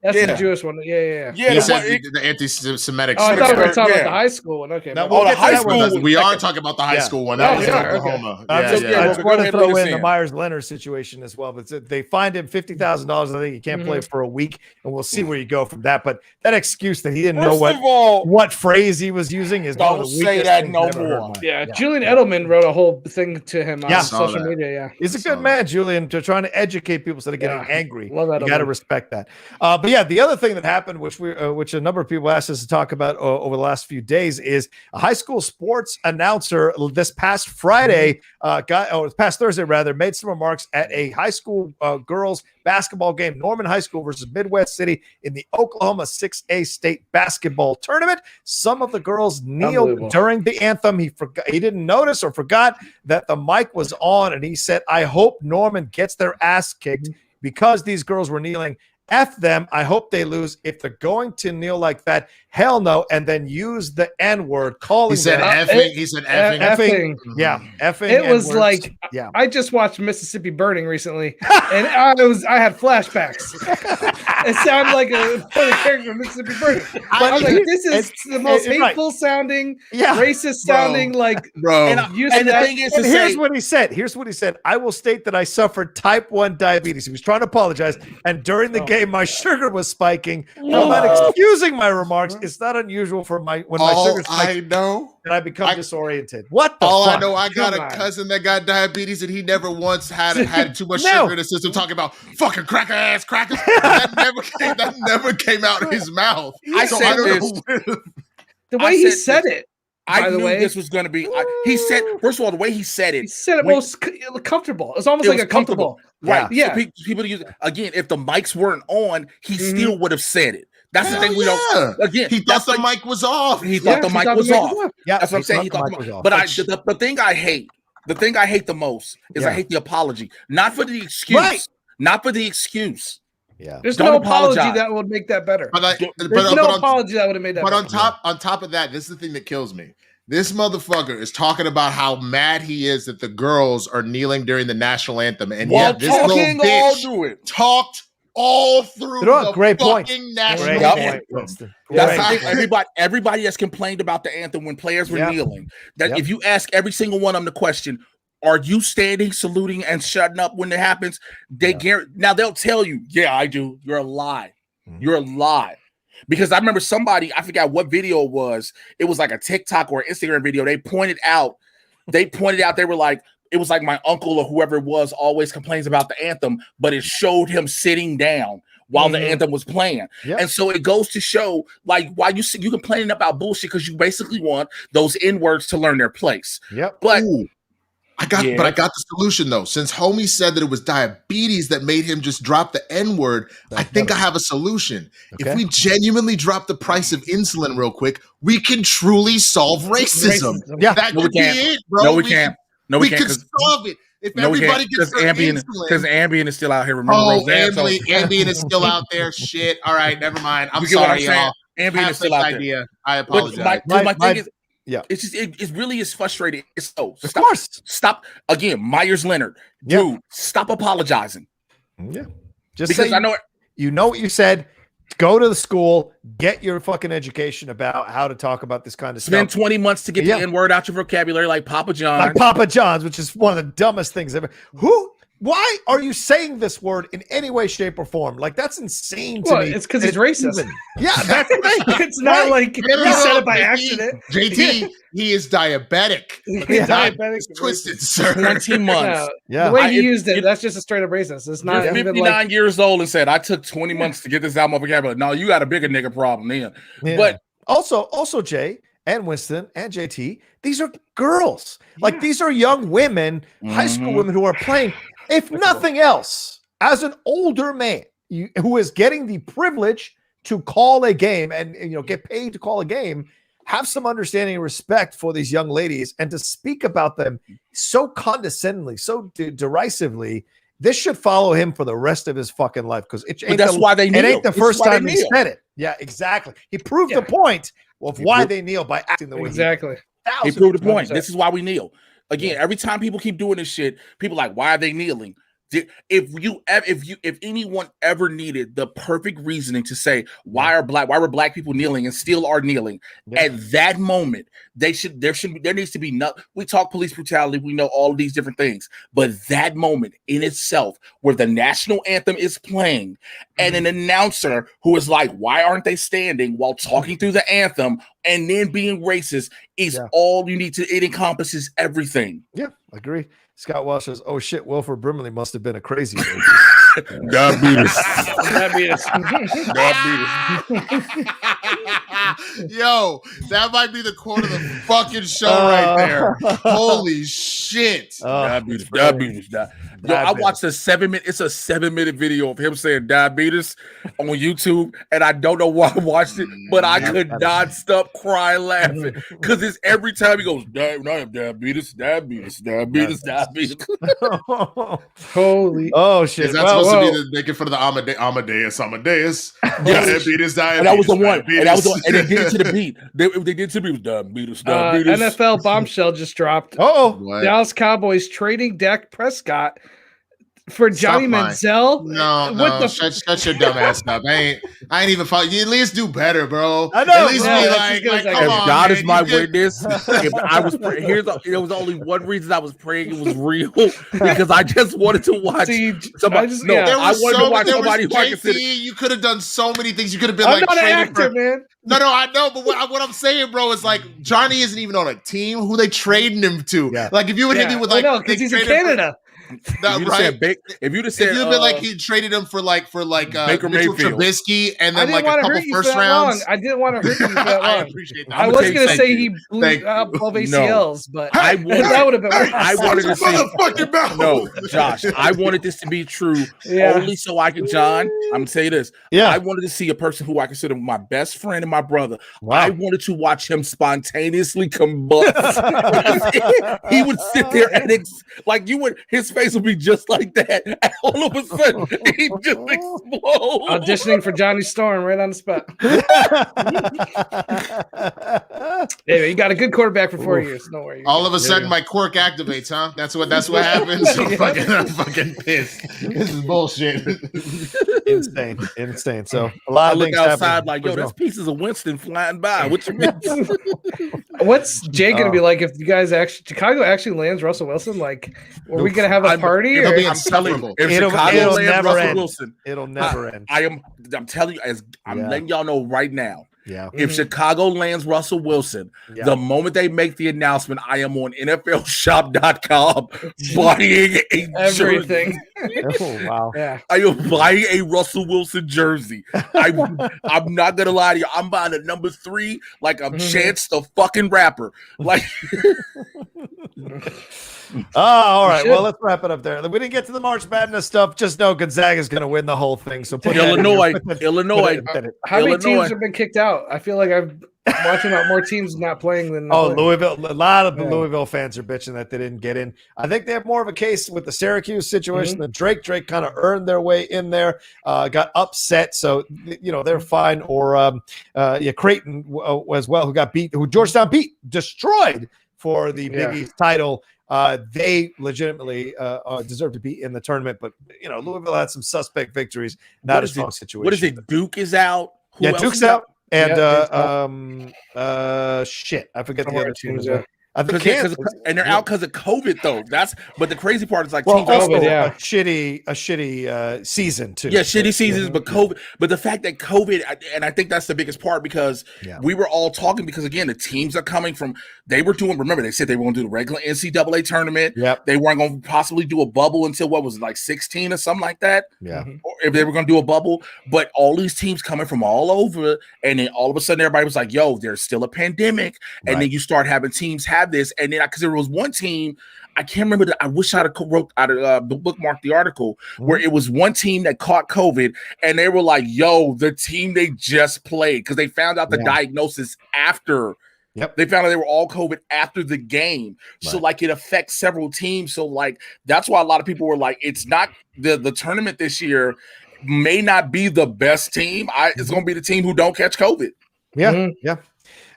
that's the Jewish one. Yeah. He said the anti-Semitic. I thought we were talking about the high school one. Okay. Now, the high school. We are talking about the high school one. That was Oklahoma. I just want to throw in the Meyers Leonard situation as well. But they fined him $50,000. I think he can't play for a week, and we'll see where you go from that. But that excuse that he didn't know what phrase he was using is don't say that no more. Yeah, Julian Edelman wrote a whole thing to him on social media. Yeah, he's a good man, Julian, to trying to educate people instead of getting angry. Love that. You got to respect that. But yeah, the other thing that happened, which a number of people asked us to talk about over the last few days, is a high school sports announcer this past Thursday rather, made some remarks at a high school girls basketball game, Norman High School versus Midwest City in the Oklahoma 6A state basketball tournament. Some of the girls kneeled during the anthem. He didn't notice or forgot that the mic was on, and he said, "I hope Norman gets their ass kicked because these girls were kneeling. F them. I hope they lose. If they're going to kneel like that, hell no." And then use the N-word, calling He said effing. He said effing. Effing. Yeah, effing. It was like, I just watched Mississippi Burning recently, and I had flashbacks. It sounded like a character from Mississippi Burning. I was like, this is the most hateful sounding, racist sounding, bro. And the thing is, here's what he said. "I will state that I suffered type 1 diabetes." He was trying to apologize, and during the game, my sugar was spiking. I'm not excusing my remarks. It's not unusual for my sugar spikes. I know that I become disoriented. What the fuck? I know, I got a cousin that got diabetes, and he never once had too much sugar in his system. Talking about fucking cracker ass crackers. That never came out of his mouth. The way he said it. I knew this was going to be. He said, first of all, the way he said it. He said it most comfortable. It's almost like a comfortable. Right. Yeah. So people use it. Again, if the mics weren't on, he still would have said it. That's the thing we don't. Again, he thought the mic was off. He thought the mic was off. Yeah, that's what I'm saying. He thought the mic was off. But the thing I hate the most is I hate the apology. Not for the excuse. Right. Not for the excuse. Yeah, there's no apology that would make that better. There's no apology that would have made that. But on top of that, this is the thing that kills me. This motherfucker is talking about how mad he is that the girls are kneeling during the national anthem, and yet this little bitch talked all through the great fucking national anthem. That's everybody has complained about the anthem when players were kneeling. That if you ask every single one of them the question, are you standing, saluting, and shutting up when it happens? Now they'll tell you, yeah, I do. You're a lie. You're a lie. Because I remember somebody, I forgot what video it was. It was like a TikTok or Instagram video. They pointed out, they were like, it was like my uncle or whoever it was always complains about the anthem, but it showed him sitting down. while the anthem was playing. Yep. And so it goes to show, like, why you complaining about bullshit because you basically want those N-words to learn their place. Yep. But I got the solution though. Since homie said that it was diabetes that made him just drop the N-word, I think I have a solution. Okay. If we genuinely drop the price of insulin real quick, we can truly solve racism. Yeah. That No, could we be can't. it, bro. No, we can't. No, we can't. could solve it. If No, we everybody can't. gets their Because insulin. Ambien is still out here. Remember, Oh, Roseanne, so- Ambien is still out there. Shit. All right, never mind. I'm You get what sorry, y'all. Ambien is still out there. Idea. I But apologize. my thing is, yeah. it's just it really is frustrating. It's Of course. Stop again, Meyers Leonard, dude. Stop apologizing. Yeah. Just Because say I know you know what you said. Go to the school, get your fucking education about how to talk about this kind of spend stuff. 20 months to get the N-word out your vocabulary, like Papa John. Like Papa John's, which is one of the dumbest things ever. Why are you saying this word in any way, shape, or form? Like, that's insane to me. It's because he's racist. Yeah, that's the thing. It's not like he said it by accident. JT, he is diabetic. He's diabetic. It's twisted, sir. 20 months. Yeah. The way he used it, that's just a straight up racist. It's not You're even 59 like years old and said, I took 20 months to get this out of my vocabulary. No, you got a bigger nigga problem then. Yeah. But also Jay and Winston and JT, these are girls. Like, these are young women, high school women who are playing. If nothing else, as an older man who is getting the privilege to call a game and get paid to call a game, have some understanding and respect for these young ladies and to speak about them so condescendingly, so derisively. This should follow him for the rest of his fucking life because why they kneel. It ain't the first time he kneel. said it. Yeah, exactly. He proved the point of why they kneel by acting the way exactly. He proved the point. This is why we kneel. Again, every time people keep doing this shit, people like, why are they kneeling? If anyone ever needed the perfect reasoning to say why were black people kneeling and still are kneeling, at that moment, there needs to be we talk police brutality, we know all of these different things, but that moment in itself where the national anthem is playing and an announcer who is like, why aren't they standing while talking through the anthem and then being racist is all you need to, it encompasses everything. Yeah, I agree. Scott Welsh says, "Oh shit, Wilford Brimley must have been a crazy." Diabetes. Yo, that might be the quote of the fucking show right there. Holy shit. Diabetes. Yo, I watched a 7-minute, it's a 7-minute video of him saying diabetes on YouTube, and I don't know why I watched it, but I could not stop crying laughing because it's every time he goes, diabetes. Holy shit. Is that supposed to be the making fun of the Amadeus? Diabetes. And that was the one. And they did it to the beat. They did to the beat. Diabetes. NFL bombshell just dropped. Dallas Cowboys trading Dak Prescott for Johnny Manziel. No, shut your dumb ass up. I ain't even follow you. At least do better, bro. I know. At least be like, come on, God man, is my witness. If I was there was only one reason I was praying it was real because I just wanted to watch somebody. I wanted to watch somebody who I consider. You could have done so many things. You could have been I'm not an actor, man. No, I know, but what I'm saying, bro, is like Johnny isn't even on a team. Who they trading him to? Yeah. Like if you would hit me with like, because he's in Canada. If you'd have said, been like he traded him for Mitchell Trubisky and then like a couple first rounds. I didn't want to hurt you for that long. I appreciate that. I was going to say he blew up both ACLs, but that would have been worse. I wanted to say, no, Josh, I wanted this to be true only so I could, John, I'm going to say this. Yeah. I wanted to see a person who I consider my best friend and my brother. Wow. I wanted to watch him spontaneously combust. He would sit there and his face would be just like that. And all of a sudden, he just explode. Auditioning for Johnny Storm right on the spot. Anyway, you got a good quarterback for 4 years. No worries. All of a sudden, my quirk activates, huh? That's what happens. So I'm fucking pissed. This is bullshit. Insane. So a lot of look things outside happen. like, yo, there's pieces of Winston flying by. What you mean? What's Jay gonna be like if you guys Chicago actually lands Russell Wilson? Like, are we gonna have a party? It'll be I'm telling you, if It'll Chicago lands never Russell end. Wilson, It'll never end. I'm telling you, I'm letting y'all know right now. Yeah. If Chicago lands Russell Wilson, the moment they make the announcement, I am on NFLshop.com buying Everything. Oh, wow. Yeah. I am buying a Russell Wilson jersey. I'm not gonna lie to you. I'm buying a number 3 like I'm Chance the fucking Rapper. Like, all right. Well, let's wrap it up there. We didn't get to the March Madness stuff. Just know Gonzaga's going to win the whole thing. So put Illinois. How many teams have been kicked out? I feel like I'm watching out more teams not playing than Louisville. A lot of the Louisville fans are bitching that they didn't get in. I think they have more of a case with the Syracuse situation. The Drake kind of earned their way in there, got upset, so they're fine. Or Creighton as well, who Georgetown destroyed for the Big East title. They legitimately deserve to be in the tournament, but Louisville had some suspect victories. Not a strong situation. What is it? Duke is out. Who else Duke's out. And shit, I forget the other teams. I think and they're out because of COVID though. But the crazy part is like teams also a shitty season too. Yeah, shitty seasons, but COVID. But the fact that COVID, and I think that's the biggest part because we were all talking because again the teams are coming from. They were doing. Remember, they said they were going to do the regular NCAA tournament. Yep. They weren't going to possibly do a bubble until what was it, like 16 or something like that. Yeah. Or if they were going to do a bubble, but all these teams coming from all over, and then all of a sudden everybody was like, "Yo, there's still a pandemic," and then you start having teams have this, and then because there was one team, I can't remember. I wish I'd have bookmarked the article where it was one team that caught COVID, and they were like, "Yo, the team they just played," because they found out the diagnosis after. Yep. They found out they were all COVID after the game. Right. So, like, it affects several teams. So, like, that's why a lot of people were like, it's not the tournament this year may not be the best team. It's going to be the team who don't catch COVID. Yeah. Yeah.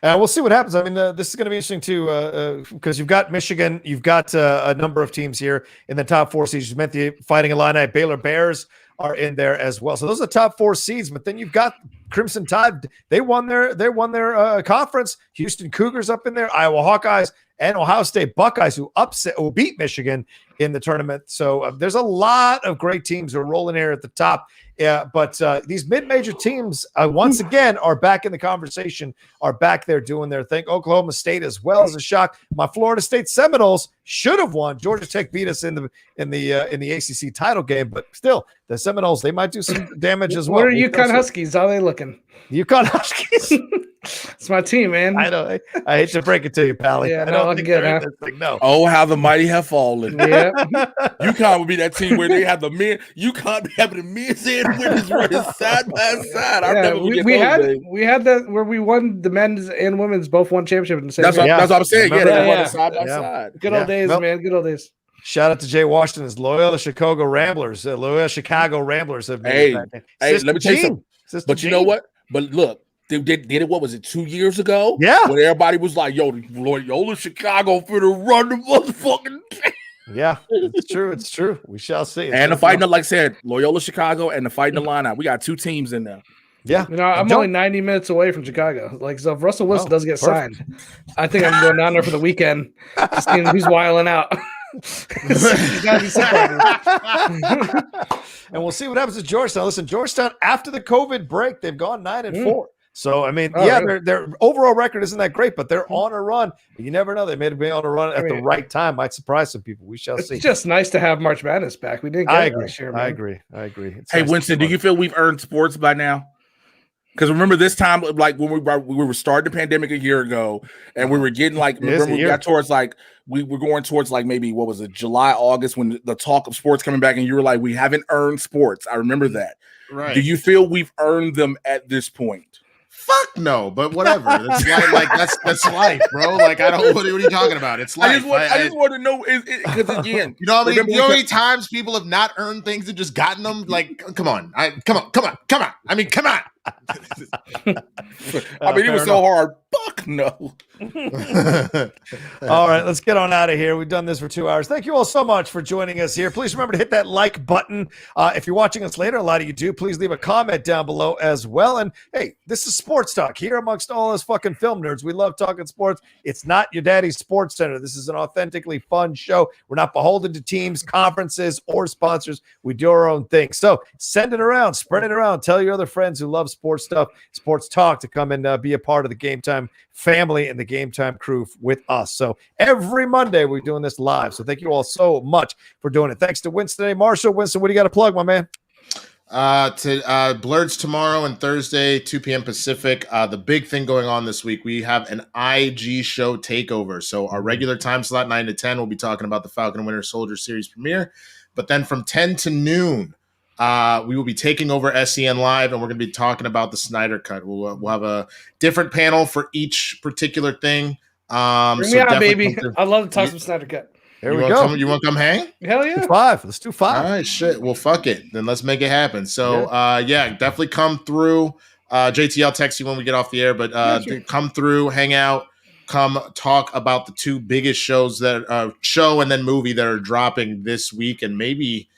We'll see what happens. I mean, this is going to be interesting too, because you've got Michigan, you've got a number of teams here in the top 4 seeds. You meant the Fighting Illini, Baylor Bears are in there as well. So those are the top 4 seeds. But then you've got Crimson Tide. They won their conference. Houston Cougars up in there, Iowa Hawkeyes, and Ohio State Buckeyes who beat Michigan in the tournament. So there's a lot of great teams who are rolling here at the top. Yeah, but these mid-major teams, once again, are back in the conversation, are back there doing their thing. Oklahoma State as well as a shock. My Florida State Seminoles should have won. Georgia Tech beat us in the ACC title game, but still, the Seminoles, they might do some damage as well. What are UConn Huskies? How are they looking? UConn Huskies. It's my team, man. I know. I hate to break it to you, Pally. Yeah, I don't think good, huh? No. Oh, how the mighty have fallen. Yeah. UConn would be that team where they have the men. UConn be having the men's and women's running side by side. I remember we had that where we won the men's and women's both won championship in the same. That's what I'm saying. Yeah, they won side by side. Good old days, man. Good old days. Shout out to Jay Washington's Loyola Chicago Ramblers. Loyola Chicago Ramblers have made let me tell you something. But you know what? But look. They did it, what was it, 2 years ago? Yeah. When everybody was like, yo, Loyola Chicago finna run the motherfucking thing. Yeah, it's true. It's true. We shall see. And the fighting, like I said, Loyola Chicago and the Fighting Illini. We got 2 teams in there. Yeah. I'm only 90 minutes away from Chicago. Like, so if Russell Wilson does get signed, I think I'm going down there for the weekend to see who's wiling out. And we'll see what happens to Georgetown. Listen, Georgetown, after the COVID break, they've gone 9-4. So, I mean, really? their overall record isn't that great, but they're on a run. You never know. They may be on a run at the right time. Might surprise some people. We shall see. It's just nice to have March Madness back. We didn't get it last year, man. I agree. Hey, Winston, do you feel we've earned sports by now? Because remember this time, like when we were starting the pandemic a year ago, and we were getting we got towards we were going towards maybe what was it, July, August, when the talk of sports coming back, and you were like, we haven't earned sports. I remember that. Right. Do you feel we've earned them at this point? Fuck no, but whatever. That's that's life, bro. Like I don't. What are you talking about? It's life. I just want to know because again, you know how many times people have not earned things and just gotten them? Like, come on. I mean, come on. I mean, it was so hard. Fuck no. All right, let's get on out of here. We've done this for 2 hours. Thank you all so much for joining us here. Please remember to hit that like button. If you're watching us later, a lot of you do, please leave a comment down below as well. And hey, this is Sports Talk here amongst all us fucking film nerds. We love talking sports. It's not your daddy's sports center. This is an authentically fun show. We're not beholden to teams, conferences, or sponsors. We do our own thing. So send it around, spread it around. Tell your other friends who love love sports stuff, sports talk, to come and be a part of the Game Time family and the Game Time crew with us. So every Monday we're doing this live. So thank you all so much for doing it. Thanks to Winston A. Marshall. Winston, what do you got to plug, my man? Blurred's tomorrow and Thursday, 2 p.m. Pacific. The big thing going on this week, we have an IG show takeover. So our regular time slot, 9 to 10, we'll be talking about the Falcon and Winter Soldier series premiere. But then from 10 to noon, we will be taking over SEN Live, and we're going to be talking about the Snyder Cut. We'll have a different panel for each particular thing. Bring me out, baby. I'd love to talk some Snyder Cut. There we go. You want to come hang? Hell yeah. 5. Let's do 5. All right, shit. Well, fuck it. Then let's make it happen. So, definitely come through. JT, I'll text you when we get off the air, but come through, hang out, come talk about the 2 biggest shows that show and then movie that are dropping this week and maybe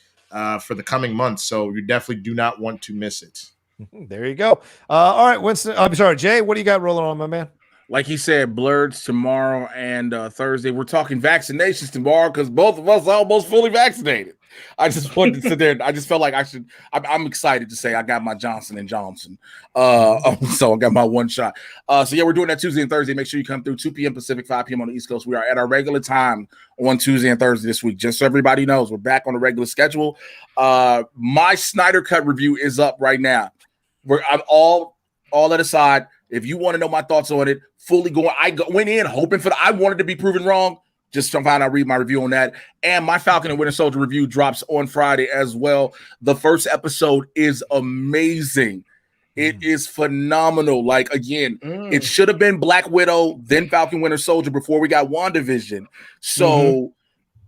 for the coming months. So you definitely do not want to miss it. There you go. All right, Winston. I'm sorry, Jay. What do you got rolling on, my man? Like he said, Blurred's tomorrow and Thursday. We're talking vaccinations tomorrow because both of us are almost fully vaccinated. I just wanted to sit there. I just felt like I should. I'm excited to say I got my Johnson & Johnson. So I got my 1 shot. So yeah, we're doing that Tuesday and Thursday. Make sure you come through 2 p.m. Pacific, 5 p.m. on the East Coast. We are at our regular time on Tuesday and Thursday this week. Just so everybody knows, we're back on the regular schedule. My Snyder Cut review is up right now. I'm all that aside. If you want to know my thoughts on it, fully going, went in hoping for I wanted to be proven wrong. Just to find out, read my review on that. And my Falcon and Winter Soldier review drops on Friday as well. The first episode is amazing. It is phenomenal. Like, again, it should have been Black Widow, then Falcon Winter Soldier before we got WandaVision. So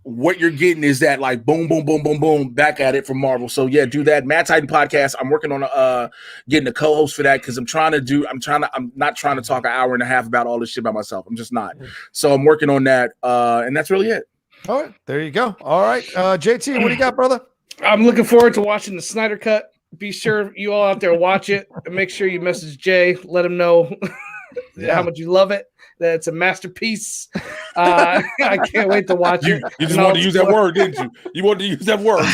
what you're getting is that, like, boom, boom, boom, boom, boom, back at it from Marvel. So yeah, do that. Mad Titan podcast. I'm working on getting a co-host for that because I'm not trying to talk an hour and a half about all this shit by myself. I'm just not. So I'm working on that. And that's really it. All right, there you go. All right, JT, what do you got, brother? I'm looking forward to watching the Snyder Cut. Be sure you all out there watch it and make sure you message Jay. Let him know how much you love it. That it's a masterpiece. I can't wait to watch it. You just wanted to use that word, didn't you? You wanted to use that word.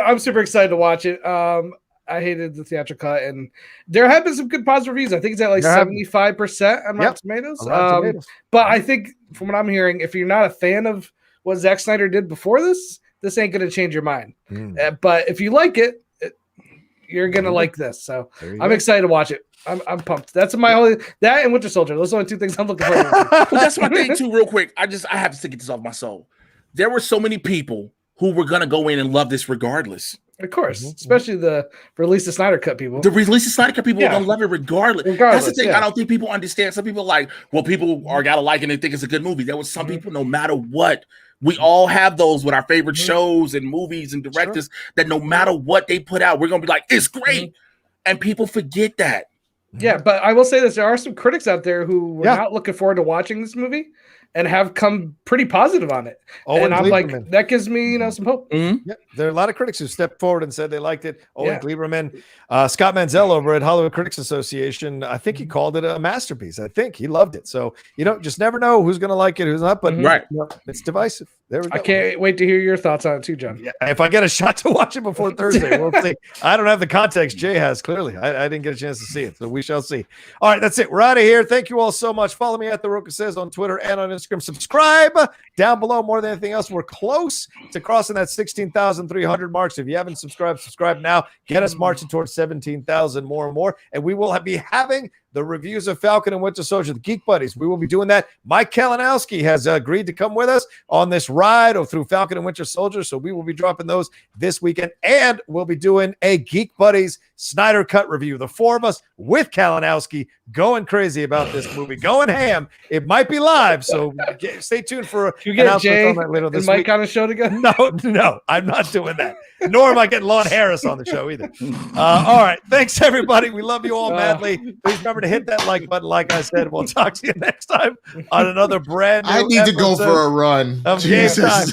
I'm super excited to watch it. I hated the theatrical cut, and there have been some good positive reviews. I think it's at like 75% on Rotten Tomatoes. But I think from what I'm hearing, if you're not a fan of what Zack Snyder did before this ain't going to change your mind. But if you like it, you're going to like this. So I'm excited to watch it. I'm pumped. That's my only that and Winter Soldier. Those are the only 2 things I'm looking forward to. Well, that's my thing too. Real quick, I have to get this off my soul. There were so many people who were gonna go in and love this regardless. Of course, especially the release the Snyder Cut people. The release the Snyder Cut people are gonna love it regardless. That's the thing. I don't think people understand. Some people are like, well, people are gotta like it and think it's a good movie. There was some people, no matter what. We all have those with our favorite shows and movies and directors that no matter what they put out, we're gonna be like, it's great, and people forget that. Yeah, but I will say this: there are some critics out there who were not looking forward to watching this movie and have come pretty positive on it. And I'm like, that gives me, some hope. Yep. There are a lot of critics who stepped forward and said they liked it. Owen Gleiberman, Scott Manzel over at Hollywood Critics Association, I think he called it a masterpiece. I think he loved it. So you just never know who's going to like it, who's not. But it's divisive. There we go. I can't wait to hear your thoughts on it too, John. Yeah, if I get a shot to watch it before Thursday, we'll see. I don't have the context Jay has, clearly. I didn't get a chance to see it, so we shall see. All right, that's it. We're out of here. Thank you all so much. Follow me at The Rocha Says on Twitter and on Instagram. Subscribe down below. More than anything else, we're close to crossing that 16,300 mark. So if you haven't subscribed, subscribe now. Get us marching towards 17,000 more and more. And we will be having the reviews of Falcon and Winter Soldier, the Geek Buddies. We will be doing that. Mike Kalinowski has agreed to come with us on this ride through Falcon and Winter Soldier. So we will be dropping those this weekend. And we'll be doing a Geek Buddies Snyder Cut review. The 4 of us with Kalinowski going crazy about this movie, going ham. It might be live. So stay tuned for you get Jay on that later this week. Mike on the show together? No, I'm not doing that. Nor am I getting Lon Harris on the show either. All right. Thanks, everybody. We love you all madly. Please remember to hit that like button. Like I said, we'll talk to you next time on another brand new I need to go for a run. Of Game Time.